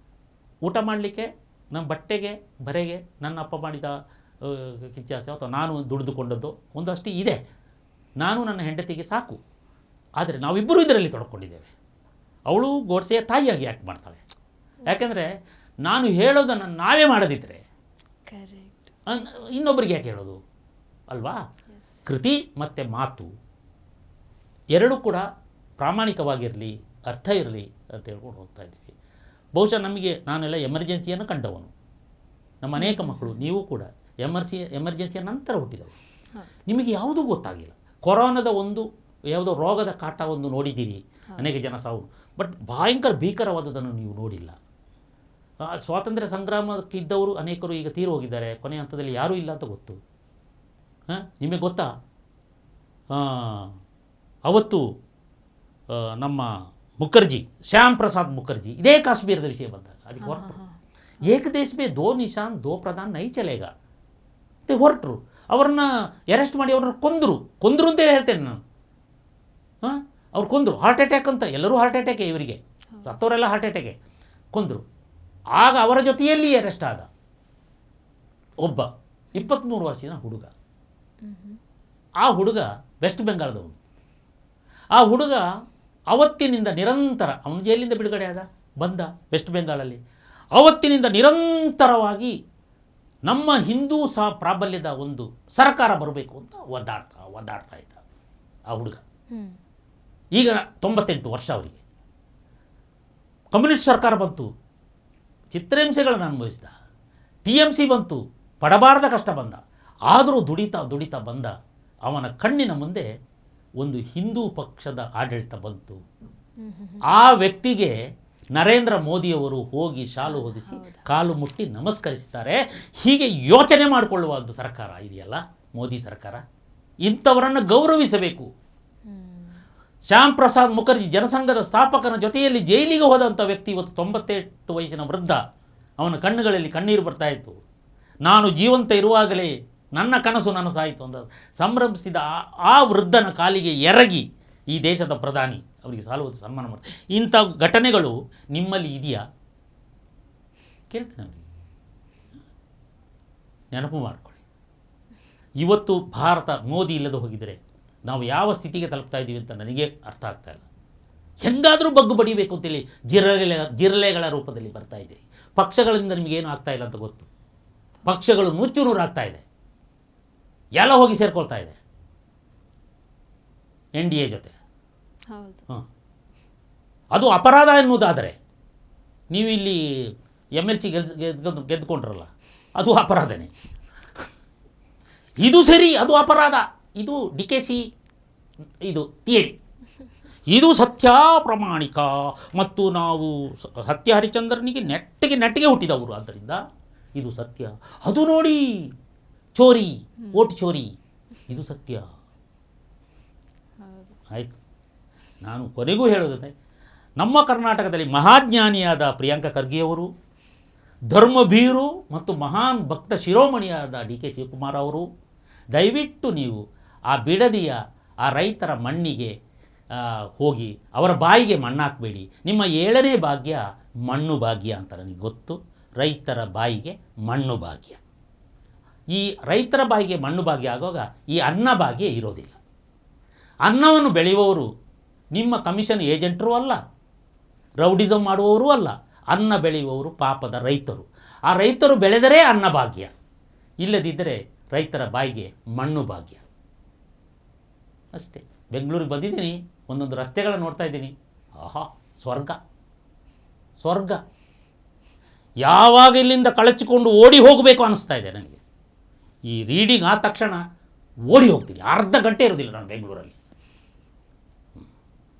[SPEAKER 2] ಊಟ ಮಾಡಲಿಕ್ಕೆ, ನಮ್ಮ ಬಟ್ಟೆಗೆ ಬರೆಗೆ, ನನ್ನ ಅಪ್ಪ ಮಾಡಿದ ಕಿಚ್ಚಾಸೆ ಅಥವಾ ನಾನು ದುಡಿದುಕೊಂಡದ್ದು ಒಂದಷ್ಟು ಇದೆ. ನಾನು ನನ್ನ ಹೆಂಡತಿಗೆ ಸಾಕು. ಆದರೆ ನಾವಿಬ್ಬರೂ ಇದರಲ್ಲಿ ತೊಡ್ಕೊಂಡಿದ್ದೇವೆ. ಅವಳು ಗೋಡ್ಸೆಯ ತಾಯಿಯಾಗಿ ಆ್ಯಕ್ಟ್ ಮಾಡ್ತಾಳೆ. ಯಾಕೆಂದರೆ ನಾನು ಹೇಳೋದನ್ನು ನಾವೇ ಮಾಡದಿದ್ದರೆ ಇನ್ನೊಬ್ಬರಿಗೆ ಯಾಕೆ ಹೇಳೋದು ಅಲ್ವಾ? ಕೃತಿ ಮತ್ತು ಮಾತು ಎರಡೂ ಕೂಡ ಪ್ರಾಮಾಣಿಕವಾಗಿರಲಿ, ಅರ್ಥ ಇರಲಿ ಅಂತ ಹೇಳ್ಕೊಂಡು ಹೋಗ್ತಾ ಇದ್ದೀವಿ. ಬಹುಶಃ ನಮಗೆ ನಾನೆಲ್ಲ ಎಮರ್ಜೆನ್ಸಿಯನ್ನು ಕಂಡವನು. ನಮ್ಮ ಅನೇಕ ಮಕ್ಕಳು, ನೀವು ಕೂಡ ಎಮರ್ಜೆನ್ಸಿಯ ನಂತರ ಹುಟ್ಟಿದವರು. ನಿಮಗೆ ಯಾವುದೂ ಗೊತ್ತಾಗಿಲ್ಲ. ಕೊರೋನಾದ ಯಾವುದೋ ರೋಗದ ಕಾಟ ನೋಡಿದ್ದೀರಿ, ಅನೇಕ ಜನ ಸಾವು, ಬಟ್ ಭಯಂಕರ ಭೀಕರವಾದದನ್ನು ನೀವು ನೋಡಿಲ್ಲ. ಸ್ವಾತಂತ್ರ್ಯ ಸಂಗ್ರಾಮಕ್ಕಿದ್ದವರು ಅನೇಕರು ಈಗ ತೀರು ಹೋಗಿದ್ದಾರೆ. ಕೊನೆಯ ಹಂತದಲ್ಲಿ ಯಾರೂ ಇಲ್ಲ ಅಂತ ಗೊತ್ತು. ನಿಮಗೆ ಗೊತ್ತಾ, ಅವತ್ತು ನಮ್ಮ ಮುಖರ್ಜಿ, ಶ್ಯಾಮ್ ಪ್ರಸಾದ್ ಮುಖರ್ಜಿ ಇದೇ ಕಾಶ್ಮೀರದ ವಿಷಯ ಬಂದಾಗ ಅದಕ್ಕೆ ಹೊರಟರು. ಏಕ ದೇಶ ಮೇ ದೋ ನಿಶಾನ್ ದೋ ಪ್ರಧಾನ್ ನೈ ಚಲೇಗ ಅಂತ ಹೊರಟರು. ಅವ್ರನ್ನ ಅರೆಸ್ಟ್ ಮಾಡಿ ಅವ್ರನ್ನ ಕೊಂದರು ಅಂತೇಳಿ ಹೇಳ್ತೇನೆ ನಾನು. ಅವ್ರು ಕೊಂದರು, ಹಾರ್ಟ್ ಅಟ್ಯಾಕ್ ಅಂತ. ಎಲ್ಲರೂ ಹಾರ್ಟ್ ಅಟ್ಯಾಕೆ, ಇವರಿಗೆ ಸತ್ತವರೆಲ್ಲ ಹಾರ್ಟ್ ಅಟ್ಯಾಕೆ. ಕೊಂದರು. ಆಗ ಅವರ ಜೊತೆಯಲ್ಲಿ ಅರೆಸ್ಟ್ ಆದ ಒಬ್ಬ 23 ವರ್ಷದ ಹುಡುಗ. ಆ ಹುಡುಗ ವೆಸ್ಟ್ ಬೆಂಗಾಳದವನು. ಆ ಹುಡುಗ ಅವತ್ತಿನಿಂದ ನಿರಂತರ, ಅವನು ಜೈಲಿಂದ ಬಿಡುಗಡೆ ಬಂದ ವೆಸ್ಟ್ ಬೆಂಗಾಳಲ್ಲಿ. ಅವತ್ತಿನಿಂದ ನಿರಂತರವಾಗಿ ನಮ್ಮ ಹಿಂದೂ ಪ್ರಾಬಲ್ಯದ ಒಂದು ಸರ್ಕಾರ ಬರಬೇಕು ಅಂತ ಒದ್ದಾಡ್ತಾ ಇದ್ದ ಆ ಹುಡುಗ. ಈಗ 98 ವರ್ಷ ಅವರಿಗೆ. ಕಮ್ಯುನಿಸ್ಟ್ ಸರ್ಕಾರ ಬಂತು, ಚಿತ್ರಹಿಂಸೆಗಳನ್ನು ಅನುಭವಿಸಿದ. TMC ಬಂತು, ಪಡಬಾರದ ಕಷ್ಟ ಬಂದ. ಆದರೂ ದುಡಿತಾ ಬಂದ ಅವನ ಕಣ್ಣಿನ ಮುಂದೆ ಒಂದು ಹಿಂದೂ ಪಕ್ಷದ ಆಡಳಿತ ಬಂತು. ಆ ವ್ಯಕ್ತಿಗೆ ನರೇಂದ್ರ ಮೋದಿಯವರು ಹೋಗಿ ಶಾಲು ಹೊದಿಸಿ ಕಾಲು ಮುಟ್ಟಿ ನಮಸ್ಕರಿಸುತ್ತಾರೆ. ಹೀಗೆ ಯೋಚನೆ ಮಾಡಿಕೊಳ್ಳುವ ಒಂದು ಸರ್ಕಾರ ಇದೆಯಲ್ಲ ಮೋದಿ ಸರ್ಕಾರ. ಇಂಥವರನ್ನು ಗೌರವಿಸಬೇಕು. ಶ್ಯಾಮ್ ಪ್ರಸಾದ್ ಮುಖರ್ಜಿ ಜನಸಂಘದ ಸ್ಥಾಪಕನ ಜೊತೆಯಲ್ಲಿ ಜೈಲಿಗೆ ಹೋದಂಥ ವ್ಯಕ್ತಿ ಇವತ್ತು 98 ವಯಸ್ಸಿನ ವೃದ್ಧ. ಅವನ ಕಣ್ಣುಗಳಲ್ಲಿ ಕಣ್ಣೀರು ಬರ್ತಾ ಇತ್ತು. ನಾನು ಜೀವಂತ ಇರುವಾಗಲೇ ನನ್ನ ಕನಸು ನನಸಾಯಿತು ಅಂತ ಸಂಭ್ರಮಿಸಿದ ಆ ವೃದ್ಧನ ಕಾಲಿಗೆ ಎರಗಿ ಈ ದೇಶದ ಪ್ರಧಾನಿ ಅವರಿಗೆ ಸಾಲುವುದು ಸನ್ಮಾನ ಮಾಡ್ತಾರೆ. ಇಂಥ ಘಟನೆಗಳು ನಿಮ್ಮಲ್ಲಿ ಇದೆಯಾ ಕೇಳ್ತೀನಿ. ಅವರಿಗೆ ನೆನಪು ಮಾಡಿಕೊಳ್ಳಿ. ಇವತ್ತು ಭಾರತ ಮೋದಿ ಇಲ್ಲದೆ ಹೋಗಿದರೆ ನಾವು ಯಾವ ಸ್ಥಿತಿಗೆ ತಲುಪ್ತಾ ಇದ್ದೀವಿ ಅಂತ ನನಗೆ ಅರ್ಥ ಆಗ್ತಾ ಇಲ್ಲ. ಹೆಂಗಾದರೂ ಬಗ್ಗು ಬಡಿಬೇಕು ಅಂತೇಳಿ ಜಿರಲೆಗಳ ರೂಪದಲ್ಲಿ ಬರ್ತಾ ಇದ್ದೀರಿ. ಪಕ್ಷಗಳಿಂದ ನಿಮಗೇನು ಆಗ್ತಾ ಇಲ್ಲ ಅಂತ ಗೊತ್ತು. ಪಕ್ಷಗಳು ನುಚ್ಚು ಆಗ್ತಾ ಇದೆ. ಎಲ್ಲ ಹೋಗಿ ಸೇರ್ಕೊಳ್ತಾ ಇದೆ NDA ಜೊತೆ. ಅದು ಅಪರಾಧ ಎನ್ನುವುದಾದರೆ ನೀವು ಇಲ್ಲಿ MLC ಗೆದ್ದುಕೊಂಡ್ರಲ್ಲ, ಅದು ಅಪರಾಧನೇ. ಇದು ಸರಿ, ಅದು ಅಪರಾಧ. ಇದು DKC, ಇದು ಥಿಯರಿ. ಇದು ಸತ್ಯ ಪ್ರಾಮಾಣಿಕ. ಮತ್ತು ನಾವು ಸತ್ಯ ಹರಿಚಂದ್ರನಿಗೆ ನೆಟ್ಟಿಗೆ ಹುಟ್ಟಿದವರು, ಆದ್ದರಿಂದ ಇದು ಸತ್ಯ. ಅದು ನೋಡಿ ಚೋರಿ, ಓಟ್ ಚೋರಿ ಇದು ಸತ್ಯ. ಆಯಿತು, ನಾನು ಕೊನೆಗೂ ಹೇಳೋದಂತೆ, ನಮ್ಮ ಕರ್ನಾಟಕದಲ್ಲಿ ಮಹಾಜ್ಞಾನಿಯಾದ ಪ್ರಿಯಾಂಕ ಖರ್ಗೆಯವರು, ಧರ್ಮಭೀರು ಮತ್ತು ಮಹಾನ್ ಭಕ್ತ ಶಿರೋಮಣಿಯಾದ DK ಶಿವಕುಮಾರ್ ಅವರು, ದಯವಿಟ್ಟು ನೀವು ಆ ಬಿಡದಿಯ ಆ ರೈತರ ಮಣ್ಣಿಗೆ ಹೋಗಿ ಅವರ ಬಾಯಿಗೆ ಮಣ್ಣು ಹಾಕಬೇಡಿ. ನಿಮ್ಮ 7ನೇ ಭಾಗ್ಯ ಮಣ್ಣು ಭಾಗ್ಯ ಅಂತ ನನಗೆ ಗೊತ್ತು. ರೈತರ ಬಾಯಿಗೆ ಮಣ್ಣು ಭಾಗ್ಯ. ಈ ರೈತರ ಬಾಯಿಗೆ ಮಣ್ಣು ಭಾಗ್ಯ ಆಗುವಾಗ ಈ ಅನ್ನ ಭಾಗ್ಯ ಇರೋದಿಲ್ಲ. ಅನ್ನವನ್ನು ಬೆಳೆಯುವವರು ನಿಮ್ಮ ಕಮಿಷನ್ ಏಜೆಂಟರೂ ಅಲ್ಲ, ರೌಡಿಸಮ್ ಮಾಡುವವರೂ ಅಲ್ಲ. ಅನ್ನ ಬೆಳೆಯುವವರು ಪಾಪದ ರೈತರು. ಆ ರೈತರು ಬೆಳೆದರೆ ಅನ್ನ ಭಾಗ್ಯ, ಇಲ್ಲದಿದ್ದರೆ ರೈತರ ಬಾಯಿಗೆ ಮಣ್ಣು ಭಾಗ್ಯ ಅಷ್ಟೇ. ಬೆಂಗಳೂರಿಗೆ ಬಂದಿದ್ದೀನಿ, ಒಂದೊಂದು ರಸ್ತೆಗಳನ್ನು ನೋಡ್ತಾ ಇದ್ದೀನಿ. ಆಹಾ, ಸ್ವರ್ಗ ಸ್ವರ್ಗ. ಯಾವಾಗ ಇಲ್ಲಿಂದ ಕಳಚಿಕೊಂಡು ಓಡಿ ಹೋಗಬೇಕು ಅನ್ನಿಸ್ತಾ ಇದೆ ನನಗೆ. ಈ ರೀಡಿಂಗ್ ಆದ ತಕ್ಷಣ ಓಡಿ ಹೋಗ್ತೀನಿ. ಅರ್ಧ ಗಂಟೆ ಇರೋದಿಲ್ಲ ನಾನು ಬೆಂಗಳೂರಲ್ಲಿ.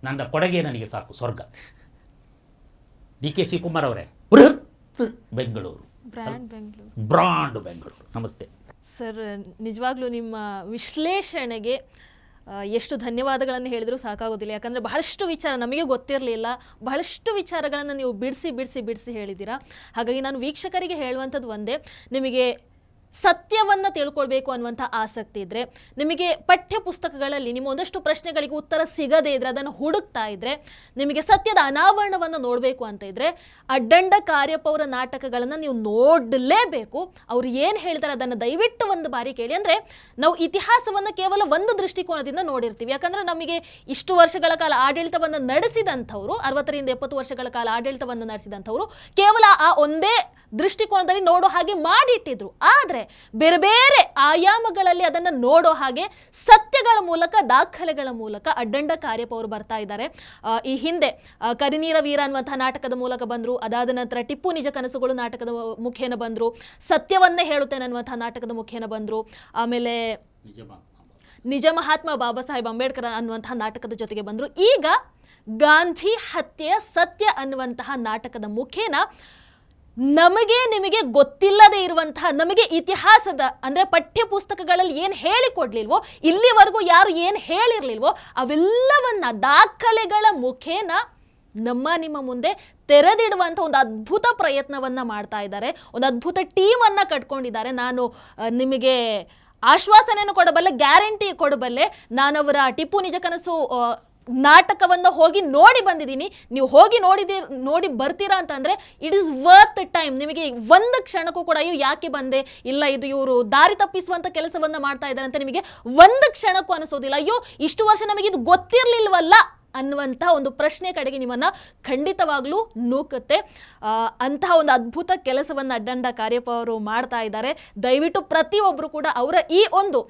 [SPEAKER 2] ನನ್ನ ಕೊಡುಗೆ ನನಗೆ ಸಾಕು, ಸ್ವರ್ಗ. DK ಶಿವಕುಮಾರ್ ಅವರೇ, ಬೃಹತ್ ಬೆಂಗಳೂರು, ಬ್ರಾಂಡ್ ಬೆಂಗಳೂರು. ನಮಸ್ತೆ
[SPEAKER 1] ಸರ್. ನಿಜವಾಗ್ಲೂ ನಿಮ್ಮ ವಿಶ್ಲೇಷಣೆಗೆ ಎಷ್ಟು ಧನ್ಯವಾದಗಳನ್ನು ಹೇಳಿದರೂ ಸಾಕಾಗೋದಿಲ್ಲ. ಯಾಕಂದರೆ ಬಹಳಷ್ಟು ವಿಚಾರ ನಮಗೆ ಗೊತ್ತಿರಲಿಲ್ಲ, ಬಹಳಷ್ಟು ವಿಚಾರಗಳನ್ನು ನೀವು ಬಿಡಿಸಿ ಹೇಳಿದ್ದೀರಾ. ಹಾಗಾಗಿ ನಾನು ವೀಕ್ಷಕರಿಗೆ ಹೇಳುವಂಥದ್ದು ಒಂದೇ, ನಿಮಗೆ ಸತ್ಯವನ್ನು ತಿಳ್ಕೊಳ್ಬೇಕು ಅನ್ನುವಂಥ ಆಸಕ್ತಿ ಇದ್ದರೆ, ನಿಮಗೆ ಪಠ್ಯ ಪುಸ್ತಕಗಳಲ್ಲಿ ನಿಮ್ಮ ಒಂದಷ್ಟು ಪ್ರಶ್ನೆಗಳಿಗೆ ಉತ್ತರ ಸಿಗದೇ ಇದ್ದರೆ, ಅದನ್ನು ಹುಡುಕ್ತಾ ಇದ್ದರೆ, ನಿಮಗೆ ಸತ್ಯದ ಅನಾವರಣವನ್ನು ನೋಡಬೇಕು ಅಂತ ಇದ್ದರೆ, ಅಡ್ಡಂಡ ಕಾರ್ಯಪ್ಪ ಅವರ ನಾಟಕಗಳನ್ನು ನೀವು ನೋಡಲೇಬೇಕು. ಅವ್ರು ಏನು ಹೇಳ್ತಾರೆ ಅದನ್ನು ದಯವಿಟ್ಟು ಒಂದು ಬಾರಿ ಕೇಳಿ. ಅಂದರೆ ನಾವು ಇತಿಹಾಸವನ್ನು ಕೇವಲ ಒಂದು ದೃಷ್ಟಿಕೋನದಿಂದ ನೋಡಿರ್ತೀವಿ. ಯಾಕಂದರೆ ನಮಗೆ ಇಷ್ಟು ವರ್ಷಗಳ ಕಾಲ ಆಡಳಿತವನ್ನು ನಡೆಸಿದಂಥವ್ರು, 60ರಿಂದ 70 ವರ್ಷಗಳ ಕಾಲ ಆಡಳಿತವನ್ನು ನಡೆಸಿದಂಥವ್ರು ಕೇವಲ ಆ ಒಂದೇ ದೃಷ್ಟಿಕೋನದಲ್ಲಿ ನೋಡೋ ಹಾಗೆ ಮಾಡಿಟ್ಟಿದ್ರು. ಆದರೆ ಬೇರೆ ಬೇರೆ ಆಯಾಮಗಳಲ್ಲಿ ಅದನ್ನು ನೋಡೋ ಹಾಗೆ ಸತ್ಯಗಳ ಮೂಲಕ, ದಾಖಲೆಗಳ ಮೂಲಕ ಅಡ್ಡಂಡ ಕಾರ್ಯಪ್ಪ ಅವರು ಬರ್ತಾ ಇದ್ದಾರೆ. ಈ ಹಿಂದೆ ಕರಿನೀರ ವೀರ ಅನ್ನುವಂಥ ನಾಟಕದ ಮೂಲಕ ಬಂದರು. ಅದಾದ ನಂತರ ಟಿಪ್ಪು ನಿಜ ಕನಸುಗಳು ನಾಟಕದ ಮುಖೇನ ಬಂದರು. ಸತ್ಯವನ್ನೇ ಹೇಳುತ್ತೇನೆ ಅನ್ನುವಂಥ ನಾಟಕದ ಮುಖೇನ ಬಂದರು. ಆಮೇಲೆ ನಿಜ ಮಹಾತ್ಮ ಬಾಬಾ ಸಾಹೇಬ್ ಅಂಬೇಡ್ಕರ್ ಅನ್ನುವಂತಹ ನಾಟಕದ ಜೊತೆಗೆ ಬಂದರು. ಈಗ ಗಾಂಧಿ ಹತ್ಯೆಯ ಸತ್ಯ ಅನ್ನುವಂತಹ ನಾಟಕದ ಮುಖೇನ ನಮಗೆ ನಿಮಗೆ ಗೊತ್ತಿಲ್ಲದೆ ಇರುವಂತಹ, ನಮಗೆ ಇತಿಹಾಸದ ಅಂದರೆ ಪಠ್ಯ ಪುಸ್ತಕಗಳಲ್ಲಿ ಏನು ಹೇಳಿಕೊಡ್ಲಿಲ್ವೋ, ಇಲ್ಲಿವರೆಗೂ ಯಾರು ಏನು ಹೇಳಿರ್ಲಿಲ್ವೋ ಅವೆಲ್ಲವನ್ನ ದಾಖಲೆಗಳ ಮುಖೇನ ನಿಮ್ಮ ಮುಂದೆ ತೆರೆದಿಡುವಂಥ ಒಂದು ಅದ್ಭುತ ಪ್ರಯತ್ನವನ್ನು ಮಾಡ್ತಾ ಇದ್ದಾರೆ. ಒಂದು ಅದ್ಭುತ ಟೀಮನ್ನು ಕಟ್ಕೊಂಡಿದ್ದಾರೆ. ನಾನು ನಿಮಗೆ ಆಶ್ವಾಸನೆಯನ್ನು ಕೊಡಬಲ್ಲೆ, ಗ್ಯಾರಂಟಿ ಕೊಡಬಲ್ಲೆ. ನಾನವರ ಟಿಪ್ಪು ನಿಜ ಕನಸು ನಾಟಕವನ್ನು ಹೋಗಿ ನೋಡಿ ಬಂದಿದ್ದೀನಿ. ನೀವು ಹೋಗಿ ನೋಡಿ ಬರ್ತೀರಾ ಅಂತಂದರೆ ಇಟ್ ಈಸ್ ವರ್ತ್ ಟೈಮ್. ನಿಮಗೆ ಒಂದು ಕ್ಷಣಕ್ಕೂ ಕೂಡ ಅಯ್ಯೋ ಯಾಕೆ ಬಂದೆ, ಇಲ್ಲ ಇದು ಇವರು ದಾರಿ ತಪ್ಪಿಸುವಂಥ ಕೆಲಸವನ್ನು ಮಾಡ್ತಾ ಇದ್ದಾರೆ ಅಂತ ನಿಮಗೆ ಒಂದು ಕ್ಷಣಕ್ಕೂ ಅನಿಸೋದಿಲ್ಲ. ಅಯ್ಯೋ ಇಷ್ಟು ವರ್ಷ ನಮಗೆ ಇದು ಗೊತ್ತಿರಲಿಲ್ವಲ್ಲ ಅನ್ನುವಂಥ ಒಂದು ಪ್ರಶ್ನೆ ಕಡೆಗೆ ನಿಮ್ಮನ್ನು ಖಂಡಿತವಾಗ್ಲೂ ನೂಕುತ್ತೆ. ಅಂತಹ ಒಂದು ಅದ್ಭುತ ಕೆಲಸವನ್ನು ಅಡ್ಡಂಡ ಕಾರ್ಯಪ್ಪ ಅವರು ಮಾಡ್ತಾ ಇದ್ದಾರೆ. ದಯವಿಟ್ಟು ಪ್ರತಿಯೊಬ್ಬರು ಕೂಡ ಅವರ ಈ ಒಂದು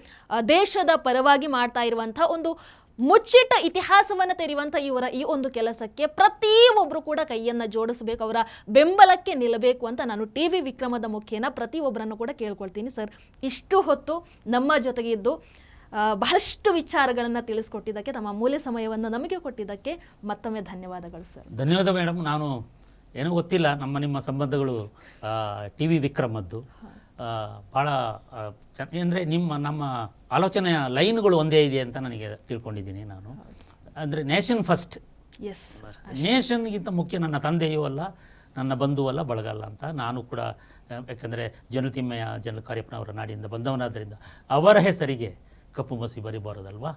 [SPEAKER 1] ದೇಶದ ಪರವಾಗಿ ಮಾಡ್ತಾ ಇರುವಂಥ ಒಂದು ಮುಚ್ಚಿಟ್ಟ ಇತಿಹಾಸವನ್ನು ತೆರೆಯುವಂಥ ಇವರ ಈ ಒಂದು ಕೆಲಸಕ್ಕೆ ಪ್ರತಿಯೊಬ್ಬರು ಕೂಡ ಕೈಯನ್ನು ಜೋಡಿಸಬೇಕು, ಅವರ ಬೆಂಬಲಕ್ಕೆ ನಿಲ್ಲಬೇಕು ಅಂತ ನಾನು TV ವಿಕ್ರಮದ ಮುಖೇನ ಪ್ರತಿಯೊಬ್ಬರನ್ನು ಕೂಡ ಕೇಳ್ಕೊಳ್ತೀನಿ. ಸರ್, ಇಷ್ಟು ಹೊತ್ತು ನಮ್ಮ ಜೊತೆಗೆ ಇದ್ದು ಬಹಳಷ್ಟು ವಿಚಾರಗಳನ್ನು ತಿಳಿಸ್ಕೊಟ್ಟಿದ್ದಕ್ಕೆ, ತಮ್ಮ ಅಮೂಲ್ಯ ಸಮಯವನ್ನು ನಮಗೆ ಕೊಟ್ಟಿದ್ದಕ್ಕೆ ಮತ್ತೊಮ್ಮೆ ಧನ್ಯವಾದಗಳು ಸರ್.
[SPEAKER 2] ಧನ್ಯವಾದ ಮೇಡಮ್. ನಾನು ಏನೂ ಗೊತ್ತಿಲ್ಲ, ನಿಮ್ಮ ಸಂಬಂಧಗಳು TV ವಿಕ್ರಮದ್ದು ಭಾಳ ಅಂದರೆ ನಮ್ಮ ಆಲೋಚನೆಯ ಲೈನ್ಗಳು ಒಂದೇ ಇದೆ ಅಂತ ನನಗೆ ತಿಳ್ಕೊಂಡಿದ್ದೀನಿ ನಾನು. ಅಂದರೆ ನೇಷನ್ ಫಸ್ಟ್, ನೇಷನ್ಗಿಂತ ಮುಖ್ಯ ನನ್ನ ತಂದೆಯೂ ಅಲ್ಲ, ನನ್ನ ಬಂಧುವೂ ಅಲ್ಲ, ಬಳಗಲ್ಲ ಅಂತ ನಾನು ಕೂಡ. ಯಾಕಂದರೆ ಜನತಿಮ್ಮಯ್ಯ ಜನರಲ್ ಕಾರ್ಯಪ್ಪನವರ ನಾಡಿಯಿಂದ ಬಂದವನಾದ್ದರಿಂದ ಅವರ ಹೆಸರಿಗೆ ಕಪ್ಪು ಮಸಿ ಬರಿಬಾರದಲ್ವಾ.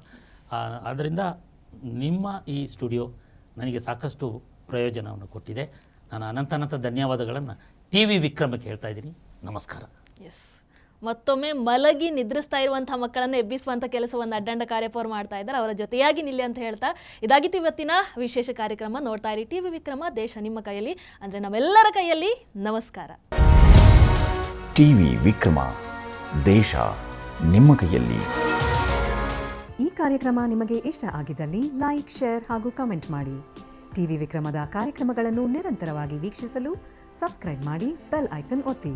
[SPEAKER 2] ಆದ್ದರಿಂದ ನಿಮ್ಮ ಈ ಸ್ಟುಡಿಯೋ ನನಗೆ ಸಾಕಷ್ಟು ಪ್ರಯೋಜನವನ್ನು ಕೊಟ್ಟಿದೆ. ನಾನು ಅನಂತ ಧನ್ಯವಾದಗಳನ್ನು TV ವಿಕ್ರಮಕ್ಕೆ ಹೇಳ್ತಾ ಇದ್ದೀನಿ. ನಮಸ್ಕಾರ.
[SPEAKER 1] ಮತ್ತೊಮ್ಮೆ ಮಲಗಿ ನಿದ್ರಿಸ್ತಾ ಇರುವಂಥ ಮಕ್ಕಳನ್ನು ಎಬ್ಬಿಸುವಂಥ ಕೆಲಸವನ್ನು ಅಡ್ಡಂಡ ಕಾರ್ಯಪ್ಪ ಅವರು ಮಾಡ್ತಾ ಇದ್ದಾರೆ. ಅವರ ಜೊತೆಯಾಗಿ ನಿಲ್ಲಿ ಅಂತ ಹೇಳ್ತಾ ಇದಾಗಿತ್ತು ಇವತ್ತಿನ ವಿಶೇಷ ಕಾರ್ಯಕ್ರಮ. ನೋಡ್ತಾ ಇರಿ TV ವಿಕ್ರಮ, ದೇಶ ನಿಮ್ಮ ಕೈಯಲ್ಲಿ, ಅಂದರೆ ನಮ್ಮೆಲ್ಲರ ಕೈಯಲ್ಲಿ. ನಮಸ್ಕಾರ.
[SPEAKER 3] TV ವಿಕ್ರಮ, ದೇಶ ನಿಮ್ಮ ಕೈಯಲ್ಲಿ.
[SPEAKER 4] ಈ ಕಾರ್ಯಕ್ರಮ ನಿಮಗೆ ಇಷ್ಟ ಆಗಿದ್ದಲ್ಲಿ ಲೈಕ್, ಶೇರ್ ಹಾಗೂ ಕಮೆಂಟ್ ಮಾಡಿ. TV ವಿಕ್ರಮದ ಕಾರ್ಯಕ್ರಮಗಳನ್ನು ನಿರಂತರವಾಗಿ ವೀಕ್ಷಿಸಲು ಸಬ್ಸ್ಕ್ರೈಬ್ ಮಾಡಿ, ಬೆಲ್ ಐಕನ್ ಒತ್ತಿ.